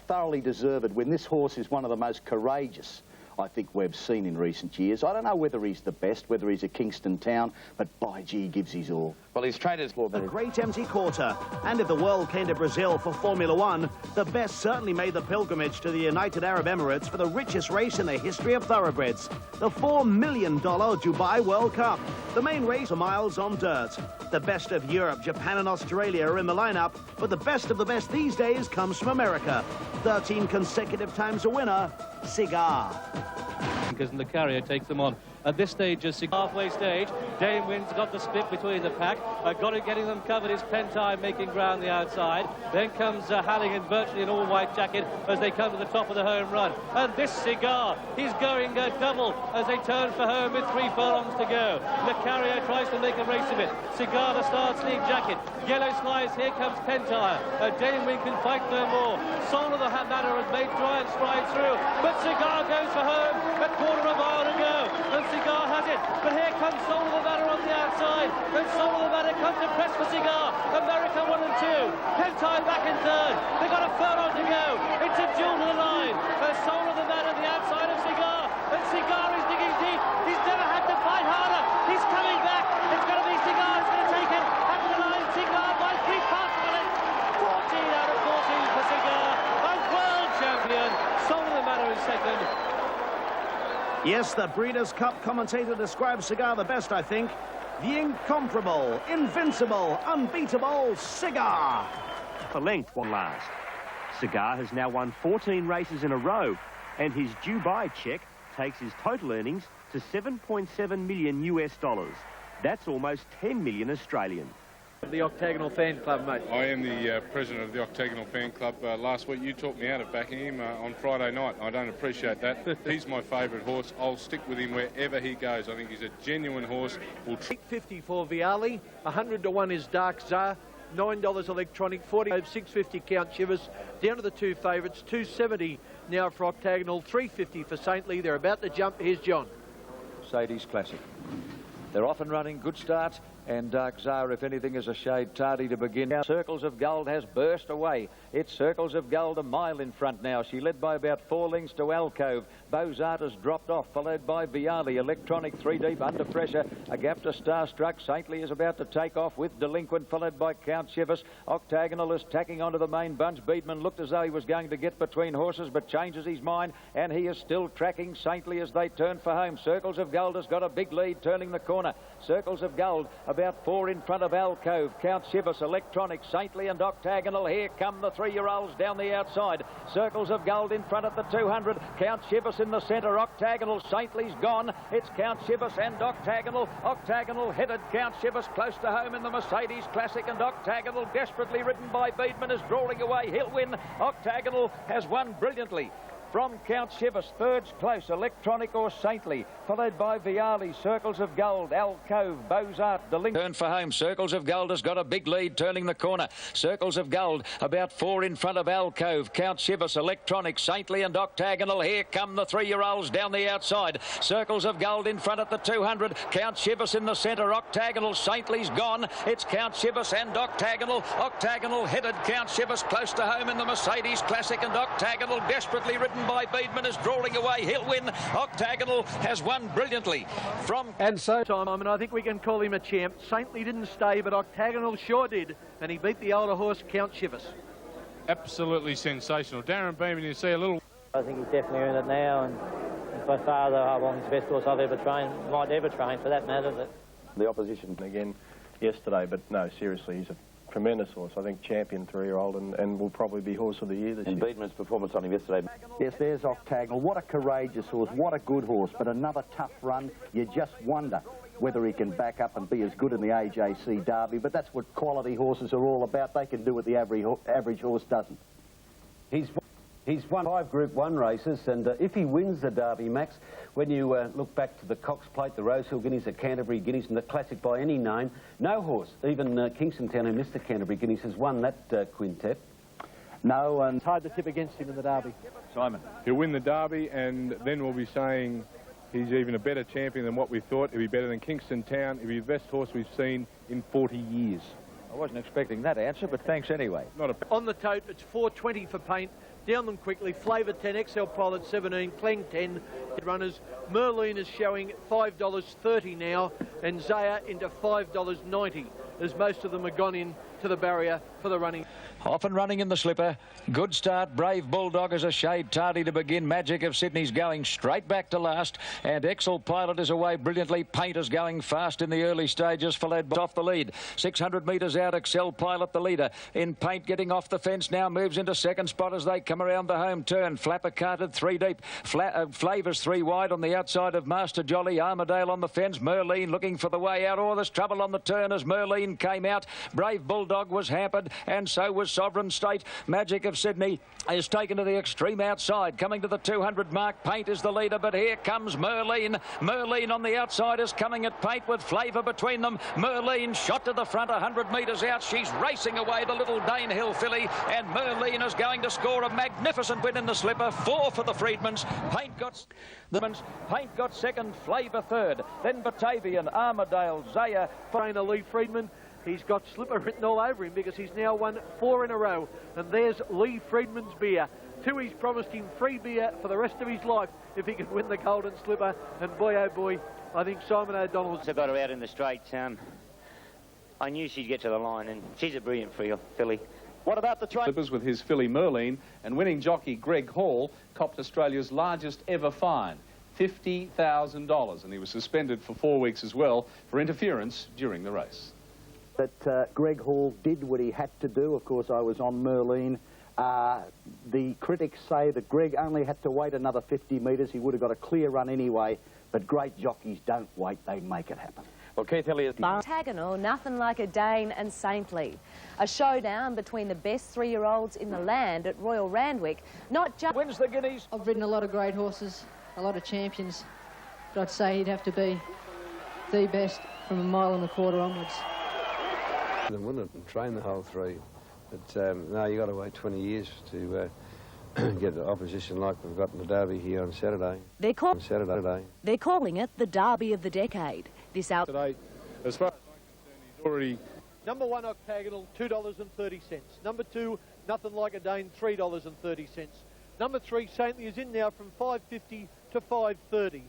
thoroughly deserved when this horse is one of the most courageous I think we've seen in recent years. I don't know whether he's the best, whether he's a Kingston Town, but by gee, he gives his all. Well, he's trained for a great empty quarter, and if the world came to Brazil for Formula One, the best certainly made the pilgrimage to the United Arab Emirates for the richest race in the history of thoroughbreds, the $4 million Dubai World Cup. The main race for miles on dirt. The best of Europe, Japan and Australia are in the lineup, but the best of the best these days comes from America. 13 consecutive times a winner, Cigar. Because the carrier takes them on. At this stage, halfway stage, Dame Wins got the split between the pack. Getting them covered is Pentime making ground the outside. Then comes Halligan virtually in all-white jacket as they come to the top of the home run. And this Cigar, he's going double as they turn for home with 3 furlongs to go. The carrier tries to make a race of it. Cigar the star-sleeve jacket. Yellow slice, here comes Pentire. Dame Win can fight no more. Soul of the Matter has made giant strides through, but Cigar goes for home. A quarter of a mile to go. And Cigar has it, but here comes Soul of the Matter on the outside, and Soul of the Matter comes to press for Cigar. America 1 and 2, Pentime back in third. They've got a furlong to go. It's a duel to the line. There's Soul of the Matter the outside of Cigar, and Cigar is digging deep. He's never had to fight harder. He's coming back. It's going to be Cigar who's going to take it up to the line. Cigar by 3 parts of it. 14 out of 14 for Cigar. A world champion. Soul of the Matter is second. Yes, the Breeders' Cup commentator describes Cigar the best, I think. The incomparable, invincible, unbeatable Cigar. For length, one last. Cigar has now won 14 races in a row, and his Dubai check takes his total earnings to $7.7 million US. That's almost 10 million Australian. The Octagonal Fan Club, mate. I am the president of the Octagonal Fan Club. Last week you talked me out of backing him on Friday night. I don't appreciate that. He's my favourite horse. I'll stick with him wherever he goes. I think he's a genuine horse. $8.50 for Viali, 100 to 1 is Dark Czar, $9 electronic, 40, 650 Count Chivas, down to the 2 favourites, $270 now for Octagonal, $350 for Saintly. They're about to jump. Here's John. Sadie's Classic. They're often running good starts, and Dark Czar, if anything, is a shade tardy to begin. Now, Circles of Gold has burst away. It's Circles of Gold a mile in front now. She led by about 4 lengths to Alcove. Bozart has dropped off, followed by Viali. Electronic 3 deep under pressure. A gap to Starstruck. Saintly is about to take off with Delinquent, followed by Count Chivas. Octagonal is tacking onto the main bunch. Beedman looked as though he was going to get between horses, but changes his mind, and he is still tracking Saintly as they turn for home. Circles of Gold has got a big lead turning the corner. Circles of Gold about about 4 in front of Alcove. Count Shivas, Electronic, Saintly and Octagonal. Here come the 3-year-olds down the outside. Circles of Gold in front at the 200. Count Shivas in the centre. Octagonal, Saintly's gone. It's Count Shivas and Octagonal. Octagonal headed. Count Shivas close to home in the Mercedes Classic, and Octagonal, desperately ridden by Beedman, is drawing away. He'll win. Octagonal has won brilliantly. From Count Shivas, third's close, Electronic or Saintly, followed by Viali, Circles of Gold, Alcove, Beaux-Art, Turn for home. Circles of Gold has got a big lead turning the corner. Circles of Gold about 4 in front of Alcove. Count Shivas, Electronic, Saintly and Octagonal. Here come the 3-year-olds down the outside. Circles of Gold in front at the 200. Count Shivas in the centre. Octagonal, Saintly's gone. It's Count Shivas and Octagonal. Octagonal headed. Count Shivas close to home in the Mercedes Classic, and Octagonal, desperately ridden by Beedman, is drawing away. He'll win. Octagonal has won brilliantly. And so, Simon, I think we can call him a champ. Saintly didn't stay, but Octagonal sure did, and he beat the older horse, Count Shivas. Absolutely sensational. Darren Beeman, you see a little... I think he's definitely earned it now, and by far the best horse I've ever trained, might ever train for that matter. But the opposition again yesterday, but no, seriously, he's a tremendous horse. I think champion 3-year-old and will probably be horse of the year this year. And Beedman's performance on him yesterday. Yes, there's Octagonal. What a courageous horse, what a good horse, but another tough run. You just wonder whether he can back up and be as good in the AJC Derby, but that's what quality horses are all about. They can do what the average horse doesn't. He's won 5 Group 1 races, and if he wins the Derby, Max, when you look back to the Cox Plate, the Rosehill Guineas, the Canterbury Guineas, and the Classic by any name, no horse, even Kingston Town, who missed the Canterbury Guineas, has won that quintet. No, and it's hard to tip against him in the Derby. Simon. He'll win the Derby, and then we'll be saying he's even a better champion than what we thought. He'll be better than Kingston Town. He'll be the best horse we've seen in 40 years. I wasn't expecting that answer, but thanks anyway. On the tote, it's 4.20 for Paint. Down them quickly. Flavour 10, XL Pilot 17, Cleng 10. Runners. Merlin is showing $5.30 now, and Zaya into $5.90, as most of them are gone in to the barrier for the running. Off and running in the slipper. Good start. Brave Bulldog is a shade tardy to begin. Magic of Sydney's going straight back to last. And Excel Pilot is away brilliantly. Paint is going fast in the early stages, followed by off the lead. 600 metres out, Excel Pilot the leader. In Paint getting off the fence now, moves into second spot as they come around the home turn. Flapper carted 3 deep. Flavors 3 wide on the outside of Master Jolly. Armadale on the fence. Merlin looking for the way out. Oh, there's trouble on the turn as Merlin came out. Brave Bulldog was hampered, and so was Sovereign State. Magic of Sydney is taken to the extreme outside. Coming to the 200 mark, Paint is the leader, but here comes Merlin. Merlin on the outside is coming at Paint with Flavour between them. Merlin shot to the front 100 metres out. She's racing away, the little Danehill filly, and Merlin is going to score a magnificent win in the slipper. 4 for the Freedmans. Paint got second, Flavour third. Then Batavian, Armadale, Zaya. Trainer Lee Freedman. He's got slipper written all over him because he's now won 4 in a row. And there's Lee Freedman's beer. Tooheys promised him free beer for the rest of his life if he could win the Golden Slipper. And boy, oh boy, I think Simon O'Donnell's... I got her out in the straights. I knew she'd get to the line, and she's a brilliant filly. What about the slippers with his filly Merlin, and winning jockey Greg Hall copped Australia's largest ever fine, $50,000, and he was suspended for 4 weeks as well for interference during the race. But Greg Hall did what he had to do. Of course, I was on Merlin. The critics say that Greg only had to wait another 50 metres. He would have got a clear run anyway. But great jockeys don't wait, they make it happen. Well, Keith Elliott... Octagonal, Nothing Like a Dane and Saintly. A showdown between the best 3-year-olds in the land at Royal Randwick. Not just... Wins the Guineas. I've ridden a lot of great horses, a lot of champions. But I'd say he'd have to be the best from 1.25 miles onwards. And win it and train the whole 3. But no, you got to wait 20 years to get the opposition like we've got in the Derby here on Saturday. They're calling it the Derby of the Decade. This out today, as far as I'm concerned, he's already... Number 1 Octagonal, $2.30. Number 2, Nothing Like a Dane, $3.30. Number 3 Saintly is in now from $5.50 to $5.30.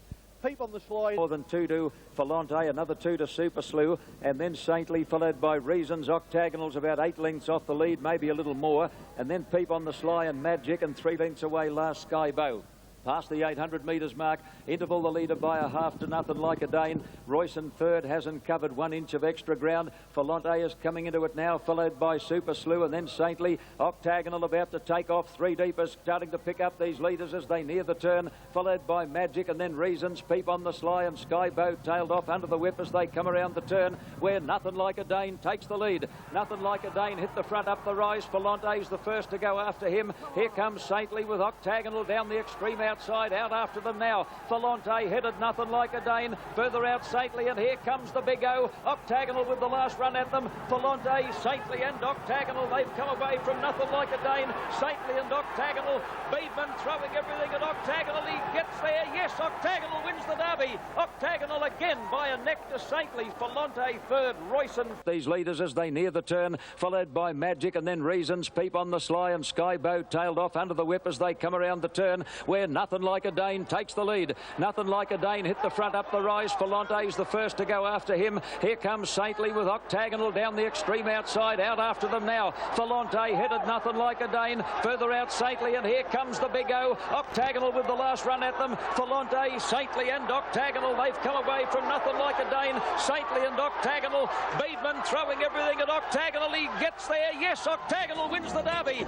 Peep on the slide. More than 2 to Volante, another 2 to Super Slew, and then Saintly, followed by Reasons. Octagonal's about 8 lengths off the lead, maybe a little more, and then Peep on the Sly and Magic, and 3 lengths away last Sky Bow. Past the 800 metres mark. Interval the leader by a half to nothing like a Dane. Royson third, hasn't covered 1 inch of extra ground. Volante is coming into it now, followed by Super Slew and then Saintly. Octagonal about to take off. 3 deep is starting to pick up these leaders as they near the turn, followed by Magic and then Reasons. Peep on the Sly and Skybow tailed off under the whip as they come around the turn, where Nothing Like a Dane takes the lead. Nothing Like a Dane hit the front up the rise. Volante's the first to go after him. Here comes Saintly with Octagonal down the extreme outside, out after them now. Volante headed Nothing Like a Dane, further out Saintly, and here comes the Big O. Octagonal with the last run at them. Volante, Saintly and Octagonal, they've come away from Nothing Like a Dane. Saintly and Octagonal, Beedman throwing everything at Octagonal, he gets there, yes, Octagonal wins the Derby. Octagonal again by a neck to Saintly. Volante third, Royson. These leaders as they near the turn, followed by Magic and then Reasons. Peep on the Sly and Skybow tailed off under the whip as they come around the turn, where Nothing Like a Dane takes the lead. Nothing Like a Dane hit the front up the rise. Volante's the first to go after him. Here comes Saintly with Octagonal down the extreme outside, out after them now. Volante headed Nothing Like a Dane, further out Saintly, and here comes the Big O. Octagonal with the last run at them. Volante, Saintly and Octagonal, they've come away from Nothing Like a Dane. Saintly and Octagonal, Beedman throwing everything at Octagonal, he gets there, yes, Octagonal wins the Derby.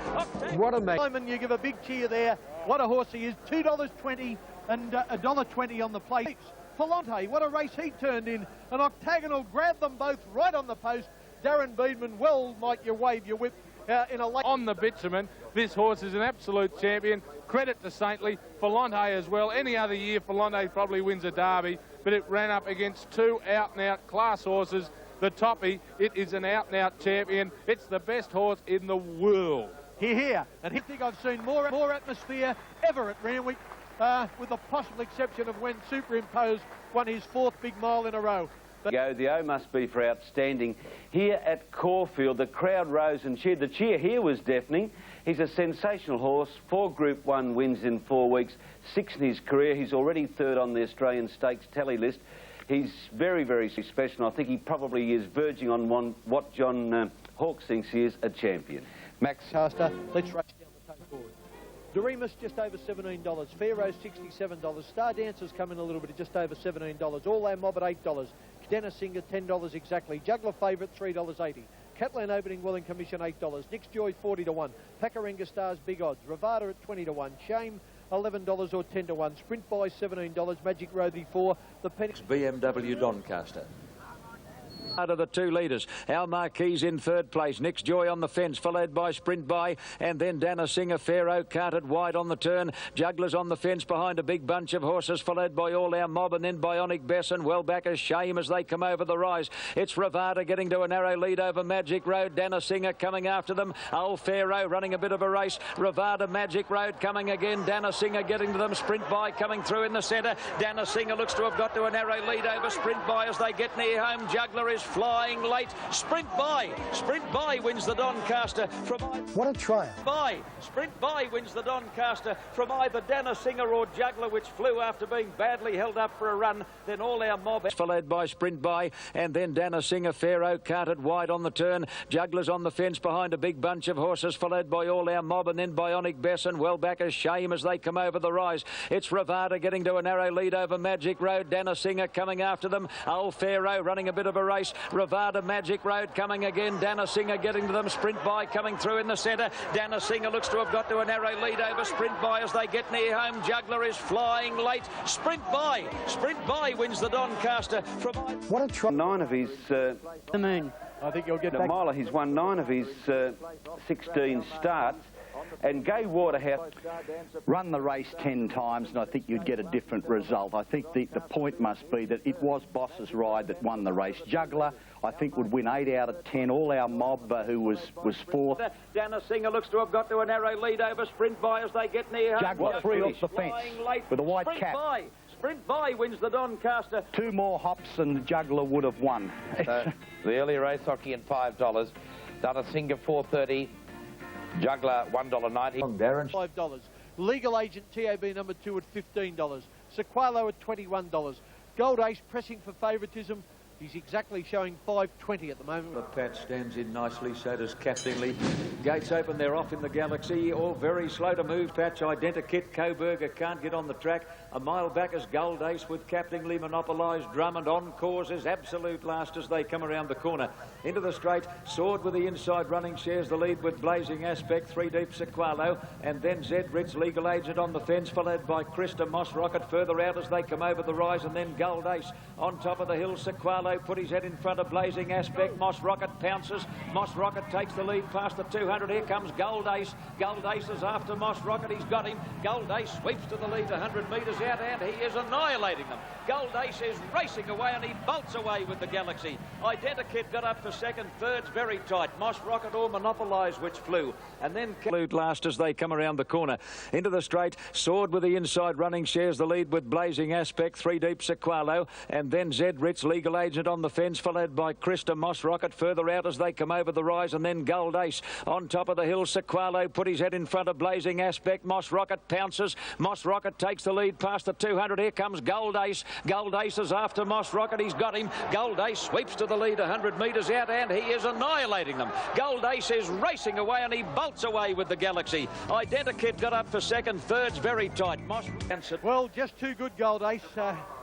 What a Simon, you give a big cheer there. What a horse he is. $2.20 and $1.20 on the plate. Volante, what a race he turned in. And Octagonal grabbed them both right on the post. Darren Beedman, well might you wave your whip in a late... On the bitumen, this horse is an absolute champion. Credit to Saintly, Volante as well. Any other year, Volante probably wins a Derby, but it ran up against 2 out-and-out class horses. The Toppy, it is an out-and-out champion. It's the best horse in the world. Here, and I think I've seen more atmosphere ever at Randwick, with the possible exception of when Superimpose won his 4th big mile in a row. The O must be for outstanding. Here at Caulfield, the crowd rose and cheered. The cheer here was deafening. He's a sensational horse, 4 Group 1 wins in 4 weeks, 6 in his career. He's already 3rd on the Australian Stakes tally list. He's very, very special. I think he probably is verging on what John Hawkes thinks he is, a champion. Max Caster, let's race down the toe forward. Doremus just over $17, Pharaoh $67, Star Dancer's come in a little bit at just over $17, All Our Mob at $8, Dennis Singer $10 exactly, Juggler Favourite $3.80, Catlan Opening Well in Commission $8, Nick's Joy 40 to 1, Pacarenga Stars Big Odds, Ravada at 20 to 1, Shame $11 or 10 to 1, Sprint Buy $17, Magic Roadie 4, the Penny... BMW Doncaster. Out of the 2 leaders, Al Marquis in 3rd place, Nick's Joy on the fence, followed by Sprint By, and then Dana Singer. Pharaoh carted wide on the turn, Jugglers on the fence behind a big bunch of horses, followed by All Our Mob and then Bionic Bess, and well back as Shame as they come over the rise. It's Ravada getting to a narrow lead over Magic Road, Dana Singer coming after them, Old Pharaoh running a bit of a race, Ravada, Magic Road coming again, Dana Singer getting to them, Sprint By coming through in the centre, Dana Singer looks to have got to a narrow lead over Sprint By as they get near home, Juggler is flying late. Sprint By wins the Doncaster from... What a triumph. Sprint By wins the Doncaster from either Dana Singer or Juggler, which flew after being badly held up for a run. Then All Our Mob followed by Sprint By, and then Dana Singer. Pharaoh carted wide on the turn, Jugglers on the fence behind a big bunch of horses, followed by All Our Mob and then Bionic Bess, and well back as Shame as they come over the rise. It's Ravada getting to a narrow lead over Magic Road, Dana Singer coming after them, Old Pharaoh running a bit of a race, Ravada, Magic Road coming again, Dana Singer getting to them, Sprint By coming through in the centre, Dana Singer looks to have got to a narrow lead over Sprint By as they get near home, Juggler is flying late, Sprint By wins the Doncaster from... What a try. 9 of his... the moon. I think you'll get back... Miler, he's won 9 of his 16 starts. And Gay Waterhouse run the race 10 times, and I think you'd get a different result. I think the point must be that it was Boss's Ride that won the race. Juggler, I think, would win 8 out of 10. All Our Mob, who was 4th. Dana Singer looks to have got to a narrow lead over Sprint By as they get near home. Juggler 3 off the fence with a white cap. Sprint By wins the Doncaster. 2 more hops and the Juggler would have won. The early race hockey in $5. Dana Singer $4.30. Juggler $1.90. Darren. $5. Legal Agent TAB number 2 at $15. Sequalo at $21. Gold Ace pressing for favouritism He's exactly showing 5.20 at the moment. The Pat stands in nicely, so does Captain Lee. Gates open, they're off in the Galaxy. All very slow to move. Patch, Identikit, Coburger can't get on the track. A mile back is Gold Ace with Captain Lee monopolised. Drummond on course is absolute last as they come around the corner. Into the straight, Sword with the inside running shares the lead with Blazing Aspect, 3 deep Sequalo, and then Zed Ritz, Legal Agent on the fence, followed by Krista Moss Rocket further out as they come over the rise, and then Gold Ace on top of the hill. Sequalo put his head in front of Blazing Aspect. Moss Rocket pounces. Moss Rocket takes the lead past the 200. Here comes Gold Ace. Gold Ace is after Moss Rocket. He's got him. Gold Ace sweeps to the lead 100 metres out, and he is annihilating them. Gold Ace is racing away, and he bolts away with the Galaxy. Identikit got up for second. Third's very tight. Moss Rocket all monopolised, which flew. And then last as they come around the corner. Into the straight, Sword with the inside running shares the lead with Blazing Aspect, 3 deep Sequalo, and then Zed Ritz, Legal Agent on the fence, followed by Krista Moss Rocket further out as they come over the rise, and then Gold Ace on top of the hill. Sequalo put his head in front of Blazing Aspect. Moss Rocket pounces. Moss Rocket takes the lead past the 200. Here comes Gold Ace. Gold Ace is after Moss Rocket. He's got him. Gold Ace sweeps to the lead 100 metres out, and he is annihilating them. Gold Ace is racing away, and he bolts away with the Galaxy. Identikit got up for second. Third's very tight. Moss. Well, just too good, Gold Ace.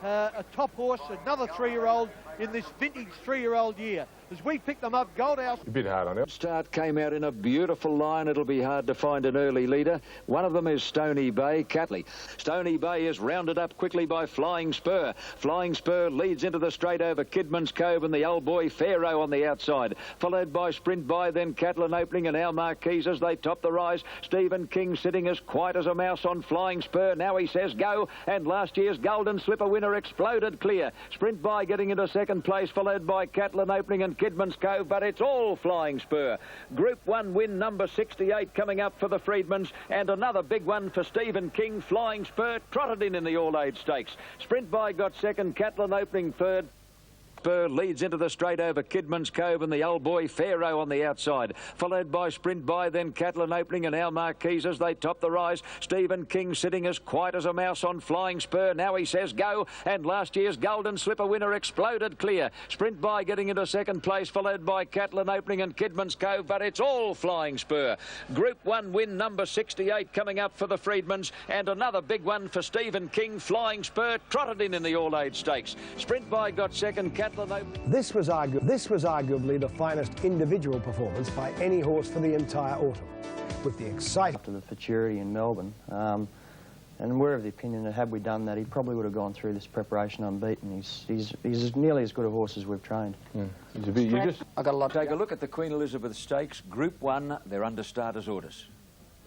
A top horse, another 3-year-old in this vintage 3-year-old year. As we pick them up, Gold Ace... A bit hard on it. Start came out in a beautiful line. It'll be hard to find an early leader. One of them is Stony Bay, Catley. Stony Bay is rounded up quickly by Flying Spur. Flying Spur leads into the straight over Kidman's Cove and the old boy Pharaoh on the outside. Followed by Sprint By, then Catlin opening, and Al Marquise as they top the rise. Stephen King sitting as quiet as a mouse on Flying Spur. Now he says go, and last year's Golden Slipper winner exploded clear. Sprint By getting into second place, followed by Catlin opening and Kidman's Cove, but it's all Flying Spur. Group 1 win number 68 coming up for the Freedmans, and another big one for Stephen King. Flying Spur trotted in the All-Age Stakes. Sprint By got second, Catlin opening third. Spur leads into the straight over Kidman's Cove and the old boy Pharaoh on the outside. Followed by Sprint By, then Catlin opening, and Al Marquise as they top the rise. Stephen King sitting as quiet as a mouse on Flying Spur. Now he says go, and last year's Golden Slipper winner exploded clear. Sprint By getting into second place, followed by Catlin opening and Kidman's Cove, but it's all Flying Spur. Group 1 win number 68 coming up for the Freedmans, and another big one for Stephen King. Flying Spur trotted in the All-Age Stakes. Sprint By got second, This was arguably the finest individual performance by any horse for the entire autumn, with the exciting... After the Futurity in Melbourne, and we're of the opinion that had we done that, he probably would have gone through this preparation unbeaten. He's nearly as good a horse as we've trained. I got a lot. Take a look at the Queen Elizabeth Stakes, Group 1. They're under starters' orders.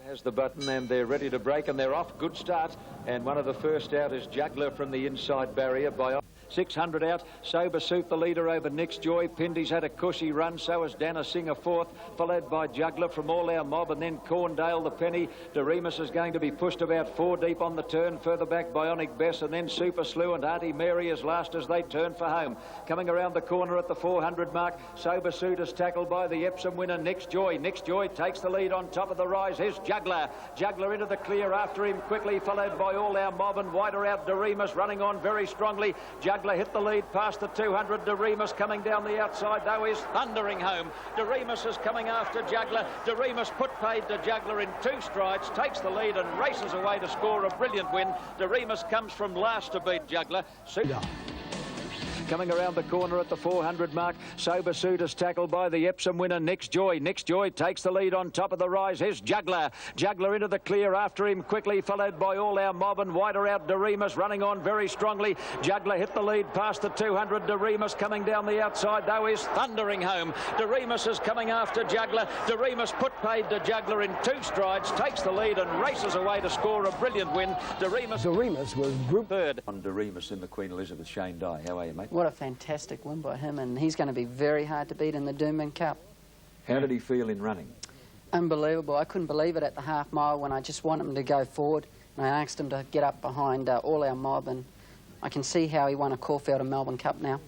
Has the button, and they're ready to break, and they're off. Good start, and one of the first out is Juggler from the inside barrier by 600 out. Sober Suit, the leader over Nick's Joy. Pindy's had a cushy run, so has Dana Singer fourth, followed by Juggler from All Our Mob, and then Corndale, the Penny. Doremus is going to be pushed about 4 deep on the turn, further back Bionic Bess, and then Super Slew and Auntie Mary is last as they turn for home. Coming around the corner at the 400 mark, Sober Suit is tackled by the Epsom winner, Nick's Joy. Nick's Joy takes the lead on top of the rise. Here's Juggler. Juggler into the clear after him quickly, followed by All Our Mob, and wider out Doremus running on very strongly. Juggler hit the lead past the 200. Doremus coming down the outside, though, is thundering home. Doremus is coming after Juggler. Doremus put paid to Juggler in 2 strides, takes the lead and races away to score a brilliant win. Doremus comes from last to beat Juggler. Coming around the corner at the 400 mark, Sober Suit is tackled by the Epsom winner, Nick's Joy. Nick's Joy takes the lead on top of the rise. Here's Juggler. Juggler into the clear after him quickly, followed by All Our Mob, and wider out Doremus running on very strongly. Juggler hit the lead past the 200. Doremus coming down the outside, though, is thundering home. Doremus is coming after Juggler. Doremus put paid to Juggler in 2 strides, takes the lead and races away to score a brilliant win. Doremus was group third. On Doremus in the Queen Elizabeth, Shane Dye. How are you, mate? What a fantastic win by him, and he's going to be very hard to beat in the Doomben Cup. How did he feel in running? Unbelievable. I couldn't believe it at the half mile when I just want him to go forward, and I asked him to get up behind All Our Mob, and I can see how he won a Caulfield and Melbourne Cup now.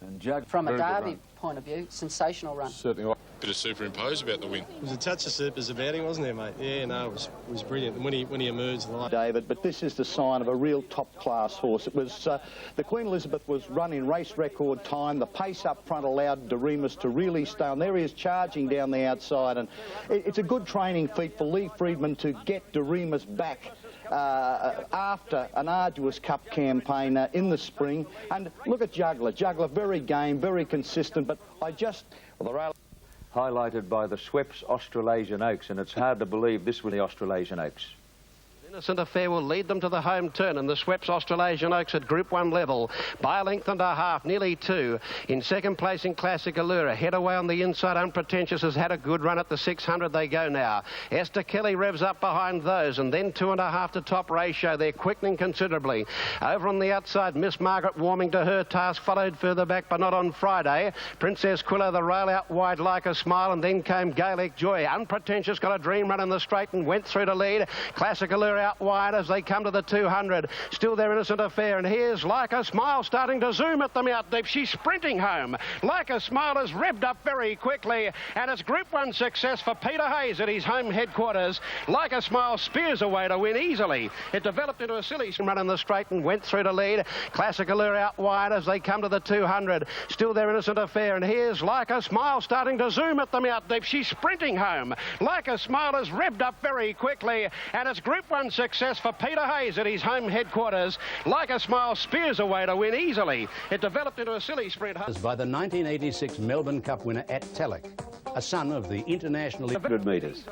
And From a Derby point of view, sensational run. Certainly. bit of superimpose about the win. It was a touch of supers about him, wasn't there, mate? Yeah, no, it was brilliant. And when he emerged, David, but this is the sign of a real top-class horse. It was the Queen Elizabeth was run in race record time. The pace up front allowed Doremus to really stay on. There he is charging down the outside, and it's a good training feat for Lee Friedman to get Doremus back after an arduous cup campaign in the spring. And look at Juggler. Juggler, very game, very consistent, but I just... Well, the rail highlighted by the Schweppes Australasian Oaks, and it's hard to believe this was the Australasian Oaks. Innocent Affair will lead them to the home turn, and the Schweppes Australasian Oaks at Group 1 level by a length and a half, nearly 2. In second place in Classic Allura. Head away on the inside, Unpretentious has had a good run at the 600. They go now. Esther Kelly revs up behind those, and then 2.5 to top ratio. They're quickening considerably. Over on the outside, Miss Margaret warming to her task, followed further back, but not on Friday. Princess Quilla, the rail out wide like a smile, and then came Gaelic Joy. Unpretentious got a dream run in the straight and went through to lead. Classic Allura out wide as they come to the 200. Still their Innocent Affair, and here's Like a Smile starting to zoom at them out deep. She's sprinting home. Like a Smile has revved up very quickly, and it's Group 1 success for Peter Hayes at his home headquarters. Like a Smile spears away to win easily. It developed into a silly run in the straight and went through to lead. Classic Allure out wide as they come to the 200. Still their Innocent Affair, and here's Like a Smile starting to zoom at them out deep. She's sprinting home. Like a Smile has revved up very quickly, and it's Group 1 success for Peter Hayes at his home headquarters. Like a Smile spears away to win easily. It developed into a silly sprint. By the 1986 Melbourne Cup winner at Telek, a son of the internationally... 100 metres.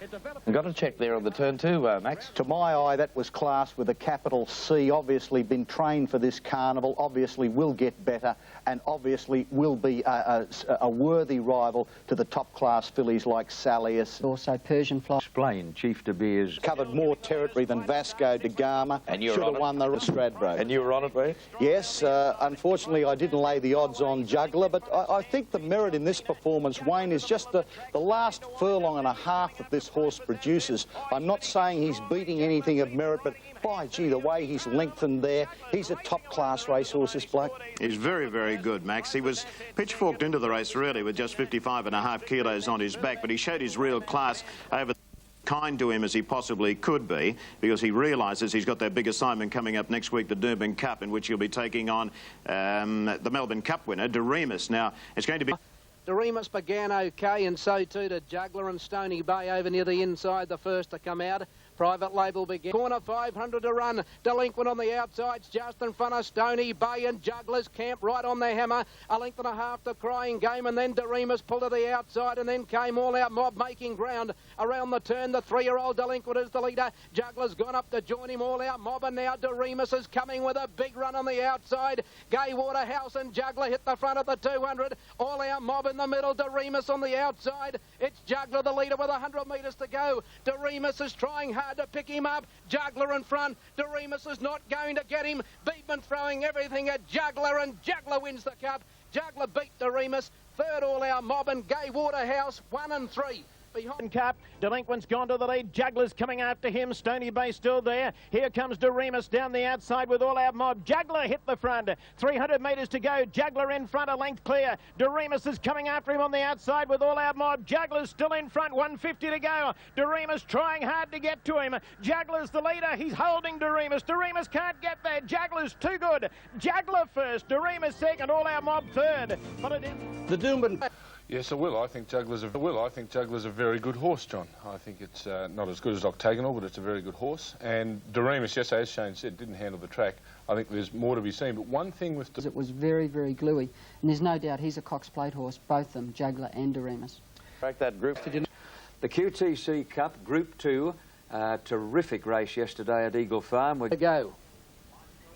You've got to check there on the turn too, Max. To my eye, that was class with a capital C. Obviously been trained for this carnival, obviously will get better, and obviously will be a worthy rival to the top-class fillies like Salius. Also Persian Fly. Explain, Chief De Beers. Covered more territory than Vasco da Gama. And you were should on have won the Stradbroke. And you were on it, were you? Yes, unfortunately I didn't lay the odds on Juggler, but I think the merit in this performance, Wayne, is just the last furlong and a half that this horse produces. I'm not saying he's beating anything of merit, but by gee, the way he's lengthened there, he's a top-class racehorse, this bloke. He's very, very good, Max. He was pitchforked into the race, really, with just 55.5 kilos on his back, but he showed his real class over kind to him as he possibly could be, because he realises he's got that big assignment coming up next week, the Durban Cup, in which he'll be taking on the Melbourne Cup winner, Doremus. Now, it's going to be... Doremus began OK, and so too did Juggler and Stony Bay over near the inside, the first to come out. Private Label began. Corner 500 to run. Delinquent on the outsides, just in front of Stony Bay and Juggler's camp right on the hammer. A length and a half to Crying Game, and then Doremus pulled to the outside, and then came All Out Mob making ground around the turn. The 3-year-old Delinquent is the leader. Juggler's gone up to join him. All Out Mob, and now Doremus is coming with a big run on the outside. Gay Waterhouse and Juggler hit the front of the 200. All Out Mob in the middle. Doremus on the outside. It's Juggler the leader with 100 metres to go. Doremus is trying hard to pick him up. Juggler in front. Doremus is not going to get him. Beatman throwing everything at Juggler, and Juggler wins the cup. Juggler beat Doremus. Third All Our Mob and Gay Waterhouse 1 and 3. Behind Cup, Delinquent's gone to the lead. Juggler's coming after him. Stony Bay still there. Here comes Doremus down the outside with All Out Mob. Juggler hit the front. 300 metres to go. Juggler in front, a length clear. Doremus is coming after him on the outside with All Out Mob. Juggler's still in front. 150 to go. Doremus trying hard to get to him. Juggler's the leader. He's holding Doremus. Doremus can't get there. Juggler's too good. Juggler first. Doremus second. All Out Mob third. But it is The Doomben. Yes, I will. I think Juggler's a very good horse, John. I think it's not as good as Octagonal, but it's a very good horse. And Doremus, yes, as Shane said, didn't handle the track. I think there's more to be seen. But one thing with... It was very, very gluey. And there's no doubt he's a Cox Plate horse, both them, Juggler and Doremus. Break that group. The QTC Cup, Group 2, terrific race yesterday at Eagle Farm. To go.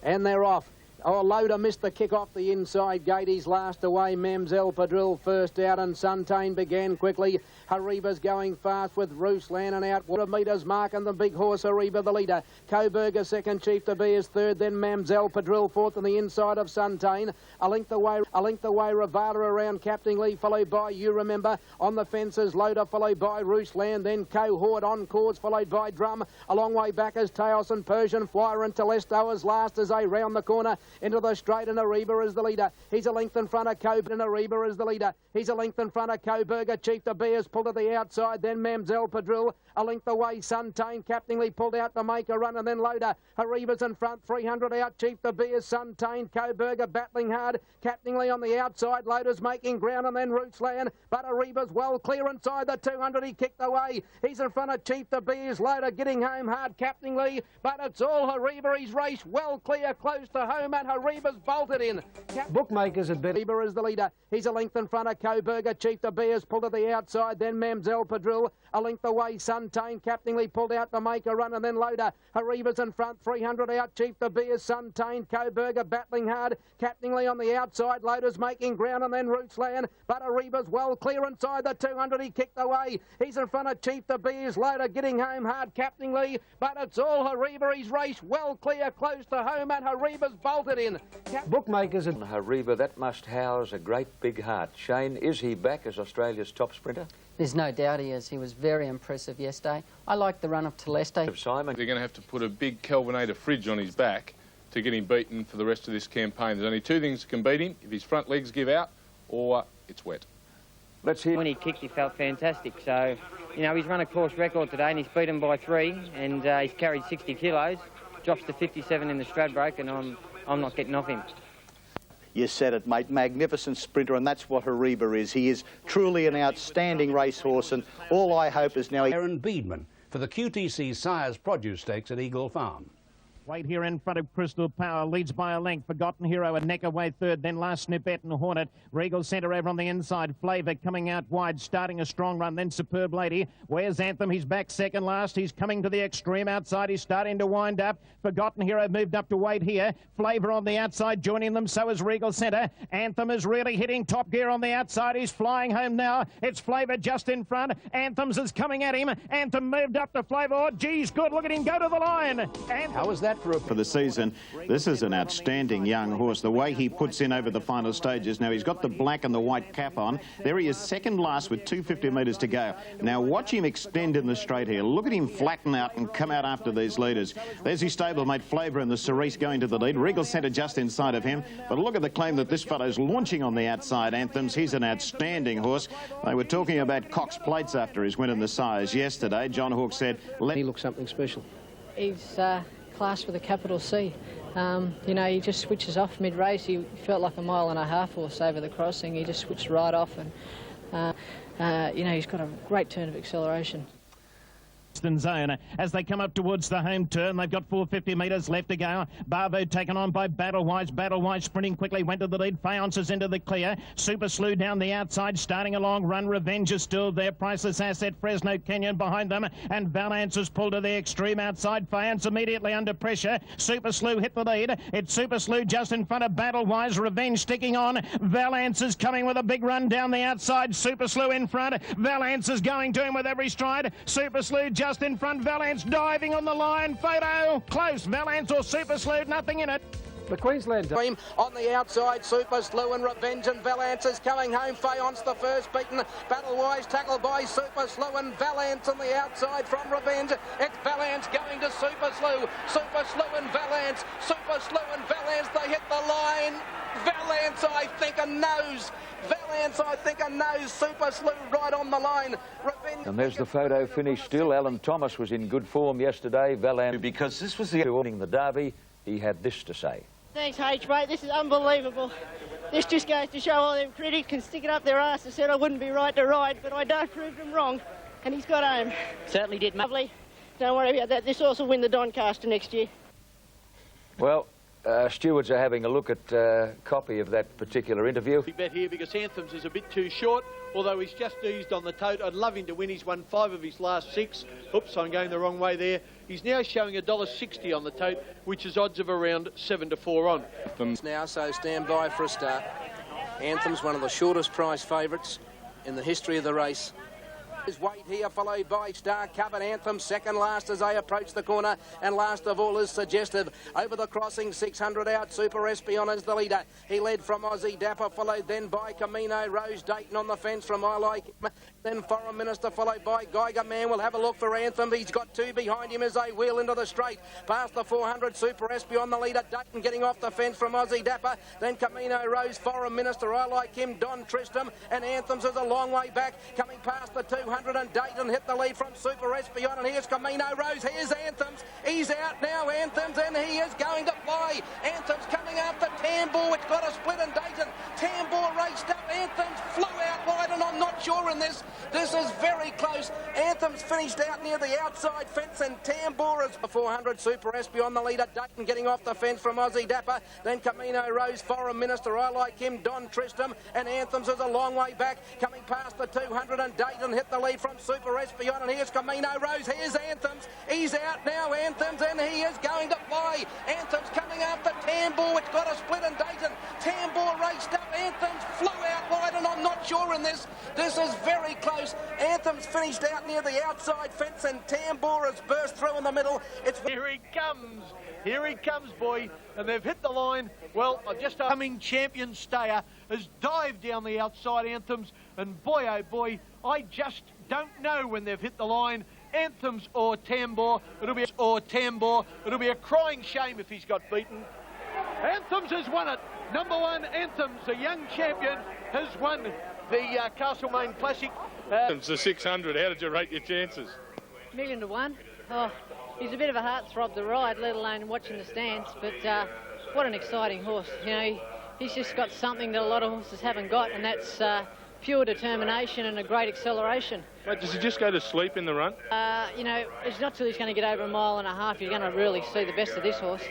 And they're off. Oh, Loader missed the kick off the inside gate. He's last away. Mamselle Padrille first out, and Suntain began quickly. Hariba's going fast with Ruslan and out. 100 metres mark, and the big horse Hariba the leader. Coburger second, Chief to be is third, then Mamselle Padrille fourth on the inside of Suntain. A length away Ravala around Captain Lee, followed by You Remember. On the fences, Loader followed by Ruslan, then Cohort on course, followed by Drum. A long way back as Taos and Persian Flyer, and Telesto as last as they round the corner. Into the straight, and Ariba is the leader. He's a length in front of Coburg, and Ariba is the leader. He's a length in front of Coburg. Chief de Beers pulled to the outside, then Mamselle Padril. A length away, Suntane. Captainly pulled out to make a run, and then Loader. Ariba's in front, 300 out. Chief de Beers, Suntane, Coburg battling hard. Captainly on the outside, Loader's making ground, and then Rootsland. But Ariba's well clear inside the 200. He kicked away. He's in front of Chief de Beers. Loader getting home hard, Captainly. But it's all Hariba. He's raced well clear, close to home, and Hariba's bolted in. Bookmakers had bet. Hariba is the leader. He's a length in front of Coburg. Chief de Beers pulled to the outside, then Mamselle Padril. A length away, Suntane. Captainly pulled out to make a run, and then Loader. Hariba's in front, 300 out. Chief de Beers, Suntane, Coburg battling hard. Captainly on the outside, Loader's making ground, and then Rootsland. But Ariba's well clear inside the 200. He kicked away. He's in front of Chief de Beers. Loader getting home hard, Captainly. But it's all Hariba. He's raced well clear, close to home, and Hariba's bolted in. Bookmakers had... Hariba, that must house a great big heart. Shane, is he back as Australia's top sprinter? There's no doubt he is. He was very impressive yesterday. I like the run of Teleste. Simon, they're going to have to put a big Kelvinator fridge on his back to get him beaten for the rest of this campaign. There's only two things that can beat him: if his front legs give out or it's wet. Let's hear. When he kicked, he felt fantastic. So, you know, he's run a course record today and he's beaten by 3, and he's carried 60 kilos. Drops to 57 in the Stradbroke, and I'm not getting off him. You said it, mate. Magnificent sprinter, and that's what Hariba is. He is truly an outstanding racehorse, and all I hope is now... Aaron Beedman for the QTC Sires Produce Stakes at Eagle Farm. Wait here in front of Crystal Power, leads by a length. Forgotten Hero, a neck away third, then Last Snippet and Hornet. Regal Centre over on the inside. Flavour coming out wide, starting a strong run, then Superb Lady. Where's Anthem? He's back second last. He's coming to the extreme outside. He's starting to wind up. Forgotten Hero moved up to wait here. Flavour on the outside, joining them. So is Regal Centre. Anthem is really hitting top gear on the outside. He's flying home now. It's Flavour just in front. Anthem's is coming at him. Anthem moved up to Flavour. Oh, geez, good. Look at him go to the line. Anthem. How was that for the season? This is an outstanding young horse. The way he puts in over the final stages. Now, he's got the black and the white cap on. There he is, second last with 250 metres to go. Now, watch him extend in the straight here. Look at him flatten out and come out after these leaders. There's his stablemate Flavour and the Cerise going to the lead. Regal Centre just inside of him. But look at the claim that this fellow's launching on the outside, Anthems. He's an outstanding horse. They were talking about Cox Plates after his win in the Sires yesterday. John Hawke said... He looks something special. He's class with a capital C. You know, he just switches off mid-race. He felt like a mile and a half horse over the crossing. He just switched right off, and you know, he's got a great turn of acceleration. Zone. As they come up towards the home turn, they've got 450 metres left to go. Barvo taken on by Battlewise. Battlewise sprinting quickly, went to the lead. Faience is into the clear. Super Slew down the outside, starting along. Run Revenge is still there. Priceless Asset, Fresno Canyon behind them, and Valance is pulled to the extreme outside. Faience immediately under pressure. Super Slew hit the lead. It's Super Slew just in front of Battlewise. Revenge sticking on. Valance is coming with a big run down the outside. Super Slew in front. Valance is going to him with every stride. Super Slew just in front. Valance diving on the line. Photo close. Valance or Super Slew, nothing in it. The Queensland team on the outside, Super Slew and Revenge, and Valance is coming home. Faience the first beaten. Battlewise tackled by Super Slew and Valance on the outside from Revenge. It's Valance going to Super Slew. Super Slew and Valance. Super Slew and Valance. They hit the line. Valance, I think, a nose. Valance, I think, a nose. Super Slew right on the line. Revenge. And there's the photo finish still. Alan Thomas was in good form yesterday. Valance, because this was the winning the Derby, he had this to say. Thanks, H, mate. This is unbelievable. This just goes to show all them critics can stick it up their arse and said I wouldn't be right to ride, but I don't prove them wrong. And he's got home. Certainly did, mate. Lovely. Don't worry about that. This horse will win the Doncaster next year. Well, stewards are having a look at copy of that particular interview. Big bet here because Anthems is a bit too short, although he's just eased on the tote. I'd love him to win. He's won 5 of his last 6. Oops, I'm going the wrong way there. He's now showing $1.60 on the tote, which is odds of around 7 to 4 on. Now, so stand by for a start. Anthem's one of the shortest price favourites in the history of the race. His weight here, followed by Star Covered Anthem, second last as they approach the corner, and last of all is Suggestive. Over the crossing, 600 out, Super Espion is the leader. He led from Aussie Dapper, followed then by Camino Rose Dayton on the fence from I Like Him. Then Foreign Minister, followed by Geiger Man. We'll have a look for Anthem. He's got two behind him as they wheel into the straight. Past the 400, Super Espion, the leader. Dayton getting off the fence from Aussie Dapper. Then Camino Rose, Foreign Minister, I Like Him, Don Tristram, and Anthems is a long way back. Coming past the 200, and Dayton hit the lead from Super Espion, and here's Camino Rose. Here's Anthems. He's out now, Anthems, and he is going to fly. Anthems coming after Tambour, which got a split in Dayton. Tambour raced up. Anthems flew out wide, and I'm not sure in this. This is very close. Anthems finished out near the outside fence, and Tambour is 400. Super Espion, the leader. Dayton getting off the fence from Aussie Dapper. Then Camino Rose, Foreign Minister, I Like Him, Don Tristram, and Anthems is a long way back. Coming past the 200, and Dayton hit the lead from Super Espion, and here's Camino Rose. Here's Anthems. He's out now, Anthems, and he is going to fly. Anthems coming after Tambour, which got a split in Dayton. Tambour raced up. Anthems flew out wide, and I'm not sure in this. This is very close. Anthems finished out near the outside fence, and Tambour has burst through in the middle. Here he comes. Here he comes, boy. And they've hit the line. Well, just a coming champion Stayer has dived down the outside, Anthems. And boy, oh boy, I just don't know when they've hit the line. Anthems or Tambour. It'll be a crying shame if he's got beaten. Anthems has won it. Number one, Anthems, the young champion, has won the Castlemaine Classic. It's the 600. How did you rate your chances? 1,000,000 to 1. Oh, he's a bit of a heartthrob to ride, let alone watching the stands. But what an exciting horse. You know, he's just got something that a lot of horses haven't got, and that's pure determination and a great acceleration. Mate, does he just go to sleep in the run? You know, it's not till he's going to get over 1.5 miles you're going to really see the best of this horse.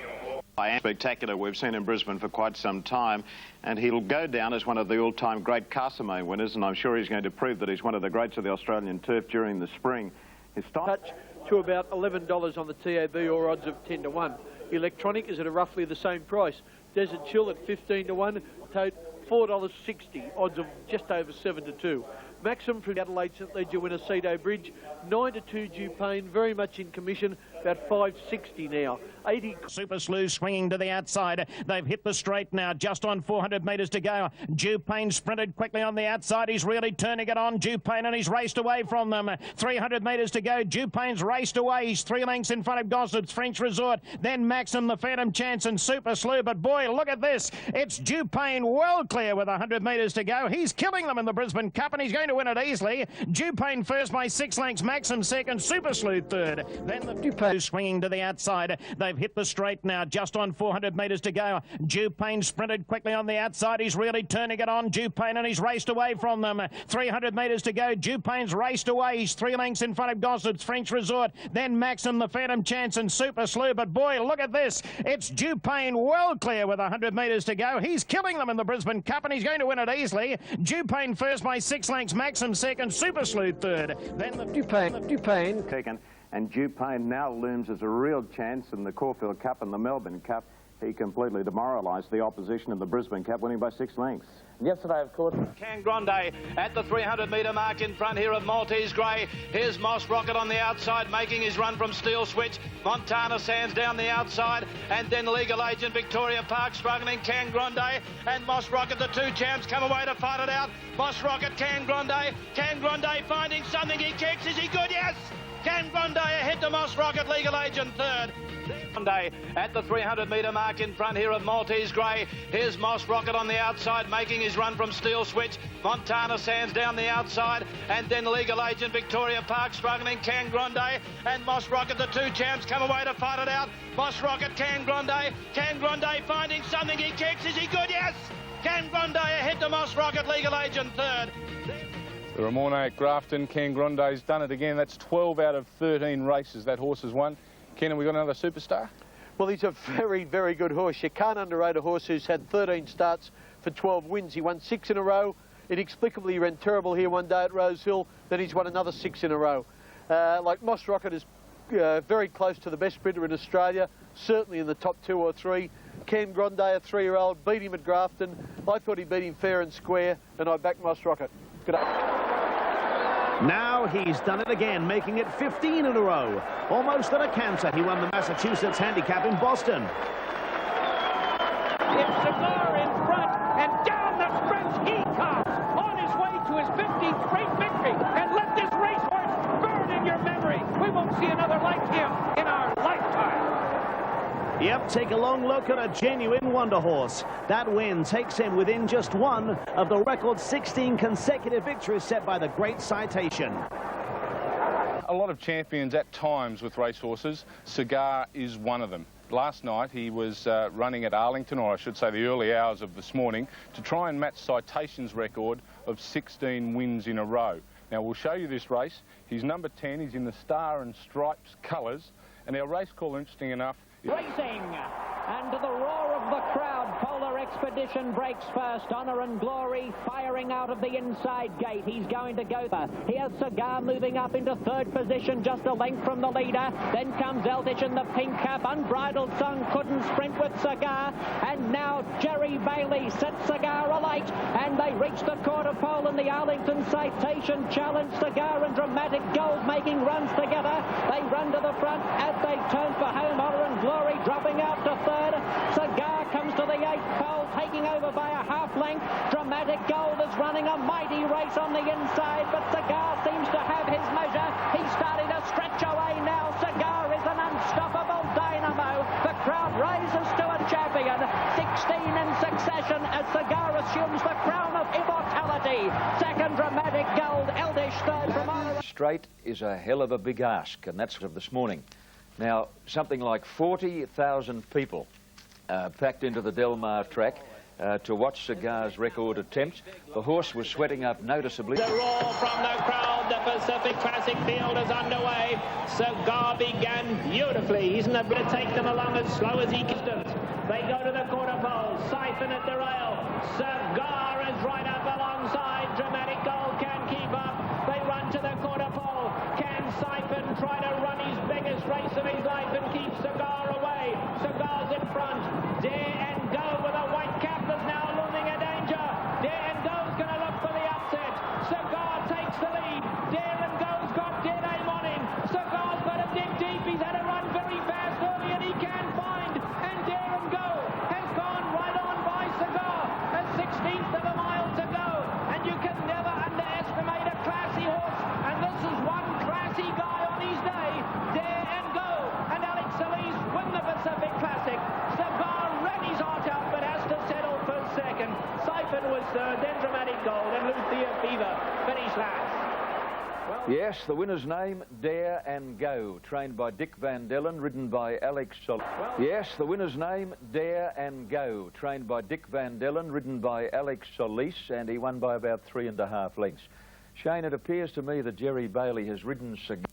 Spectacular. We've seen in Brisbane for quite some time, and he'll go down as one of the all-time great Castlemaine winners, and I'm sure he's going to prove that he's one of the greats of the Australian turf during the spring. His touch to about $11 on the TAB, or odds of 10 to 1. Electronic is at roughly the same price. Desert Chill at 15 to 1. Tote $4.60, odds of just over 7 to 2. Maxim from Adelaide St Leger winner Cedo Bridge, 9 to 2 Dupain, very much in commission, about $5.60 now. 80. Super Sleuth swinging to the outside. They've hit the straight now, just on 400 metres to go. Dupain sprinted quickly on the outside. He's really turning it on, Dupain, and he's raced away from them. 300 metres to go. Dupain's raced away. He's 3 lengths in front of Gossip's French Resort. Then Maxim, the Phantom Chance, and Super Sleuth. But boy, look at this. It's Dupain well clear with 100 metres to go. He's killing them in the Brisbane Cup, and he's going to win it easily. Dupain first by 6 lengths. Maxim second. Super Sleuth third. Then the Dupain swinging to the outside. They've hit the straight now, just on 400 metres to go. Dupain sprinted quickly on the outside. He's really turning it on, Dupain, and he's raced away from them. 300 metres to go. Dupain's raced away. He's 3 lengths in front of Gossip's French Resort. Then Maxim, the Phantom Chance, and Super Sleuth. But boy, look at this. It's Dupain well clear with 100 metres to go. He's killing them in the Brisbane Cup, and he's going to win it easily. Dupain first by 6 lengths. Maxim second. Super Sleuth third. Then the Dupain second. And Dupain now looms as a real chance in the Caulfield Cup and the Melbourne Cup. He completely demoralised the opposition in the Brisbane Cup, winning by 6 lengths. Yesterday, of course. Can Grande at the 300-metre mark in front here of Maltese Grey. Here's Moss Rocket on the outside, making his run from Steel Switch. Montana Sands down the outside, and then Legal Agent Victoria Park struggling. Can Grande and Moss Rocket, the 2 champs, come away to fight it out. Moss Rocket, Can Grande finding something. He kicks. Is he good? Yes! Can Grande ahead to Moss Rocket, Legal Agent third. Grande at the 300-metre mark in front here of Maltese Grey. Here's Moss Rocket on the outside, making his run from Steel Switch. Montana Sands down the outside, and then Legal Agent Victoria Park struggling. Can Grande and Moss Rocket, the 2 champs, come away to fight it out. Moss Rocket, Can Grande finding something. He kicks. Is he good? Yes! Can Grande ahead to Moss Rocket, Legal Agent third. The Ramone at Grafton. Can Grande's done it again. That's 12 out of 13 races that horse has won. Ken, have we got another superstar? Well, he's a very, very good horse. You can't underrate a horse who's had 13 starts for 12 wins. He won 6 in a row. Inexplicably, he ran terrible here one day at Rose Hill. Then he's won another 6 in a row. Like Moss Rocket is very close to the best sprinter in Australia, certainly in the top 2 or 3. Can Grande, a 3-year-old, beat him at Grafton. I thought he beat him fair and square, and I backed Moss Rocket. Good day. Now he's done it again, making it 15 in a row. Almost at a canter, he won the Massachusetts Handicap in Boston. It's Cigar in front, and down the stretch he comes, on his way to his 15th straight victory. And let this racehorse burn in your memory. We won't see another like him in our lifetime. Yep, take a long look at a genuine wonder horse. That win takes him within just one of the record 16 consecutive victories set by the great Citation. A lot of champions at times with racehorses. Cigar is one of them. Last night he was running at Arlington, or I should say the early hours of this morning, to try and match Citation's record of 16 wins in a row. Now we'll show you this race. He's number 10, he's in the Star and Stripes colours, and our race call, interesting enough, Racing, and to the roar of the crowd, Polar Expedition breaks first. Honor and Glory firing out of the inside gate. He's going to go there. Here's Cigar moving up into third position, just a length from the leader. Then comes Elditch in the pink cap. Unbridled Song couldn't sprint with Cigar. And now Jerry Bailey sets Cigar alight, and they reach the quarter pole in the Arlington Citation Challenge. Cigar and Dramatic Gold making runs together. They run to the front as they turn for home. Honor and Glory dropping out to third. Cigar comes to the 8th pole, taking over by a half length. Dramatic Gold is running a mighty race on the inside, but Cigar seems to have his measure. He's starting to stretch away now. Cigar is an unstoppable dynamo. The crowd rises to a champion. 16 in succession as Cigar assumes the crown of immortality. Second, Dramatic Gold. Elditch third from Honor. Straight is a hell of a big ask, and that's of this morning. Now, something like 40,000 people packed into the Del Mar track to watch Cigar's record attempts. The horse was sweating up noticeably. The roar from the crowd. The Pacific Classic field is underway. Cigar began beautifully. He's not going to take them along as slow as he can. They go to the quarter pole. Siphon at the rail. Cigar is right up alongside. Dramatic Gold can keep up. They run to the quarter pole. Can Siphon try to run his biggest race of his life and keep Cigar away? Cigar's in front. Dare and Go with a white cap is now looming a danger. Dare and Go's going to look for the upset. Cigar takes the lead. Dare and Go's got dead aim on him. Cigar's got to dig deep. He's had to run very fast early, and he can find. And Dare and Go has gone right on by Cigar. A 16th of a mile to go. And you can never underestimate a classy horse. And this is one classy guy on his day. Dare and Go and Alex Solis win the Pacific Classic. Cigar ran his heart out, but has to settle for second. Siphon was third, then Dramatic Gold, and Luthia Fever finished last. Yes, the winner's name, Dare and Go, trained by Dick Van Dellen, ridden by Alex Solis. Yes, the winner's name, Dare and Go, trained by Dick Van Dellen, ridden by Alex Solis, and he won by about 3.5 lengths. Shane, it appears to me that Jerry Bailey has ridden Cigar.